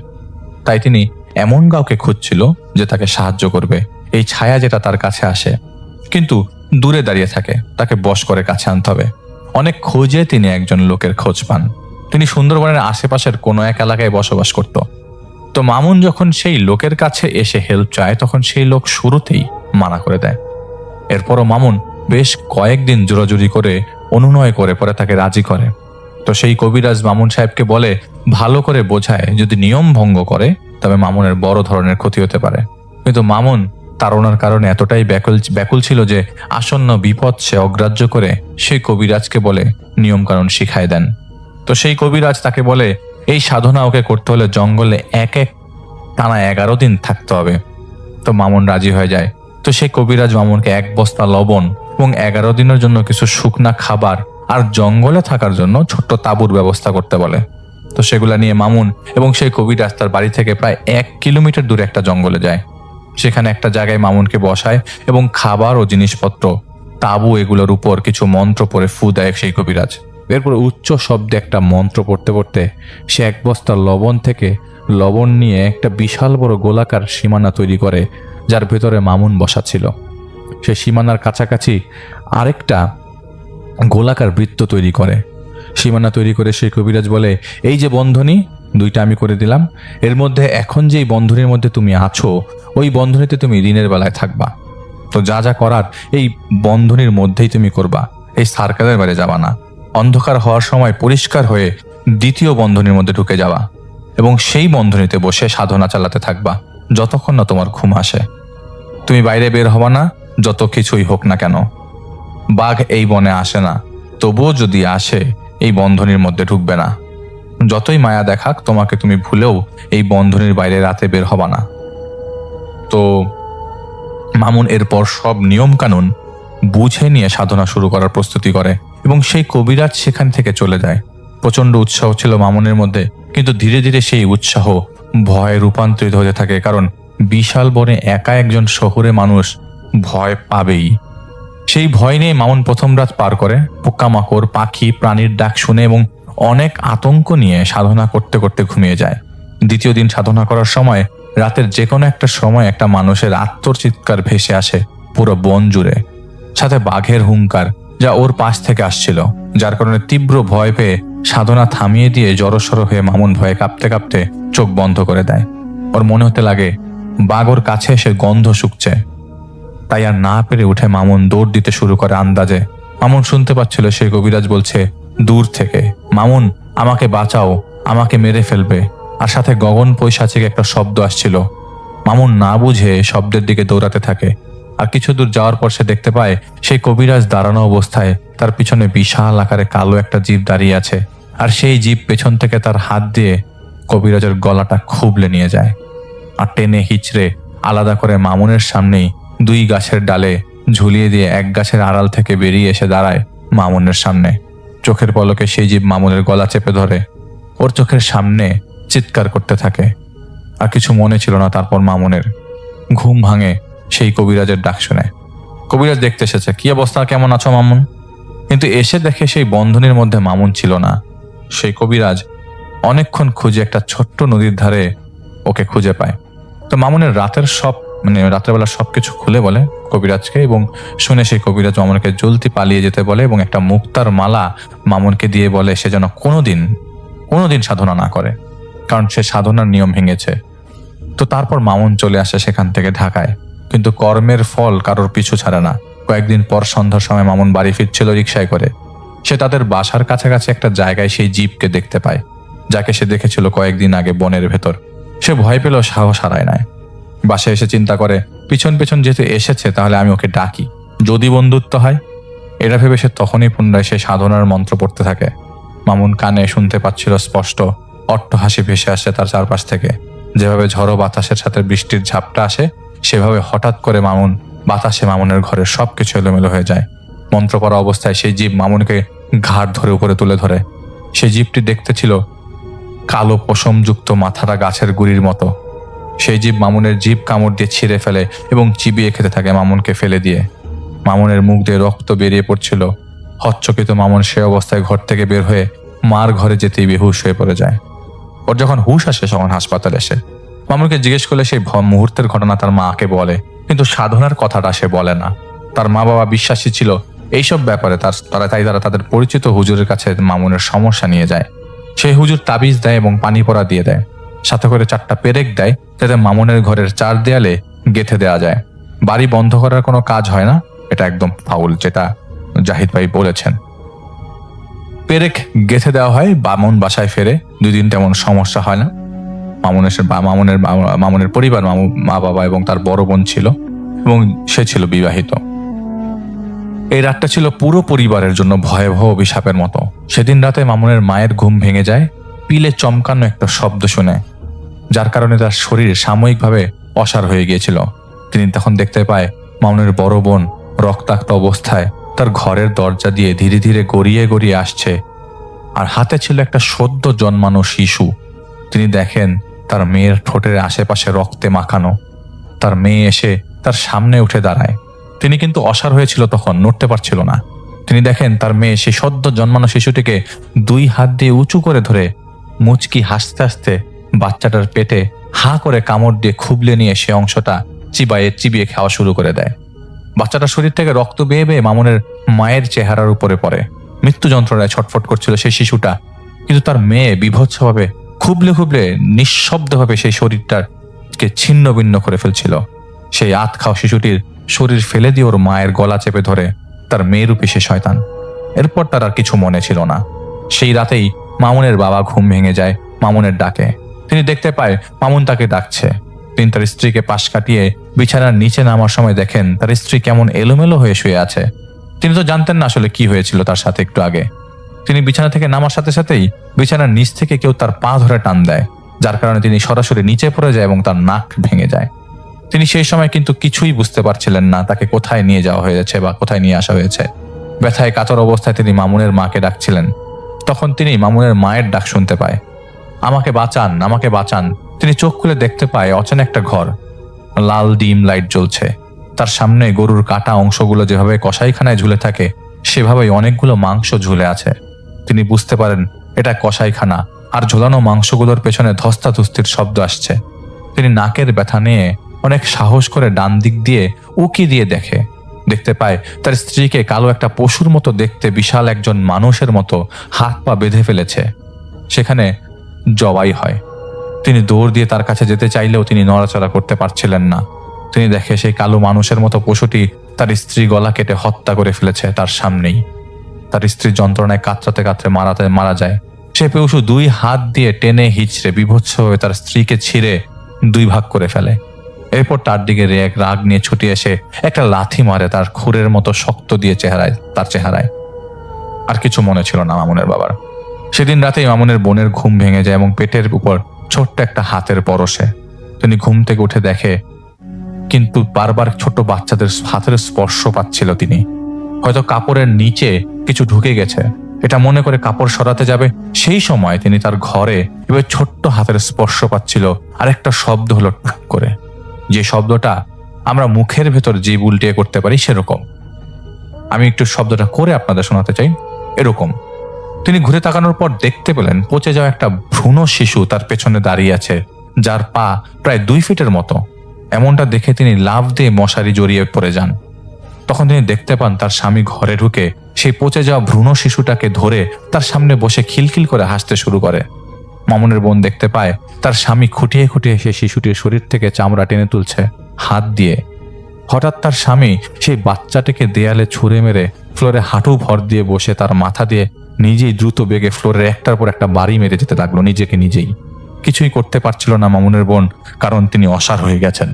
S5: তাই তিনি এমন কাউকে খুঁজছিল যে তাকে সাহায্য করবে। এই ছায়া যেটা তার কাছে আসে কিন্তু দূরে দাঁড়িয়ে থাকে, তাকে বশ করে কাছে আনতে হবে। অনেক খোঁজে তিনি একজন লোকের খোঁজ পান। তিনি সুন্দরবনের আশেপাশের কোনো এক এলাকায় বসবাস করত। তো মামুন যখন সেই লোকের কাছে এসে হেল্প চায় তখন সেই লোক শুরুতেই মানা করে দেয়। এরপরও মামুন বেশ কয়েকদিন জোরাজুরি করে অনুনয় করে পরে তাকে রাজি করে। তো সেই কবিরাজ মামুন সাহেবকে বলে, ভালো করে বোঝায় যদি নিয়ম ভঙ্গ করে তবে মামুনের বড় ধরনের ক্ষতি হতে পারে। কিন্তু মামুন তাড়নার কারণে এতটাই ব্যাকুল ছিল যে আসন্ন বিপদ সে অগ্রাহ্য করে সেই কবিরাজকে বলে নিয়ম কানুন শিখায় দেন। তো সেই কবিরাজ তাকে বলে এই সাধনা ওকে করতে হলে জঙ্গলে এক টানা 11 দিন থাকতে হবে। তো মামুন রাজি হয়ে যায়। তো সেই কবিরাজ মামুনকে 1 বস্তা লবণ এবং 11 দিনের জন্য কিছু শুকনা খাবার আর জঙ্গলে থাকার জন্য ছোট্ট তাঁবুর ব্যবস্থা করতে বলে। তো সেগুলা নিয়ে মামুন এবং সেই কবিরাজ তার বাড়ি থেকে প্রায় 1 কিলোমিটার দূরে একটা জঙ্গলে যায়। সেখানে একটা জায়গায় মামুনকে বসায় এবং খাবার ও জিনিসপত্র, তাঁবু এগুলোর উপর কিছু মন্ত্র পড়ে ফু দেয় সেই কবিরাজ। এরপর উচ্চ শব্দে একটা মন্ত্র পড়তে পড়তে সে 1 বস্তা লবণ থেকে লবণ নিয়ে একটা বিশাল বড় গোলাকার সীমানা তৈরি করে, যার ভেতরে মামুন বসা ছিল। সে সীমানার কাছাকাছি আরেকটা গোলাকার বৃত্ত তৈরি করে। সীমানা তৈরি করে সেই কবিরাজ বলে, এই যে বন্ধনী 2টা আমি করে দিলাম, এর মধ্যে এখন যেই বন্ধনীর মধ্যে তুমি আছো ওই বন্ধনীতে তুমি দিনের বেলায় থাকবা। তো যা যা করার এই বন্ধনীর মধ্যেই তুমি করবা, এই সার্কেলের বাইরে যাবা না। অন্ধকার হওয়ার সময় পরিষ্কার হয়ে 2য় বন্ধনীর মধ্যে ঢুকে যাবা এবং সেই বন্ধনীতে বসে সাধনা চালাতে থাকবা যতক্ষণ না তোমার ঘুম আসে। তুমি বাইরে বের হবা না, যত কিছুই হোক না কেন। বাঘ এই বনে আসে না, তবুও যদি আসে এই বন্ধনীর মধ্যে ঢুকবে না। যতই মায়া দেখাক তোমাকে, তুমি ভুলেও এই বন্ধনীর বাইরে রাতে বের হবা না। তো মামুন এরপর সব নিয়ম কানুন বুঝে নিয়ে সাধনা শুরু করার প্রস্তুতি করে এবং সেই কবিরাজ সেখান থেকে চলে যায়। প্রচন্ড উৎসাহ ছিল মামুনের মধ্যে, কিন্তু ধীরে ধীরে সেই উৎসাহ ভয়ে রূপান্তরিত হতে থাকে, কারণ বিশাল বনে একা একজন শহুরে মানুষ ভয় পাবেই। সেই ভয় নিয়ে মামুন প্রথম রাত পার করে। পোকামাকড়, পাখি, প্রাণীর ডাক শুনে এবং অনেক আতঙ্ক নিয়ে সাধনা করতে করতে ঘুমিয়ে যায়। 2য় দিন সাধনা করার সময় রাতের যে কোনো একটা সময় একটা মানুষের আত্মচিৎকার ভেসে আসে পুরো বন জুড়ে, সাথে বাঘের হুঙ্কার যা ওর পাশ থেকে আসছিল, যার কারণে তীব্র ভয় পেয়ে সাধনা থামিয়ে দিয়ে জড়সড় হয়ে মামুন ভয়ে কাঁপতে কাঁপতে চোখ বন্ধ করে দেয়। ওর মনে হতে লাগে বাঘ ওর কাছে এসে গন্ধ শুকছে। তাই আর না পেরে উঠে মামুন দৌড় দিতে শুরু করে আন্দাজে। মামুন শুনতে পাচ্ছিল সেই কবিরাজ বলছে দূর থেকে, মামুন আমাকে বাঁচাও, আমাকে মেরে ফেলবে। আর সাথে গগন পৈশাচিক একটা শব্দ আসছিল। মামুন না বুঝে শব্দের দিকে দৌড়াতে থাকে। আর কিছু দূর যাওয়ার পর সে দেখতে পায় সেই কবিরাজ দাঁড়ানো অবস্থায় তার পিছনে বিশাল আকারে কালো একটা জীব দাঁড়িয়ে আছে, আর সেই জীব পেছন থেকে তার হাত দিয়ে কবিরাজের গলাটা খুবলে নিয়ে যায় আর টেনে হিচড়ে আলাদা করে মামুনের সামনেই 2 গাছের ডালে ঝুলিয়ে দিয়ে 1 গাছের আড়াল থেকে বেরিয়ে এসে দাঁড়ায় মামুনের সামনে। চোখের পলকে সেই জীব মামুনের গলা চেপে ধরে ওর চোখের সামনে চিৎকার করতে থাকে। আর কিছু মনে ছিল না তারপর মামুনের। ঘুম ভাঙে সেই কবিরাজের ডাক শুনে। কবিরাজ দেখতে এসেছে, কি অবস্থা, কেমন আছো মামুন? কিন্তু এসে দেখে সেই বন্ধনীর মধ্যে মামুন ছিল না। সেই কবিরাজ অনেকক্ষণ খুঁজে একটা ছোট্ট নদীর ধারে ওকে খুঁজে পায়। তো মামুনের রাতের সব মানে রাত্রেবেলা সবকিছু খুলে বলে কবিরাজকে, এবং শুনে সেই কবিরাজ মামুনকে জলদি পালিয়ে যেতে বলে এবং একটা মুক্তার মালা মামুনকে দিয়ে বলে সে যেন কোনোদিন সাধনা না করে, কারণ সে সাধনার নিয়ম ভেঙেছে। তো তারপর মামুন চলে আসে সেখান থেকে ঢাকায়, কিন্তু কর্মের ফল কারোর পিছু ছাড়ে না। কয়েকদিন পর সন্ধ্যার সময় মামুন বাড়ি ফিরছিল রিকশায় করে। সে তাদের বাসার কাছাকাছি একটা জায়গায় সেই জিপকে দেখতে পায়, যাকে সে দেখেছিল কয়েকদিন আগে বনের ভেতর। সে ভয় পেল, সাহস হারায় নাই। বাসায় এসে চিন্তা করে পিছন পিছন যেহেতু এসেছে তাহলে আমি ওকে ডাকি, যদি বন্ধুত্ব হয়। এটা ভেবে সে তখনই পুনরায় সে সাধনার মন্ত্র পড়তে থাকে। মামুন কানে শুনতে পাচ্ছিল স্পষ্ট অট্টহাসি ভেসে আসছে তার চারপাশ থেকে। যেভাবে ঝড়ো বাতাসের সাথে বৃষ্টির ঝাপটা আসে, সেভাবে হঠাৎ করে বাতাসে মামুনের ঘরের সবকিছু এলোমেলো হয়ে যায়। মন্ত্র পড়া অবস্থায় সেই জীব মামুনকে ঘাড় ধরে উপরে তুলে ধরে। সেই জীবটি দেখতে ছিল কালো পশমযুক্ত মাথাটা গাছের গুড়ির মতো। সেই জীব মামুনের জিভ কামড় দিয়ে ছিঁড়ে ফেলে এবং চিবিয়ে খেতে থাকে মামুনকে ফেলে দিয়ে। মামুনের মুখ দিয়ে রক্ত বেরিয়ে পড়ছিল। হচ্চকিত মামুন সে অবস্থায় ঘর থেকে বের হয়ে মার ঘরে যেতেই বেহুশ হয়ে পড়ে যায়। ওর যখন হুশ আসে তখন হাসপাতালে এসে মামুনকে জিজ্ঞেস করলে সেই মুহূর্তের ঘটনা তার মাকে বলে, কিন্তু সাধনার কথাটা সে বলে না। তার মা বাবা বিশ্বাসী ছিল এইসব ব্যাপারে, তারা তাদের পরিচিত হুজুরের কাছে মামুনের সমস্যা নিয়ে যায়। সেই হুজুর তাবিজ দেয় এবং পানি পড়া দিয়ে দেয়, সাথে করে 4টা পেরেক দেয় যাতে মামুনের ঘরের 4 দেয়ালে গেঁথে দেওয়া যায়। বাড়ি বন্ধ করার কোনো কাজ হয় না, এটা একদম ফাউল, যেটা জাহিদ ভাই বলেছেন। পেরেক গেঁথে দেওয়া হয়, মামুন বাসায় ফেরে। 2 দিন তেমন সমস্যা হয় না। মামুনের পরিবার, মা বাবা এবং তার বড় বোন ছিল, এবং সে ছিল বিবাহিত। এই রাতটা ছিল পুরো পরিবারের জন্য ভয়াবহ অভিশাপের মতো। সেদিন রাতে মামুনের মায়ের ঘুম ভেঙে যায় পিলে চমকানো একটা শব্দ শুনে, যার কারণে তার শরীর সাময়িকভাবে অসাড় হয়ে গিয়েছিল। তিনি তখন দেখতে পায় মামুনের বড় বোন রক্তাক্ত অবস্থায় তার ঘরের দরজা দিয়ে ধীরে ধীরে গড়িয়ে গড়িয়ে আসছে, আর হাতে ছিল একটা সদ্য জন্মানো শিশু। তিনি দেখেন তার মেয়ের ঠোঁটের আশেপাশে রক্তে মাখানো। তার মেয়ে এসে তার সামনে উঠে দাঁড়ায়। তিনি কিন্তু অসাড় হয়েছিল, তখন নড়তে পারছিল না। তিনি দেখেন তার মেয়ে সেই সদ্য জন্মানো শিশুটিকে 2 হাত দিয়ে উঁচু করে ধরে মুচকি হাসতে হাসতে বাচ্চাটার পেটে হা করে কামড় দিয়ে খুবলে নিয়ে সে অংশটা চিবিয়ে খাওয়া শুরু করে দেয়। বাচ্চাটার শরীর থেকে রক্ত বেয়ে বেয়ে মামুনের মায়ের চেহারার উপরে পড়ে। মৃত্যু যন্ত্রণায় ছটফট করছিল সেই শিশুটা, কিন্তু তার মেয়ে বিভৎসভাবে খুবলে খুবলে নিঃশব্দভাবে সেই শরীরটাকে ছিন্ন ভিন্ন করে ফেলছিল। সেই আত খাওয়া শিশুটির শরীর ফেলে দিয়ে ওর মায়ের গলা চেপে ধরে তার মেয়েরূপী সে শয়তান। এরপর তার আর কিছু মনে ছিল না। সেই রাতেই মামুনের বাবা ঘুম ভেঙে যায় মামুনের ডাকে। তিনি দেখতে পায় মামুন তাকে ডাকছে। তিনি তার স্ত্রীকে পাশ কাটিয়ে বিছানার নিচে নামার সময় দেখেন তার স্ত্রী কেমন এলোমেলো হয়ে শুয়ে আছে। তিনি তো জানতেন না আসলে কি হয়েছিল তার সাথে একটু আগে। তিনি বিছানা থেকে নামার সাথে সাথেই বিছানার নিচ থেকে কেউ তার পা ধরে টান দেয়, যার কারণে তিনি সরাসরি নিচে পড়ে যায় এবং তার নাক ভেঙে যায়। তিনি সেই সময় কিন্তু কিছুই বুঝতে পারছিলেন না তাকে কোথায় নিয়ে যাওয়া হয়েছে বা কোথায় নিয়ে আসা হয়েছে। ব্যথায় কাতর অবস্থায় তিনি মামুনের মাকে ডাকছিলেন। তখন তিনি মামুনের মায়ের ডাক শুনতে পায়, আমাকে বাঁচান, আমাকে বাঁচান। তিনি চোখ খুলে দেখতে পায় অচেনা একটা ঘর, লাল ডিম লাইট জ্বলছে। তার সামনে গরুর কাটা অংশগুলো যেভাবে কসাইখানায় ঝুলে থাকে সেভাবেই অনেকগুলো মাংস ঝুলে আছে। তিনি বুঝতে পারেন এটা কসাইখানা, আর ঝোলানো মাংসগুলোর পেছনে ধস্তাধস্তির শব্দ আসছে। তিনি নাকের ব্যথা নিয়ে অনেক সাহস করে ডান দিক দিয়ে উকি দিয়ে দেখতে পায় তার স্ত্রীকে কালো একটা পশুর মতো দেখতে বিশাল একজন মানুষের মতো হাত পা বেঁধে ফেলেছে। সেখানে জবাই হয়। তিনি দৌড় দিয়ে তার কাছে যেতে চাইলেও তিনি নড়াচড়া করতে পারছিলেন না। তিনি দেখে সেই কালো মানুষের মতো পশুটি তার স্ত্রী গলা কেটে হত্যা করে ফেলেছে তার সামনেই। তার স্ত্রী যন্ত্রণায় কাতরাতে কাতরে মারা যায়। সে পশু 2 হাত দিয়ে টেনে হিচড়ে বিভৎস হয়ে তার স্ত্রীকে ছিঁড়ে 2 ভাগ করে ফেলে। এরপর তার দিকে রাগ নিয়ে ছুটে এসে একটা লাথি মারে তার খুরের মতো শক্ত দিয়ে তার চেহারায়। আর কিছু মনে ছিল না মামুনের বাবার। সেদিন রাতেই মামুনের বোনের ঘুম ভেঙে যায় এবং পেটের উপর ছোট্ট একটা হাতের পরশে। তিনি ঘুম থেকে উঠে দেখে, কিন্তু বারবার ছোট বাচ্চাদের হাতের স্পর্শ পাচ্ছিল। তিনি হয়তো কাপড়ের নিচে কিছু ঢুকে গেছে, এটা মনে করে কাপড় সরাতে যাবে, সেই সময় তিনি তার ঘরে এবার ছোট্ট হাতের স্পর্শ পাচ্ছিল। আর একটা শব্দ হলো টুক করে, যে শব্দটা আমরা মুখের ভেতর জীব উল্টিয়ে করতে পারি সেরকম। আমি একটু শব্দটা করে আপনাদের শোনাতে চাই। এরকম তিনি ঘুরে তাকানোর পর দেখতে পেলেন পচে যাওয়া একটা ভ্রূণ শিশু তার পেছনে দাঁড়িয়ে আছে, যার পা প্রায় 2 ফিটের মতো। এমনটা দেখে তিনি লাফ দিয়ে মশারি জড়িয়ে পড়ে যান। তখন তিনি দেখতে পান তার স্বামী ঘরে ঢুকে সেই পচে যাওয়া ভ্রূণ শিশুটাকে ধরে তার সামনে বসে খিলখিল করে হাসতে শুরু করে। মামুনের বোন দেখতে পায় তার স্বামী খুঁটিয়ে খুঁটিয়ে সেই শিশুটির শরীর থেকে চামড়া টেনে তুলছে হাত দিয়ে। হঠাৎ তার স্বামী সেই বাচ্চাটিকে দেয়ালে ছুঁড়ে মেরে ফ্লোরে হাঁটু ভর দিয়ে বসে তার মাথা দিয়ে নিজেই দ্রুত বেগে ফ্লোরের একটার পর একটা বাড়ি মেরে যেতে লাগলো নিজেকে নিজেই। কিছুই করতে পারছিল না মামুনের বোন, কারণ তিনি অসাড় হয়ে গেছেন।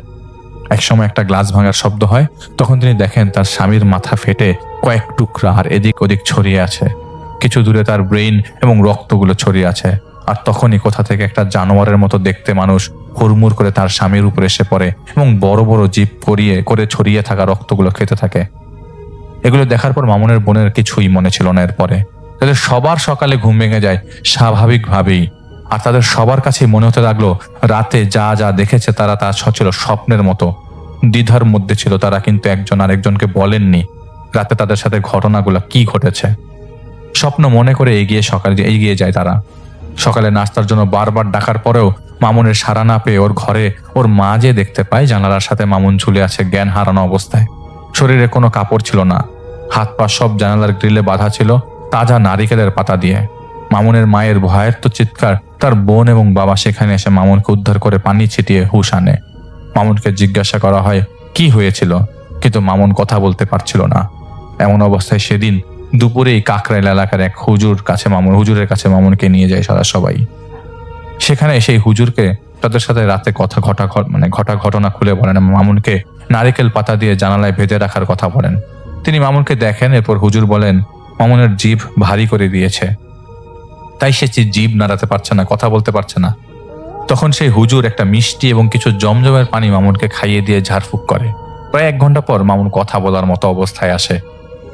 S5: একসময় একটা গ্লাস ভাঙার শব্দ হয়, তখন তিনি দেখেন তার স্বামীর মাথা ফেটে কয়েক টুকরা আর এদিক ওদিক ছড়িয়ে আছে। কিছু দূরে তার ব্রেইন এবং রক্তগুলো ছড়িয়ে আছে। আর তখনই কোথা থেকে একটা জানোয়ারের মতো দেখতে মানুষ হুড়মুড় করে তার স্বামীর উপর এসে পড়ে এবং বড় বড় জিভ করে ছড়িয়ে থাকা রক্তগুলো খেতে থাকে। এগুলো দেখার পর মামুনের বোনের কিছুই মনে ছিল না। এরপরে তাদের সবার সকালে ঘুম ভেঙে যায় স্বাভাবিকভাবেই, আর তাদের সবার কাছে মনে হতে লাগলো রাতে যা যা দেখেছে তারা তা ছিল স্বপ্নের মতো। দ্বিধার মধ্যে ছিল তারা, কিন্তু একজন আরেকজনকে বলেননি রাতে তাদের সাথে ঘটনাগুলো কি ঘটেছে। স্বপ্ন মনে করে এগিয়ে যায় তারা। সকালে নাস্তার জন্য বারবার ডাকার পরেও মামুনের সাড়া না পেয়ে ওর ঘরে ওর মা যে দেখতে পায় জানালার সাথে মামুন ঝুলে আছে জ্ঞান হারানো অবস্থায়। শরীরে কোনো কাপড় ছিল না, হাত পা সব জানালার গ্রিলে বাঁধা ছিল তাজা নারিকেলের পাতা দিয়ে। মামুনের মায়ের ভয়ার্ত চিৎকার, তার বোন এবং বাবা সেখানে এসে মামুনকে উদ্ধার করে পানি ছিটিয়ে হুঁশ আনে। মামুনকে জিজ্ঞাসা করা হয় কি হয়েছিল, কিন্তু মামুন কথা বলতে পারছিল না। এমন অবস্থায় সেদিন দুপুরেই কাকরাইল এলাকার এক হুজুরের কাছে মামুনকে নিয়ে যায় সবাই। সেখানে সেই হুজুরকে তাদের সাথে রাতে ঘটা ঘটনা খুলে বলেন। মামুনকে নারিকেল পাতা দিয়ে জানালায় বেঁধে রাখার কথা বলেন। তিনি মামুনকে দেখেন, এরপর হুজুর বলেন মামুনের জিভ ভারী করে দিয়েছে, তাই সে জিভ নাড়াতে পারছে না, কথা বলতে পারছে না। তখন সেই হুজুর একটা মিষ্টি এবং কিছু জমজমের পানি মামুনকে খাইয়ে দিয়ে ঝাড়ফুঁক করে। প্রায় 1 ঘন্টা পর মামুন কথা বলার মতো অবস্থায় আসে।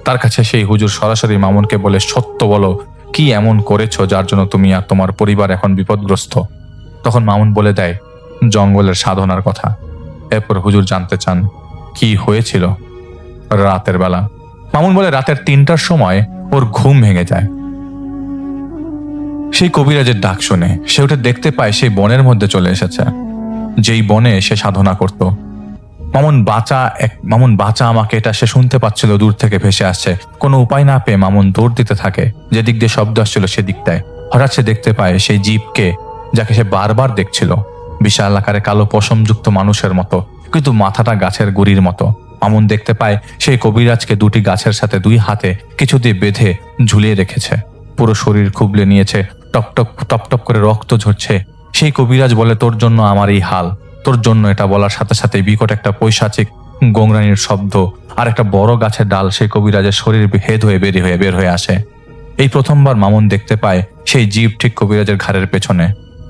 S5: তার কাছে সেই হুজুর সরাসরি মামুনকে বলে, সত্য বলো, কি এমন করেছো যার জন্য তুমি আর তোমার পরিবার এখন বিপদগ্রস্ত? তখন মামুন বলে দেয় জঙ্গলের সাধনার কথা। এরপর হুজুর জানতে চান কি হয়েছিল রাতের বেলা। মামুন বলে রাতের 3টার সময় ওর ঘুম ভেঙে যায়। সেই কবিরাজের ডাক শুনে সে উঠে দেখতে পায় সেই বনের মধ্যে চলে এসেছে, যেই বনে সে সাধনা করত। মামুন বাঁচা আমাকে, এটা সে শুনতে পাচ্ছিল দূর থেকে ভেসে আসছে। কোনো উপায় না পেয়ে মামুন দৌড় দিতে থাকে যেদিক দিয়ে শব্দ আসছিল সেদিকটায়। হঠাৎ সে দেখতে পায় সেই জীবকে, যাকে সে বারবার দেখছিল, বিশাল আকারে কালো পশমযুক্ত মানুষের মতো, কিন্তু মাথাটা গাছের গুড়ির মতো। মামুন দেখতে পায় সেই কবিরাজকে 2টি গাছের সাথে 2 হাতে কিছু দিয়ে বেঁধে ঝুলিয়ে রেখেছে। পুরো শরীর খুবলে নিয়েছে, টপ করে রক্ত ঝরছে। সেই কবিরাজ বলে, তোর জন্য আমার এই হাল, তোর জন্য। এটা বলার সাথে সাথে বিকট একটা পৈশাচিক গোংরানির শব্দ আর একটা বড় গাছের ডাল সেই কবিরাজের শরীর ভেদ হয়ে বের হয়ে আসে। এই প্রথমবার মামুন দেখতে পায় সেই জীব ঠিক কবিরাজের ঘাড়ের পেছনে।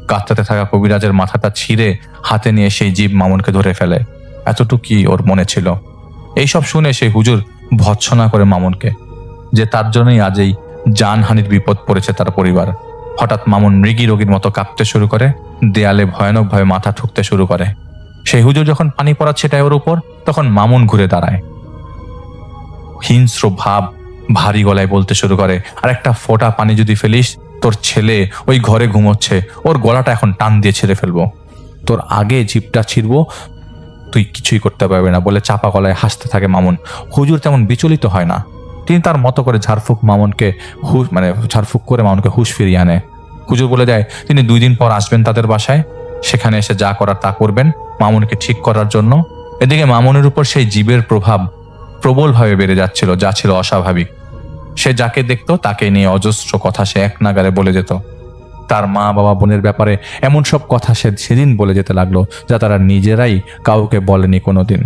S5: কাঁদতে থাকা কবিরাজের মাথাটা ছিঁড়ে হাতে নিয়ে সেই জীব মামুনকে ধরে ফেলে। এতটুকুই ওর মনে ছিল। এইসব শুনে সেই হুজুর ভৎসনা করে মামুনকে, যে তার জন্যই আজ এই জানহানির বিপদ পড়েছে তার পরিবার। হঠাৎ মামুন মৃগী রোগীর মতো কাঁপতে শুরু করে, দেয়ালে ভয়ানকভাবে মাথা ঠুকতে শুরু করে। সেই হুজুর যখন পানি পড়া ছেটায় ওর উপর, তখন মামুন ঘুরে দাঁড়ায়, হিংস্র ভাব ভারী গলায় বলতে শুরু করে, আর একটা ফোঁটা পানি যদি ফেলিস, তোর ছেলে ওই ঘরে ঘুমোচ্ছে, ওর গলাটা এখন টান দিয়ে ছেড়ে ফেলবো, তোর আগে জিভটা ছিঁড়বো, তুই কিছুই করতে পারবে না বলে চাপা গলায় হাসতে থাকে মামুন। হুজুর তেমন বিচলিত হয় না, তিনি তার মতো করে ঝাড়ফুঁক করে মামুনকে হুঁশ ফিরিয়ে আনে। হুজুর বলে দেয় তিনি 2 দিন পর আসবেন তাদের বাসায়, সেখানে এসে যা করার তা করবেন মামুনকে ঠিক করার জন্য। এদিকে মামুনের উপর সেই জীবের প্রভাব প্রবলভাবে বেড়ে যাচ্ছিল, যা ছিল অস্বাভাবিক। সে যাকে দেখত তাকে নিয়ে অজস্র কথা সে এক নাগারে বলে যেত। তার মা বাবা বোনের ব্যাপারে এমন সব কথা সে সেদিন বলে যেতে লাগলো যা তারা নিজেরাই কাউকে বলেনি কোনোদিন।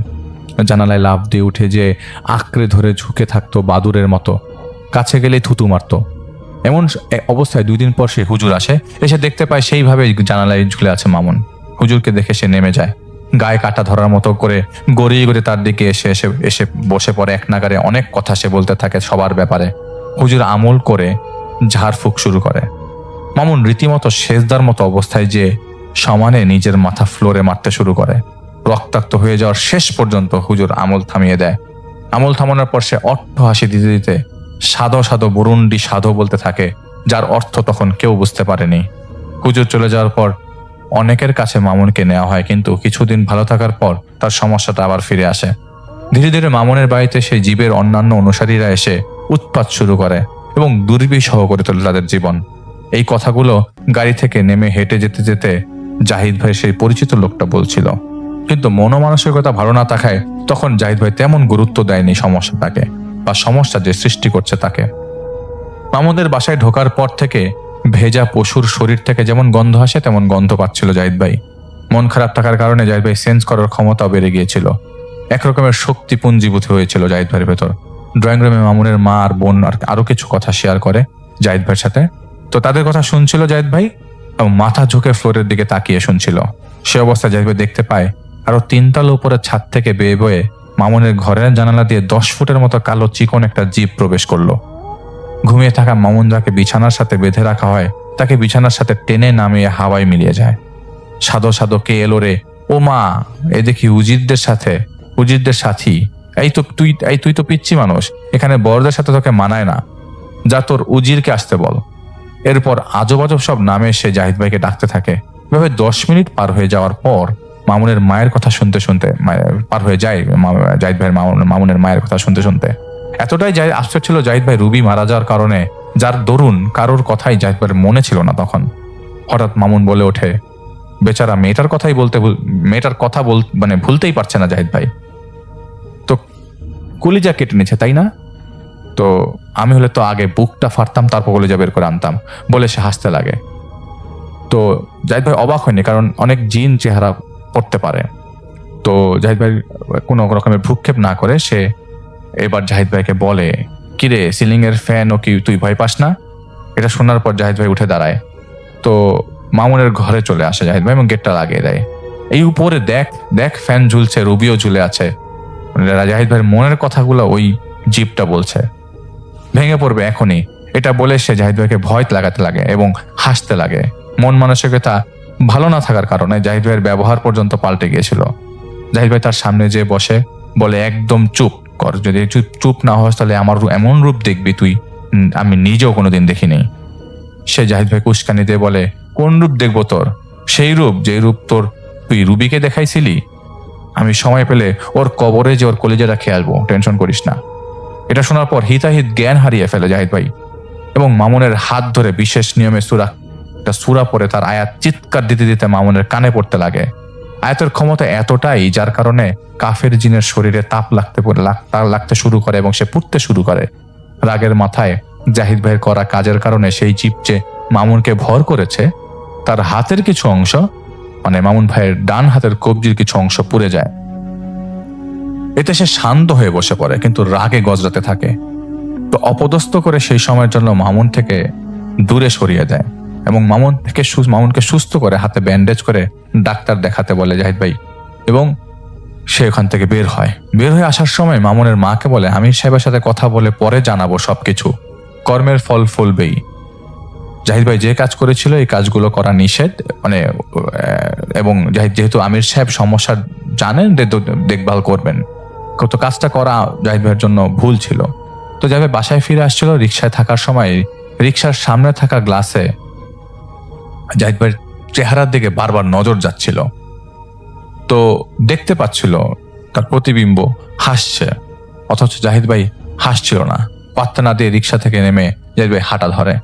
S5: জানালায় লাফ দিয়ে উঠে যে আঁকড়ে ধরে ঝুঁকে থাকতো বাদুরের মতো, কাছে গেলেই থুতু মারত। এমন অবস্থায় 2 দিন পর সে হুজুর আসে, এসে দেখতে পায় সেইভাবে জানালায় ঝুলে আছে মামুন। হুজুরকে দেখে সে নেমে যায়, গায়ে কাটা ধরার মতো করে গড়িয়ে গড়িয়ে তার দিকে এসে বসে পড়ে। এক নাগারে অনেক কথা সে বলতে থাকে সবার ব্যাপারে। হুজুর আমল করে ঝাড়ফুঁক শুরু করে। মামুন রীতিমতো সেজদার মতো অবস্থায় যে সমানে নিজের মাথা ফ্লোরে মারতে শুরু করে। রক্তাক্ত হয়ে যাওয়ার শেষ পর্যন্ত হুজুর আমল থামিয়ে দেয়। আমল থামানোর পর সে অট্ট হাসি দিতে দিতে সাধো বুরুন্ডি সাধো বলতে থাকে, যার অর্থ তখন কেউ বুঝতে পারেনি। হুজুর চলে যাওয়ার পর অনেকের কাছে মামুনকে নেওয়া হয়, কিন্তু কিছুদিন ভালো থাকার পর তার সমস্যাটা আবার ফিরে আসে। ধীরে ধীরে মামুনের বাড়িতে সেই জীবের অন্যান্য অনুসারীরা এসে উৎপাত শুরু করে এবং দুর্বিষহ করে তোলে তাদের জীবন। এই কথাগুলো গাড়ি থেকে নেমে হেঁটে যেতে যেতে জাহিদ ভাই সেই পরিচিত লোকটা বলছিল, কিন্তু মনোমানসিকতা ভালো না থাকায় তখন জাহিদ ভাই তেমন গুরুত্ব দেয়নি সমস্যাটাকে বা সমস্যা যে সৃষ্টি করছে তাকে। মামুনের বাসায় ঢোকার পর থেকে ভেজা পশুর শরীর থেকে যেমন গন্ধ আসে তেমন গন্ধ পাচ্ছিল জাহিদ ভাই। মন খারাপ থাকার কারণে জাহিদ ভাই সেন্স করার ক্ষমতাও বেড়ে গিয়েছিল। একরকমের শক্তি পুঞ্জীভূত হয়েছিল জাহিদ ভাইয়ের ভেতর। ড্রয়িং রুমে মামুনের মা আর বোন আর আরো কিছু কথা শেয়ার করে জাহিদ ভাইয়ের সাথে। তো তাদের কথা শুনছিল জাহিদ ভাই এবং মাথা ঝুঁকে ফ্লোরের দিকে তাকিয়ে শুনছিল। সে অবস্থায় জাহিদ ভাই দেখতে পায় আরো 3 তলা উপরের ছাদ থেকে বেয়ে বয়ে মামুনের ঘরের জানালা দিয়ে 10 ফুটের মতো কালো চিকন একটা জিপ প্রবেশ করলো। ঘুমিয়ে থাকা মামুন যাকে বিছানার সাথে বেঁধে রাখা হয় তাকে বিছানার সাথে টেনে নামিয়ে হাওয়ায় মিলিয়ে যায়। সাদো সাদো কে এলো রে, ও মা, এ দেখি উজিরদের সাথী। তুই তো পিচ্ছি মানুষ, এখানে বড়দের সাথে তোকে মানায় না, যা তোর উজিরকে আসতে বল। এরপর আজব আজব সব নামে সে জাহিদ ভাইকে ডাকতে থাকে। এভাবে 10 মিনিট পার হয়ে যাওয়ার পর মামুনের মায়ের কথা শুনতে শুনতে পার হয়ে যায় জাহিদ ভাইয়ের মামুনের মায়ের কথা শুনতে শুনতে। এতটাই আশ্চর্য ছিল জাহিদ ভাই রুবি মারা যাওয়ার কারণে, যার দরুন কারোর কথাই জাহিদ ভাইয়ের মনে ছিল না। তখন হঠাৎ মামুন বলে ওঠে, বেচারা মেয়েটার কথা ভুলতেই পারছে না জাহিদ ভাই, তো কলিজা কেটে নিচ্ছে তাই না? তো আমি হলে তো আগে বুকটা ফাড়তাম, তারপর কলিজা বের করে আনতাম, বলে সে হাসতে লাগে। তো জাহিদ ভাই অবাক হয়নি, কারণ অনেক জিন চেহারা পড়তে পারে। তো জাহিদ ভাই কোনো রকমের ভ্রুক্ষেপ না করে সে এবার জাহিদ ভাইকে বলে, কিরে সিলিং এর ফ্যান ও কি তুই ভয় পাস না? এটা শোনার পর জাহিদ ভাই উঠে দাঁড়ায়। তো মামুনের ঘরে চলে আসে জাহিদ ভাই এবং গেটটা লাগিয়ে দেয়। এই উপরে দেখ ফ্যান ঝুলছে, রুবিও ঝুলে আছে। জাহিদ ভাইয়ের মনের কথাগুলো ওই জিপটা বলছে। ভেঙে পড়বে এখনই, এটা বলে সে জাহিদ ভাইকে ভয় লাগাতে লাগে এবং হাসতে লাগে। মন মানসিকতা ভালো না থাকার কারণে জাহিদ ভাইয়ের ব্যবহার পর্যন্ত পাল্টে গিয়েছিল। জাহিদ ভাই তার সামনে যে বসে বলে, একদম চুপ কর, যদি চুপ না হস তাহলে আমার এমন রূপ দেখবি তুই আমি নিজেও কোনোদিন দেখিনি। সে জাহিদ ভাই উস্কানি দিয়ে বলে, কোন রূপ দেখবো তোর? সেই রূপ যে রূপ তুই রুবিকে দেখাইছিলি। আমি সময় পেলে ওর কবরে যে ওর কলেজে রাখে আসবো, টেনশন করিস না। এটা শোনার পর হিতাহিত জ্ঞান হারিয়ে ফেলে জাহিদ ভাই এবং মামুনের হাত ধরে বিশেষ নিয়মে সূরা পড়ে তার আয়াত চিৎকার দিতে দিতে মামুনের কানে পড়তে লাগে। আয়াতের ক্ষমতা এতটাই যার কারণে কাফের জিনের শরীরে তাপ লাগতে শুরু করে এবং সে পুড়তে শুরু করে। রাগের মাথায় জাহিদ ভাইয়ের করা কাজের কারণে সেই জীব যে মামুনকে ভর করেছে তার হাতের কিছু অংশ, মামুন ভাইয়ের ডান হাতের কবজির কিছু অংশ পুড়ে যায়। এতে সে শান্ত হয়ে বসে পড়ে, কিন্তু রাগে গজরাতে থাকে। তো অপদস্থ করে সেই সময়ের জন্য মামুন থেকে দূরে সরিয়ে দেয় এবং মামুনকে সুস্থ করে হাতে ব্যান্ডেজ করে ডাক্তার দেখাতে বলে জাহিদ ভাই, এবং সে ওখান থেকে বের হয়ে আসার সময় মামুনের মাকে বলে, আমির সাহেবের সাথে কথা বলে পরে জানাবো সবকিছু, কর্মের ফল ফলবেই। জাহিদ ভাই যে কাজ করেছিল এই কাজগুলো করা নিষেধ, এবং যেহেতু আমির সাহেব সমস্যা জানেন, দেখভাল করবেন, তো কাজটা করা জাহিদ ভাইয়ের জন্য ভুল ছিল। তো জাহিদ ভাই বাসায় ফিরে আসছিল, রিক্সায় থাকার সময় রিক্সার সামনে থাকা গ্লাসে জাহিদ ভাইয়ের চেহারার দিকে বারবার নজর যাচ্ছিল। তো দেখতে পাচ্ছিল তার প্রতিবিম্ব হাসছে, অথচ জাহিদ ভাই হাসছিল না। পাত্তা না দিয়ে রিক্সা থেকে নেমে জাহিদ ভাই হাঁটা ধরে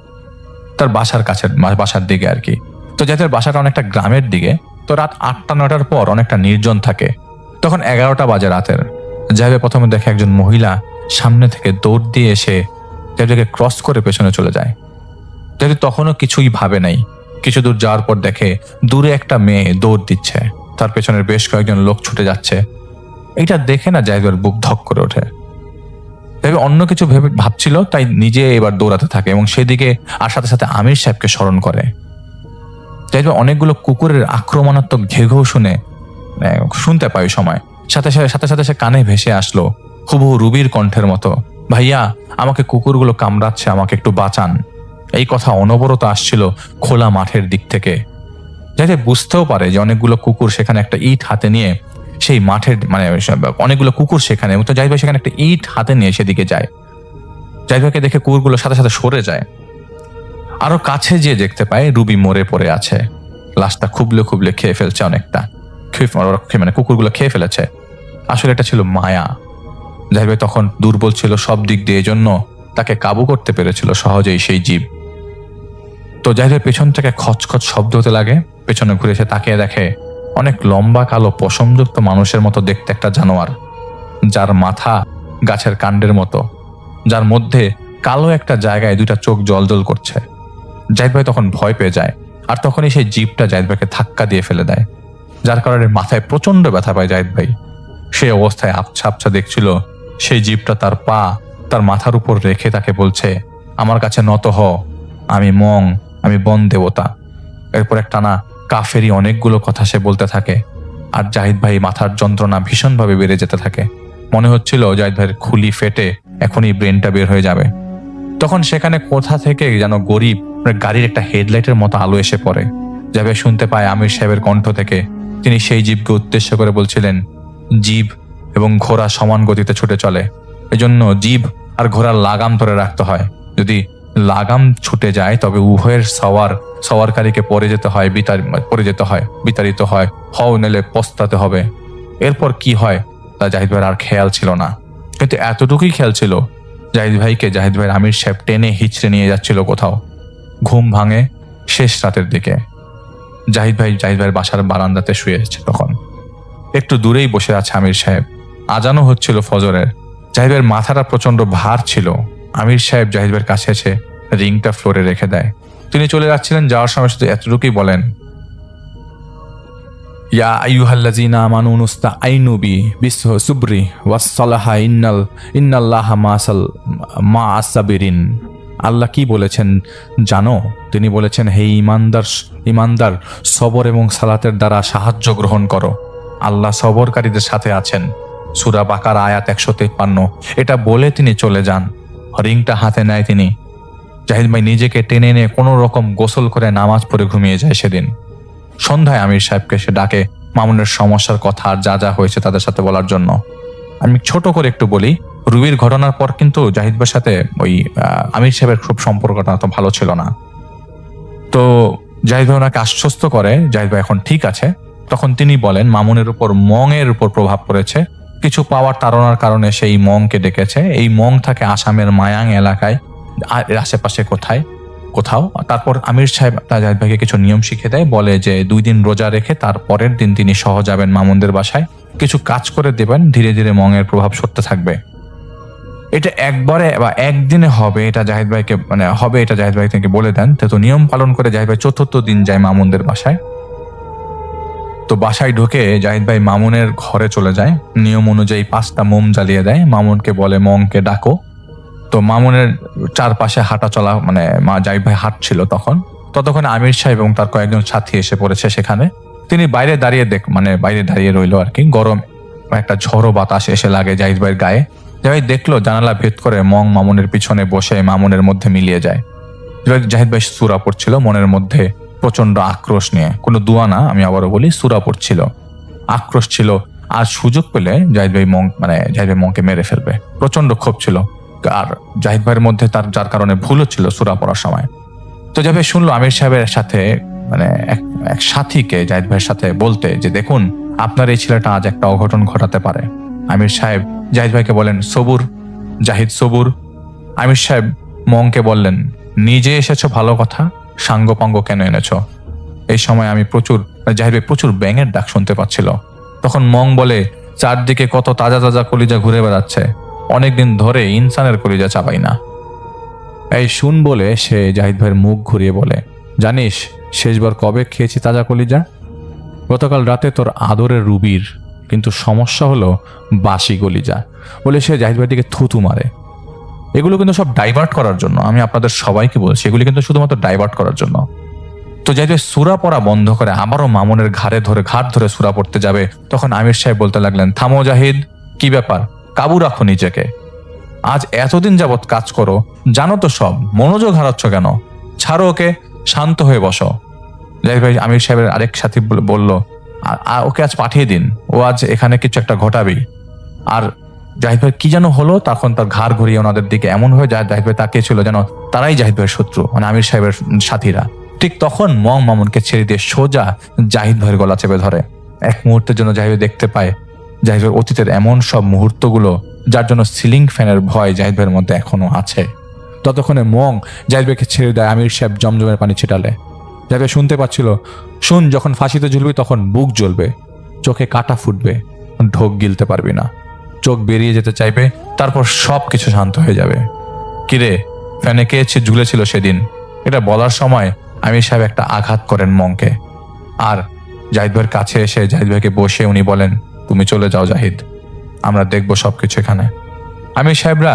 S5: তার বাসার দিকে আর কি। তো জাহিদ ভাইয়ের বাসাটা অনেকটা গ্রামের দিকে। তো রাত 8টা-9টার পর অনেকটা নির্জন থাকে। তখন 11টা বাজে রাতের। জাহিদ ভাই প্রথমে দেখে একজন মহিলা সামনে থেকে দৌড় দিয়ে এসে জাহিদ ভাইকে ক্রস করে পেছনে চলে যায়। জাহিদ তখনও কিছুই ভাবে নাই। কিছু দূর যাওয়ার পর দেখে দূরে একটা মেয়ে দৌড় দিচ্ছে, তার পেছনের বেশ কয়েকজন লোক ছুটে যাচ্ছে। এইটা দেখে না জাহিদ ভাইয়ের বুক ধক করে ওঠে। তবে অন্য কিছু ভাবছিল, তাই নিজে এবার দৌড়াতে থাকে এবং সেদিকে আর সাথে সাথে আমির সাহেবকে স্মরণ করে। জাহিদ ভাই অনেকগুলো কুকুরের আক্রমণাত্মক ঘেঘেউ শুনতে পায় সময়। সাথে সাথে সে কানে ভেসে আসলো হুবহু রুবির কণ্ঠের মতো, ভাইয়া আমাকে কুকুরগুলো কামড়াচ্ছে, আমাকে একটু বাঁচান। এই কথা অনবরত আসছিল খোলা মাঠের দিক থেকে। যাতে বুঝতেও পারে যে অনেকগুলো কুকুর সেখানে একটা ইট হাতে নিয়ে সেই মাঠের অনেকগুলো কুকুর সেখানে, এবং তো জাহিদ ভাই সেখানে একটা ইট হাতে নিয়ে সেদিকে যায়। জাহিদ ভাইকে দেখে কুকুরগুলো সাথে সাথে সরে যায়। আরো কাছে যেয়ে দেখতে পায় রুবি মরে পড়ে আছে লাশটা খুবলে খুবলে খেয়ে ফেলছে অনেকটা, মানে কুকুরগুলো খেয়ে ফেলেছে। আসলে এটা ছিল মায়া। জাহিদ ভাই তখন দুর্বল ছিল সব দিক দিয়ে, এই জন্য তাকে কাবু করতে পেরেছিল সহজেই সেই জীব। তো জাহিদ ভাই পেছন থেকে খচখচ শব্দ হতে লাগে, পেছনে ঘুরে এসে তাকিয়ে দেখে অনেক লম্বা কালো পশমযুক্ত মানুষের মতো দেখতে একটা জানোয়ার, যার মাথা গাছের কাণ্ডের মতো, যার মধ্যে কালো একটা জায়গায় দুইটা চোখ জলজল করছে। জাহিদ ভাই তখন ভয় পেয়ে যায়, আর তখনই সেই জীবটা জাহিদ ভাইকে ধাক্কা দিয়ে ফেলে দেয়, যার কারণে মাথায় প্রচন্ড ব্যথা পায় জাহিদ ভাই। সেই অবস্থায় আবছা আবছা দেখছিল সেই জীবটা তার পা তার মাথার উপর রেখে তাকে বলছে, আমার কাছে নত হ, আমি মং, আমি বন দেবতা। এরপর একটানা কাফেরি অনেকগুলো কথা সে বলতে থাকে, আর জাহিদ ভাই মাথার যন্ত্রণা ভীষণভাবে বেড়ে যেতে থাকে। মনে হচ্ছিল জাহিদ ভাইয়ের খুলি ফেটে এখনই ব্রেনটা বের হয়ে যাবে। তখন সেখানে কোথা থেকে যেন গরিব গাড়ির একটা হেডলাইটের মতো আলো এসে পড়ে। জাহিদ ভাই শুনতে পায় আমির সাহেবের কণ্ঠ থেকে, তিনি সেই জীবকে উদ্দেশ্য করে বলছিলেন, জীব এবং ঘোড়া সমান গতিতে ছুটে চলে, এজন্য জীব আর ঘোড়ার লাগাম ধরে রাখতে হয়। যদি লাগাম ছুটে যায় তবে উভয়ের সওয়ারকারীকে পড়ে যেতে হয়, বিতাড়িত হয়, হও নেলে পস্তাতে হবে। এরপর কি হয় তা জাহিদ ভাইয়ের আর খেয়াল ছিল না, কিন্তু এতটুকুই খেয়াল ছিল জাহিদ ভাইয়ের আমির সাহেব টেনে হিচড়ে নিয়ে যাচ্ছিল কোথাও। ঘুম ভাঙে শেষ রাতের দিকে। জাহিদ ভাইয়ের বাসার বারান্দাতে শুয়ে আছে। তখন একটু দূরেই বসে আছে আমির সাহেব, আজানও হচ্ছিল ফজরের। জাহিদ ভাইয়ের মাথাটা প্রচন্ড ভার ছিল। আমির সাহেব জাহিদ ভাইয়ের কাছে এসে রিংটা ফ্লোরে রেখে দেয়। তিনি চলে যাচ্ছিলেন, যাওয়ার সময় শুধু এতটুকুই বলেন, ইয়া আইয়ুহাল্লাযীনা আমানু নুস্তাঈনু বিস-সুবরি ওয়াস-সালাহা ইন্নাল্লাহা মা'আস সাবিরিন। আল্লাহ কি বলেছেন জানো? তিনি বলেছেন, হে ইমানদার, সবর এবং সালাতের দ্বারা সাহায্য গ্রহণ করো, আল্লাহ সবরকারীদের সাথে আছেন। সূরা বাকারা আয়াত 153। এটা বলে তিনি চলে যান। রিংটা হাতে নেয় তিনি। জাহিদ ভাই নিজেকে টেনে নিয়ে কোনো রকম গোসল করে নামাজ পড়ে ঘুমিয়ে যায় সেদিন। সন্ধ্যায় আমির সাহেবকে সে ডাকে মামুনের সমস্যার কথা আর যা যা হয়েছে তাদের সাথে বলার জন্য। আমি ছোট করে একটু বলি, রুবির ঘটনার পর কিন্তু জাহিদ ভাইয়ের সাথে ওই আমির সাহেবের খুব সম্পর্কটা তো ভালো ছিল না। তো জাহিদ ভাই ওনাকে আশ্বস্ত করে জাহিদ ভাই এখন ঠিক আছে। তখন তিনি বলেন মামুনের উপর মংয়ের উপর প্রভাব পড়েছে, কিছু পাওয়ার তাড়নার কারণে সেই মংকে ডেকেছে। এই মং থাকে আসামের মায়াং এলাকায়, আশেপাশে কোথাও। তারপর আমির সাহেব জাহিদ ভাইকে কিছু নিয়ম শিখে দেয়, বলে যে 2 দিন রোজা রেখে তার পরের দিন তিনি সহ যাবেন মামুনদের বাসায়, কিছু কাজ করে দেবেন, ধীরে ধীরে মংয়ের প্রভাব সরতে থাকবে। এটা একবারে বা একদিনে হবে এটা জাহিদ ভাই থেকে বলে দেন। তো নিয়ম পালন করে জাহিদ ভাই 4র্থ দিন যায় মামুনদের বাসায়। তো বাসায় ঢুকে জাহিদ ভাই মামুনের ঘরে চলে যায়, নিয়ম অনুযায়ী 5টা মোম জ্বালিয়ে দেয়, মামুনকে বলে মংকে ডাকো। তো মামুনের চারপাশে হাঁটা চলা, মানে জাহিদ ভাই হাঁটছিল ততক্ষণে আমির সাহেব এবং তার কয়েকজন সাথী এসে পড়েছে সেখানে। তিনি বাইরে দাঁড়িয়ে রইল আর কি। গরম একটা ঝড়ো বাতাস এসে লাগে জাহিদ ভাইয়ের গায়ে। জাহিদ দেখলো জানালা ভেদ করে মং মামুনের পিছনে বসে মামুনের মধ্যে মিলিয়ে যায়। জাহিদ ভাই সূরা পড়ছিল মনের মধ্যে প্রচন্ড আক্রোশ নিয়ে, কোনো দোয়া না, আমি আবারও বলি, সূরা পড়ছিল, আক্রোশ ছিল। আর সুযোগ পেলে জাহিদ ভাই মংকে মেরে ফেলবে, প্রচন্ড ক্ষোভ ছিল। আর জাহিদ ভাইয়ের মধ্যে যার কারণে ভুল হচ্ছিল সূরা পড়ার সময়। তো জাহিদ ভাই শুনলো আমির সাহেবের সাথে এক সাথীকে জাহিদ ভাইয়ের সাথে বলতে যে, দেখুন আপনার এই ছেলেটা আজ একটা অঘটন ঘটাতে পারে। আমির সাহেব জাহিদ ভাইকে বলেন, সবুর জাহিদ, সবুর। আমির সাহেব মংকে বললেন, নিজে এসেছো ভালো কথা, সাঙ্গপাঙ্গ কেন এনেছো? এই সময় জাহিদ ভাই প্রচুর ব্যাঙের ডাক শুনতে পাচ্ছিল। তখন মং বলে, চারদিকে কত তাজা তাজা কলিজা ঘুরে বেড়াচ্ছে, অনেকদিন ধরে ইনসানের কলিজা চাবাই না। এই শুন বলে সে জাহিদ ভাইয়ের মুখ ঘুরিয়ে বলে, জানিস শেষবার কবে খেয়েছি তাজা কলিজা? গতকাল রাতে তোর আদরের রুবির, কিন্তু সমস্যা হলো বাসি কলিজা। বলে সে জাহিদ ভাইয়ের দিকে থুতু মারে। এগুলো কিন্তু সব ডাইভার্ট করার জন্য, আমি আপনাদের সবাইকে বলছি, এগুলি কিন্তু শুধুমাত্র ডাইভার্ট করার জন্য। তো জাহিদ ভাই সূরা পড়া বন্ধ করে আবারও মামুনের ঘাট ধরে সূরা পড়তে যাবে। তখন আমির সাহেব বলতে লাগলেন, থামো জাহিদ, কি ব্যাপার, কাবু রাখো নিজেকে, আজ এতদিন যাবৎ কাজ করো, জানো তো সব, মনোযোগ হারাচ্ছ কেন? ছাড়ো ওকে, শান্ত হয়ে বসো। জাহিদ ভাই আমির সাহেবের আরেক সাথী বলল, ওকে আজ পাঠিয়ে দিন, ও আজ এখানে কিছু একটা ঘটাবেই। আর জাহিদ ভাই কি যেন হলো, তখন তার ঘাড় ঘুরিয়ে ওনাদের দিকে এমন হয়ে জাহিদ ভাই তাকিয়েছিল যেন তারাই জাহিদ ভাইয়ের শত্রু, মানে আমির সাহেবের সাথীরা। ঠিক তখন মং মামুনকে ছেড়ে দিয়ে সোজা জাহিদ ভাইয়ের গলা চেপে ধরে। এক মুহূর্তের জন্য জাহিদ দেখতে পায় জাহিদ ভাইয়ের অতীতের এমন সব মুহূর্তগুলো যার জন্য সিলিং ফ্যানের ভয় জাহিদ ভাইয়ের মধ্যে এখনো আছে। ততক্ষণে মং জাহিদ ভাইকে ছেড়ে দেয় আমির সাহেব জমজমের পানি ছিটালে। জাহিদ ভাই শুনতে পাচ্ছিল, শুন, যখন ফাঁসিতে ঝুলবি তখন বুক জ্বলবে, চোখে কাটা ফুটবে, ঢোক গিলতে পারবি না, চোখ বেরিয়ে যেতে চাইবে, তারপর সব কিছু শান্ত হয়ে যাবে। কিরে, ফ্যানে কে ঝুলেছিল সেদিন? এটা বলার সময় আমির সাহেব একটা আঘাত করেন মংকে, আর জাহিদ ভাইয়ের কাছে এসে জাহিদ ভাইকে বসে উনি বলেন, তুমি চলে যাও জাহিদ, আমরা দেখবো সবকিছু এখানে। আমির সাহেবরা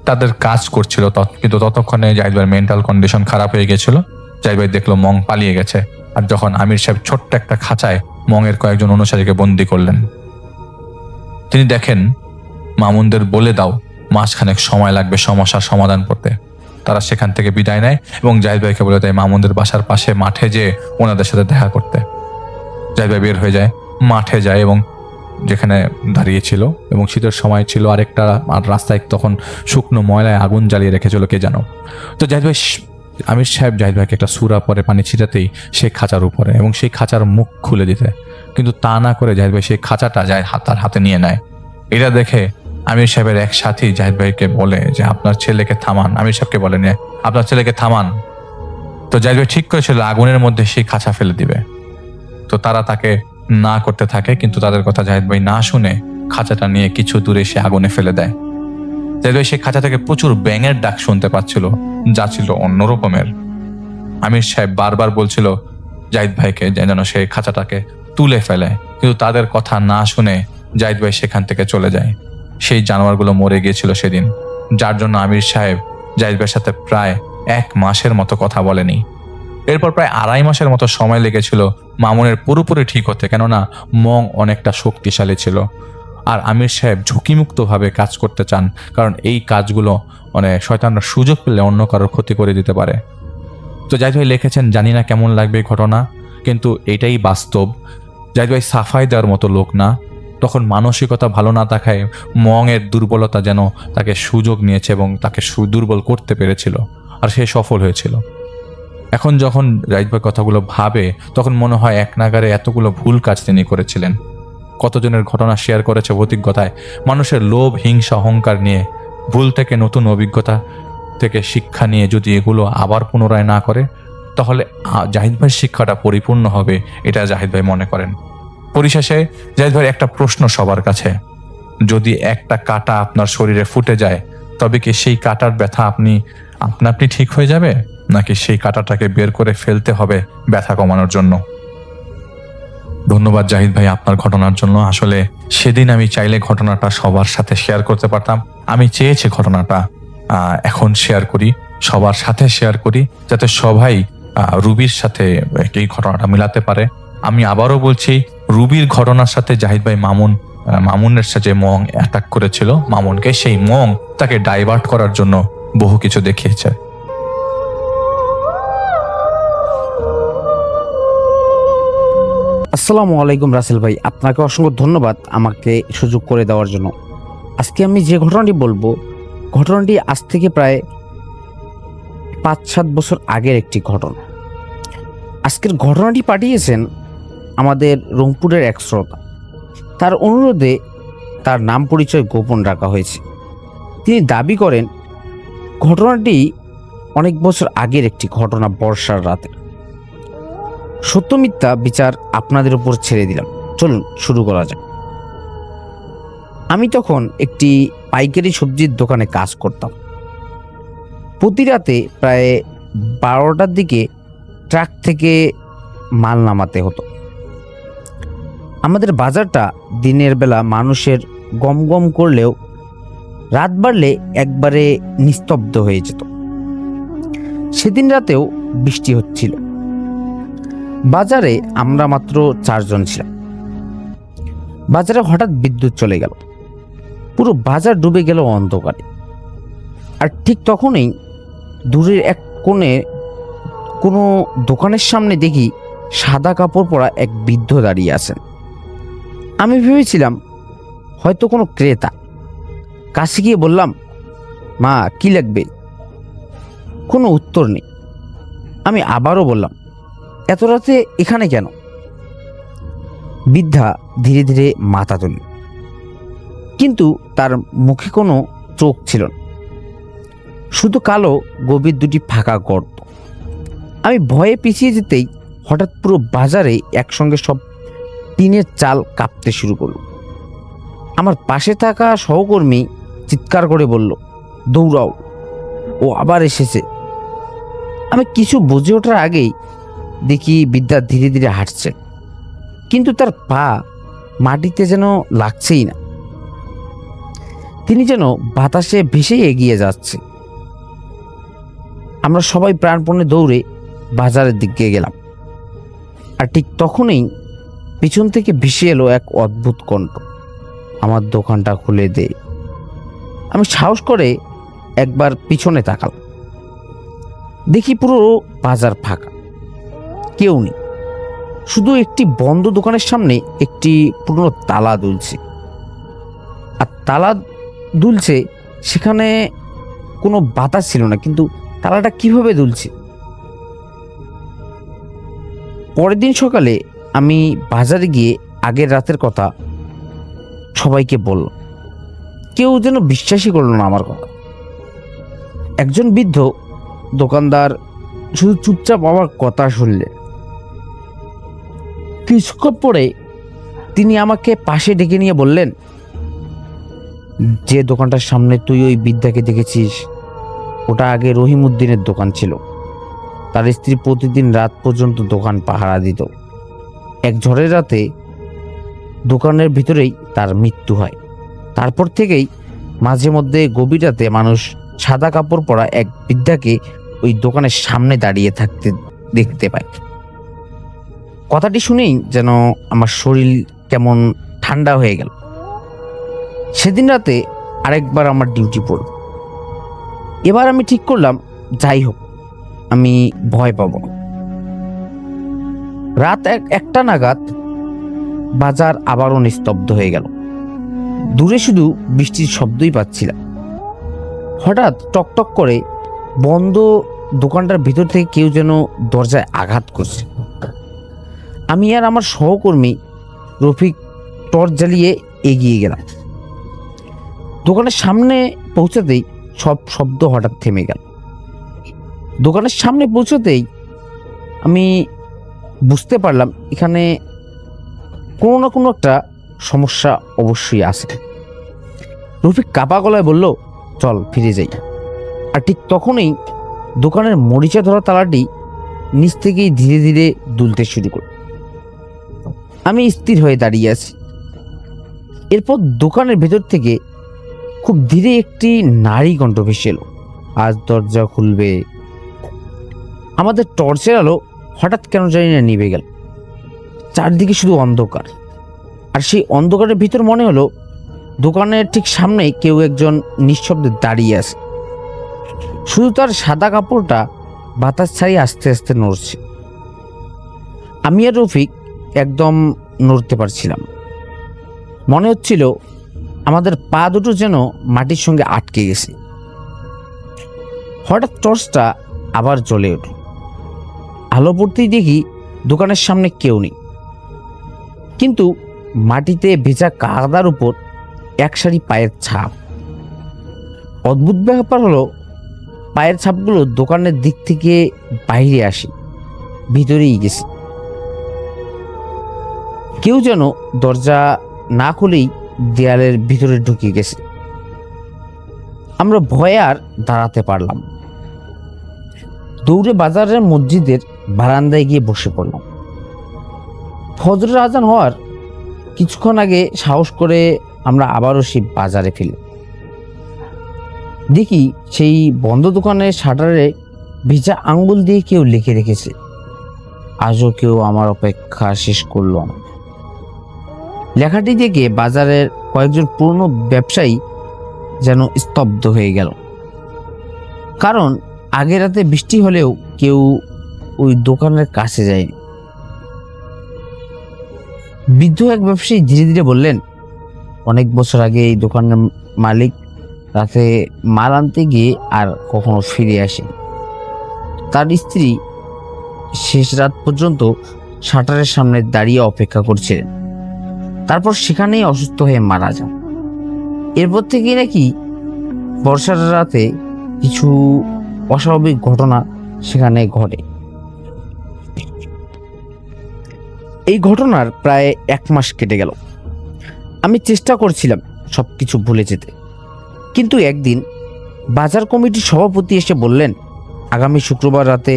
S5: তাদের কাজ করছিল, কিন্তু ততক্ষণে জাহিদ ভাইয়ের মেন্টাল কন্ডিশন খারাপ হয়ে গেছিল। জাহিদ ভাই দেখলো মং পালিয়ে গেছে, আর যখন আমির সাহেব ছোট্ট একটা খাঁচায় মংয়ের কয়েকজন অনুসারীকে বন্দি করলেন, তিনি দেখেন মামুনদের বলে দাও মাসখানেক সময় লাগবে সমস্যার সমাধান করতে। তারা সেখান থেকে বিদায় নেয় এবং জাহিদ ভাইকে বলে দেয় মামুনদের বাসার পাশে মাঠে যেয়ে ওনাদের সাথে দেখা করতে। জাহিদ ভাই বের হয়ে যায়, মাঠে যায় এবং যেখানে দাঁড়িয়েছিল, এবং শীতের সময় ছিল, আরেকটা আর রাস্তায় তখন শুকনো ময়লায় আগুন জ্বালিয়ে রেখেছিল কে জানো। তো জাহিদ ভাই, আমির সাহেব জাহিদ ভাইকে একটা সুরা পরে পানি ছিটাতেই সেই খাঁচার উপরে এবং সেই খাঁচার মুখ খুলে দিতে, কিন্তু তা না করে জাহিদ ভাই সেই খাঁচাটা তার হাতে নিয়ে নেয়। এটা দেখে আমির সাহেবের এক সাথী জাহিদ ভাইকে বলে যে আপনার ছেলেকে থামান। আমির সাহেবকে বলেন আপনার ছেলেকে থামান। তো জাহিদ ভাই ঠিক করেছিল আগুনের মধ্যে সেই খাঁচা ফেলে দিবে। তো তারা তাকে না করতে থাকে, কিন্তু তাদের কথা জাহিদ ভাই না শুনে খাঁচাটা নিয়ে কিছু দূরে সে আগুনে ফেলে দেয়। জাহিদ ভাই সেই খাঁচা থেকে প্রচুর ব্যাঙের ডাক শুনতে পাচ্ছিল, যা ছিল অন্যরকমের। আমির সাহেব বারবার বলছিল জাহিদ ভাইকে যেন সেই খাঁচাটাকে তুলে ফেলে, কিন্তু তাদের কথা না শুনে জাহিদ ভাই সেখান থেকে চলে যায়। সেই জানোয়ারগুলো মরে গিয়েছিল সেদিন, যার জন্য আমির সাহেব জাহিদ ভাইয়ের সাথে প্রায় 1 মাসের মতো কথা বলেনি। এরপর প্রায় 2.5 মাসের মতো সময় লেগেছিল মামুনের পুরোপুরি ঠিক হতে, কেননা মং অনেকটা শক্তিশালী ছিল আর আমির সাহেব ঝুঁকিমুক্তভাবে কাজ করতে চান, কারণ এই কাজগুলো শয়তানরা সুযোগ পেলে অন্য কারোর ক্ষতি করে দিতে পারে। তো জাহিদ ভাই লিখেছেন, জানি না কেমন লাগবে এই ঘটনা, কিন্তু এটাই বাস্তব। জাহিদ ভাই সাফাই দেওয়ার মতো লোক না, তখন মানসিকতা ভালো না থাকায় মংয়ের দুর্বলতা যেন তাকে সুযোগ নিয়েছে এবং তাকে দুর্বল করতে পেরেছিল, আর সে সফল হয়েছিল। এখন যখন জাহিদ ভাই কথাগুলো ভাবে তখন মনে হয় এক নাগারে এতগুলো ভুল কাজ তিনি করেছিলেন। কতজনের ঘটনা শেয়ার করেছে অভিজ্ঞতায়, মানুষের লোভ, হিংসা, অহংকার নিয়ে ভুল থেকে নতুন অভিজ্ঞতা থেকে শিক্ষা নিয়ে যদি এগুলো আবার পুনরায় না করে, তাহলে জাহিদ ভাইয়ের শিক্ষাটা পরিপূর্ণ হবে, এটা জাহিদ ভাই মনে করেন। পরিশেষে জাহিদ ভাইয়ের একটা প্রশ্ন সবার কাছে, যদি একটা কাঁটা আপনার শরীরে ফুটে যায়, তবে কি সেই কাঁটার ব্যথা আপনি ঠিক হয়ে যাবে, নাকি সেই কাঁটাটাকে বের করে ফেলতে হবে ব্যথা কমানোর জন্য? ধন্যবাদ জাহিদ ভাই আপনার ঘটনার জন্য। আসলে সেদিন আমি চাইলে ঘটনাটা সবার সাথে শেয়ার করতে পারতাম। আমি চেয়েছি ঘটনাটা এখন শেয়ার করি, সবার সাথে শেয়ার করি, যাতে সবাই রুবির সাথে এই ঘটনাটা মিলাতে পারে। আমি আবারও বলছি, রুবির ঘটনার সাথে জাহিদ ভাই মামুনের সাথে মং অ্যাটাক করেছিল মামুনকে, সেই মং তাকে ডাইভার্ট করার জন্য বহু কিছু দেখিয়েছে।
S6: আসসালামু আলাইকুম রাসেল ভাই, আপনাকে অসংখ্য ধন্যবাদ আমাকে সুযোগ করে দেওয়ার জন্য। আজকে আমি যে ঘটনাটি বলবো, ঘটনাটি আজ থেকে প্রায় 5-7 বছর আগের একটি ঘটনা। আজকের ঘটনাটি পাঠিয়েছেন আমাদের রংপুরের এক শ্রোতা। তার অনুরোধে তার নাম পরিচয় গোপন রাখা হয়েছে। তিনি দাবি করেন ঘটনাটি অনেক বছর আগের একটি ঘটনা, বর্ষার রাতে। সত্য মিথ্যা বিচার আপনাদের উপর ছেড়ে দিলাম, চলুন শুরু করা যাক। আমি তখন একটি পাইকারি সবজির দোকানে কাজ করতাম। প্রতি রাতে প্রায় 12টার দিকে ট্রাক থেকে মাল নামাতে হতো। আমাদের বাজারটা দিনের বেলা মানুষের গমগম করলেও রাত বাড়লে একবারে নিস্তব্ধ হয়ে যেত। সেদিন রাতেও বৃষ্টি হচ্ছিল। বাজারে আমরা মাত্র 4 জন ছিলাম। বাজারে হঠাৎ বিদ্যুৎ চলে গেল, পুরো বাজার ডুবে গেল অন্ধকারে। আর ঠিক তখনই দূরের এক কোণে কোনো দোকানের সামনে দেখি সাদা কাপড় পরা এক বৃদ্ধ দাঁড়িয়ে আছেন। আমি ভেবেছিলাম হয়তো কোনো ক্রেতা। কাছে গিয়ে বললাম, মা কি লাগবে? কোনো উত্তর নেই। আমি আবারও বললাম, এত রাতে এখানে কেন? বৃদ্ধা ধীরে ধীরে মাথা তুলল, কিন্তু তার মুখে কোনো চোখ ছিল না, শুধু কালো গভীর দুটি ফাঁকা গর্ত। আমি ভয়ে পিছিয়ে যেতেই হঠাৎ পুরো বাজারে একসঙ্গে সব টিনের চাল কাঁপতে শুরু করলো। আমার পাশে থাকা সহকর্মী চিৎকার করে বলল, দৌড়াও, ও আবার এসেছে। আমি কিছু বুঝে ওঠার আগেই দেখি বিদ্যা ধীরে ধীরে হাঁটছে, কিন্তু তার পা মাটিতে যেন লাগছেই না। তিনি যেন বাতাসে ভেসেই এগিয়ে যাচ্ছে। আমরা সবাই প্রাণপণে দৌড়ে বাজারের দিকে গেলাম, আর ঠিক তখনই পিছন থেকে ভেসে এলো এক অদ্ভুত কণ্ঠ, আমার দোকানটা খুলে দে। আমি সাহস করে একবার পিছনে তাকালাম, দেখি পুরো বাজার ফাঁকা, কেউ নেই। শুধু একটি বন্ধ দোকানের সামনে একটি পুরনো তালা দুলছে, আর তালা দুলছে সেখানে কোনো বাতাস ছিল না, কিন্তু তালাটা কিভাবে দুলছে? পরের দিন সকালে আমি বাজারে গিয়ে আগের রাতের কথা সবাইকে বলল। কেউ যেন বিশ্বাসই করলো না আমার কথা। একজন বৃদ্ধ দোকানদার শুধু চুপচাপ আমার কথা শুনলে। কিছুক্ষণ পরে তিনি আমাকে পাশে ডেকে নিয়ে বললেন, যে দোকানটার সামনে তুই ওই বৃদ্ধাকে দেখেছিস, ওটা আগে রহিমউদ্দিনের দোকান ছিল। তার স্ত্রী প্রতিদিন রাত পর্যন্ত দোকান পাহারা দিত। এক ঝড়ের রাতে দোকানের ভিতরেই তার মৃত্যু হয়। তারপর থেকেই মাঝে মধ্যে গভীর রাতে মানুষ সাদা কাপড় পরা এক বৃদ্ধাকে ওই দোকানের সামনে দাঁড়িয়ে থাকতে দেখতে পায়। কথাটি শুনেই যেন আমার শরীর কেমন ঠান্ডা হয়ে গেল। সেদিন রাতে আরেকবার আমার ডিউটি পড়ল। এবার আমি ঠিক করলাম, যাই হোক আমি ভয় পাব না। রাত একটা নাগাদ বাজার আবারও নিস্তব্ধ হয়ে গেল। দূরে শুধু বৃষ্টির শব্দই পাচ্ছিলাম। হঠাৎ টকটক করে বন্ধ দোকানটার ভিতর থেকে কেউ যেন দরজায় আঘাত করছে। আমি আর আমার সহকর্মী রফিক টর্চ জ্বালিয়ে এগিয়ে গেলাম। দোকানের সামনে পৌঁছাতেই সব শব্দ হঠাৎ থেমে গেল। দোকানের সামনে পৌঁছতেই আমি বুঝতে পারলাম এখানে কোনো না কোনো একটা সমস্যা অবশ্যই আছে। রফিক কাপা গলায় বলল, চল ফিরে যাই। আর ঠিক তখনই দোকানের মরিচা ধরা তালাটি নিচ থেকেই ধীরে ধীরে দুলতে শুরু করল। আমি স্থির হয়ে দাঁড়িয়ে আছি। এরপর দোকানের ভেতর থেকে খুব ধীরে একটি নারী কণ্ঠ ভেসে এলো, আজ দরজা খুলবে। আমাদের টর্চের আলো হঠাৎ কেন জানি না নিভে গেল। চারদিকে শুধু অন্ধকার, আর সেই অন্ধকারের ভিতর মনে হলো দোকানের ঠিক সামনেই কেউ একজন নিঃশব্দে দাঁড়িয়ে আছে। শুধু তার সাদা কাপড়টা বাতাস ছাড়িয়ে আস্তে আস্তে নড়ছে। আমি আর রফিক একদম নড়তে পারছিলাম। মনে হচ্ছিল আমাদের পা দুটো যেন মাটির সঙ্গে আটকে গেছে। হঠাৎ টর্চটা আবার জ্বলে উঠল। আলো পড়তেই দেখি দোকানের সামনে কেউ নেই, কিন্তু মাটিতে ভেজা কাদার উপর এক সারি পায়ের ছাপ। অদ্ভুত ব্যাপার হলো, পায়ের ছাপগুলো দোকানের দিক থেকে বাইরে আসে, ভিতরেই গেছে। কেউ যেন দরজা না খুলেই দেয়ালের ভিতরে ঢুকে গেছে। আমরা ভয়ে আর দাঁড়াতে পারলাম। দৌড়ে বাজারের মসজিদের বারান্দায় গিয়ে বসে পড়লাম। ফজরের আজান হওয়ার কিছুক্ষণ আগে সাহস করে আমরা আবারও সেই বাজারে ফিরলাম। দেখি সেই বন্ধ দোকানের শাটারে ভিজা আঙ্গুল দিয়ে কেউ লিখে রেখেছে, আজও কেউ আমার অপেক্ষা শেষ করলো না। লেখাটি দেখে বাজারের কয়েকজন পুরনো ব্যবসায়ী যেন স্তব্ধ হয়ে গেল, কারণ আগের রাতে বৃষ্টি হলেও কেউ ওই দোকানের কাছে যায়নি। বৃদ্ধ এক ব্যবসায়ী ধীরে ধীরে বললেন, অনেক বছর আগে এই দোকানের মালিক রাতে মাল আনতে গিয়ে আর কখনো ফিরে আসে। তার স্ত্রী শেষ রাত পর্যন্ত শাটারের সামনে দাঁড়িয়ে অপেক্ষা করছিলেন। তারপর সেখানেই অসুস্থ হয়ে মারা যান। এরপর থেকে নাকি বর্ষার রাতে কিছু অস্বাভাবিক ঘটনা সেখানে ঘটে। এই ঘটনার প্রায় 1 মাস কেটে গেল। আমি চেষ্টা করছিলাম সবকিছু ভুলে যেতে, কিন্তু একদিন বাজার কমিটির সভাপতি এসে বললেন, আগামী শুক্রবার রাতে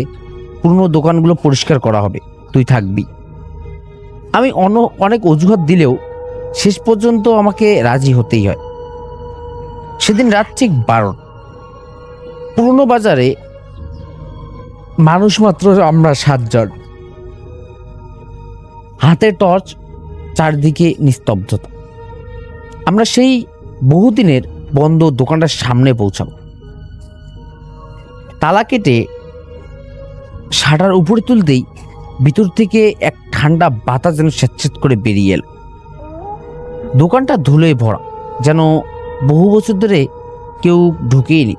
S6: পুরনো দোকানগুলো পরিষ্কার করা হবে, তুই থাকবি। আমি অনেক অজুহাত দিলেও শেষ পর্যন্ত আমাকে রাজি হতেই হয়। সেদিন রাত ঠিক 12। পুরনো বাজারে মানুষ মাত্র আমরা 7 জন। হাতে টর্চ, চারদিকে নিস্তব্ধতা। আমরা সেই বহুদিনের বন্ধ দোকানটার সামনে পৌঁছাব। তালা কেটে শাটার উপরে তুলতেই ভিতর থেকে এক ঠান্ডা বাতাস যেন স্যাঁতস্যাঁত করে বেরিয়ে এলো। দোকানটা ধুলোয় ভরা, যেন বহু বছর ধরে কেউ ঢুকেইনি।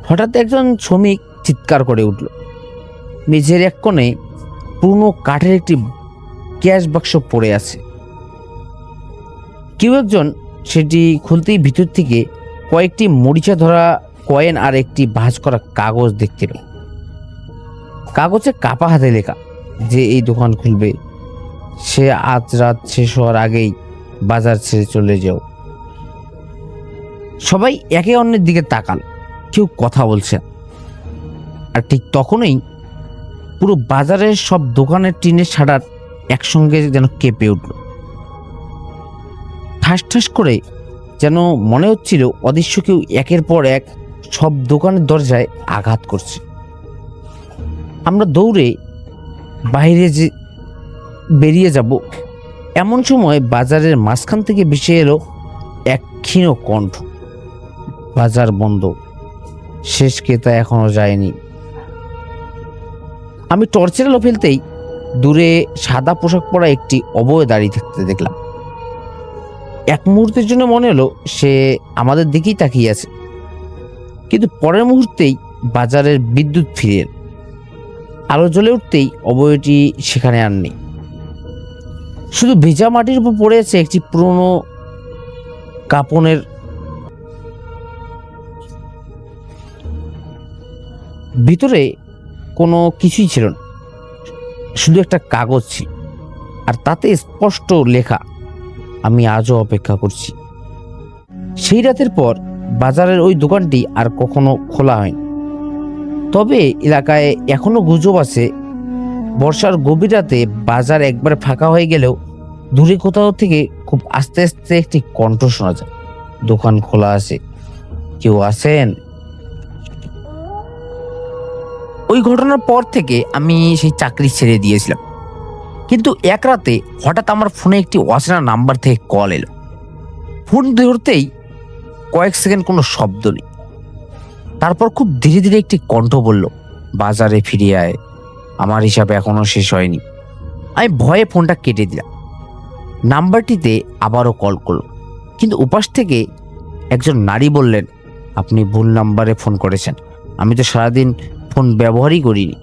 S6: হঠাৎ একজন শ্রমিক চিৎকার করে উঠল। মেঝের এক কোণে পুরনো কাঠের একটি ক্যাশ বাক্স পড়ে আছে। কেউ একজন সেটি খুলতেই ভিতর থেকে কয়েকটি মরিচা ধরা কয়েন আর একটি ভাঁজ করা কাগজ দেখতে পেল। কাগজে কাপা হাতে লেখা যে এই দোকান খুলবে সে আজ রাত শেষ হওয়ার আগেই বাজার ছেড়ে চলে যাও। সবাই একে অন্যের দিকে তাকাল, কেউ কথা বলছে। আর ঠিক তখনই পুরো বাজারের সব দোকানের টিনের শাটার একসঙ্গে যেন কেঁপে উঠল। ঠাস ঠাস করে, যেন মনে হচ্ছিল অদৃশ্য কেউ একের পর এক সব দোকানের দরজায় আঘাত করছে। আমরা দৌড়ে বাইরে বেরিয়ে যাব, এমন সময় বাজারের মাঝখান থেকে ভেসে এলো এক ক্ষীণ কণ্ঠ, বাজার বন্ধ, শেষ ক্রেতা এখনো যায়নি। আমি টর্চের আলো ফেলতেই দূরে সাদা পোশাক পরা একটি অবয় দাঁড়িয়ে থাকতে দেখলাম। এক মুহূর্তের জন্য মনে হলো সে আমাদের দিকেই তাকিয়ে আছে, কিন্তু পরের মুহূর্তেই বাজারের বিদ্যুৎ ফিরে এল। আলো জ্বলে উঠতেই অবয়টি সেখানে আর নেই। শুধু ভেজা মাটির উপর পড়ে আছে একটি পুরনো কাপনের ভিতরে কোনো কিছুই ছিল না, শুধু একটা কাগজ ছিল, আর তাতে স্পষ্ট লেখা, আমি আজও অপেক্ষা করছি। সেই রাতের পর বাজারের ওই দোকানটি আর কখনো খোলা হয়নি। তবে এলাকায় এখনো গুজব আছে, বর্ষার গভীর রাতে বাজার একবার ফাঁকা হয়ে গেলেও দূরে কোথাও থেকে খুব আস্তে আস্তে একটি কণ্ঠ শোনা যায়, দোকান খোলা আছে, কেউ আছেন? ওই ঘটনার পর থেকে আমি সেই চাকরি ছেড়ে দিয়েছিলাম, কিন্তু এক রাতে হঠাৎ আমার ফোনে একটি অচেনা নাম্বার থেকে কল এলো। ফোন ধরতেই কয়েক সেকেন্ড কোনো শব্দ নেই। তারপর খুব ধীরে ধীরে একটি কণ্ঠ বলল, বাজারে ফিরে আয়, আমার হিসাব এখনো শেষ হয়নি। আমি ভয়ে ফোনটা কেটে দিলাম। নাম্বারটিতে আবারও কল করলো, কিন্তু উপাস থেকে একজন নারী বললেন, আপনি ভুল নাম্বারে ফোন করেছেন, আমি তো সারাদিন ফোন ব্যবহারই করিনি।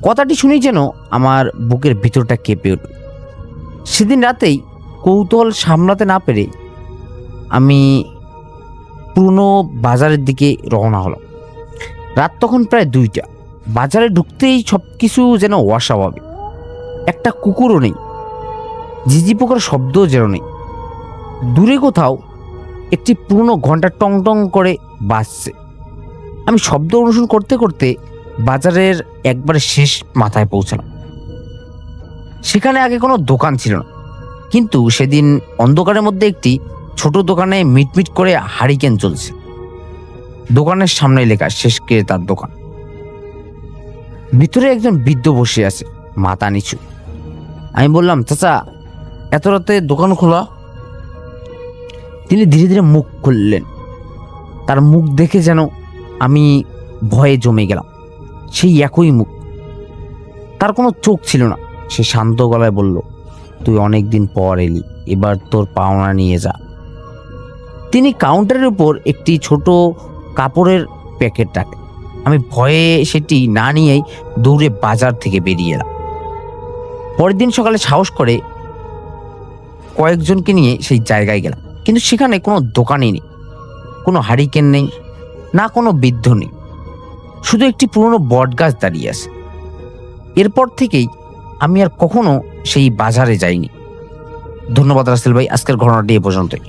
S6: কথাটি শুনেই যেন আমার বুকের ভিতরটা কেঁপে উঠল। সেদিন রাতেই কৌতূহল সামলাতে না পেরে আমি পুরনো বাজারের দিকে রওনা হলাম। রাত তখন প্রায় 2টা। বাজারে ঢুকতেই সব কিছু যেন অস্বাভাবিক। একটা কুকুরও নেই, ঝিঝি পোকার শব্দও যেন নেই। দূরে কোথাও একটি পুরনো ঘন্টা টং টং করে বাজছে। আমি শব্দ অনুসরণ করতে করতে বাজারের একবারে শেষ মাথায় পৌঁছালাম। সেখানে আগে কোনো দোকান ছিল না, কিন্তু সেদিন অন্ধকারের মধ্যে একটি ছোট দোকানে মিটমিট করে হারিকেন চলছে। দোকানের সামনে লেখা, শেষ ক্রেতার দোকান। ভিতরে একজন বৃদ্ধ বসে আছে, মাথা নিচু। আমি বললাম, চাচা, এত রাতে দোকান খোলা? তিনি ধীরে ধীরে মুখ খুললেন। তার মুখ দেখে যেন আমি ভয়ে জমে গেলাম। সেই একই মুখ, তার কোনো চোখ ছিল না। সে শান্ত গলায় বলল, তুই অনেক দিন পর এলি, এবার তোর পাওনা নিয়ে যা। তিনি কাউন্টারের উপর একটি ছোট কাপড়ের প্যাকেট রাখেন। আমি ভয়ে সেটি না নিয়েই দৌড়ে বাজার থেকে বেরিয়ে এলাম। পরের দিন সকালে সাহস করে কয়েকজনকে নিয়ে সেই জায়গায় গেলাম, কিন্তু সেখানে কোনো দোকানই নেই, কোনো হারিকেন নেই, না কোনো বৃদ্ধ নেই, শুধু একটি পুরনো বট গাছ দাঁড়িয়ে আছে। এরপর থেকেই আমি আর কখনো সেই বাজারে যাইনি। ধন্যবাদ রাসেল ভাই, আজকের ঘটনাটি এ পর্যন্তই।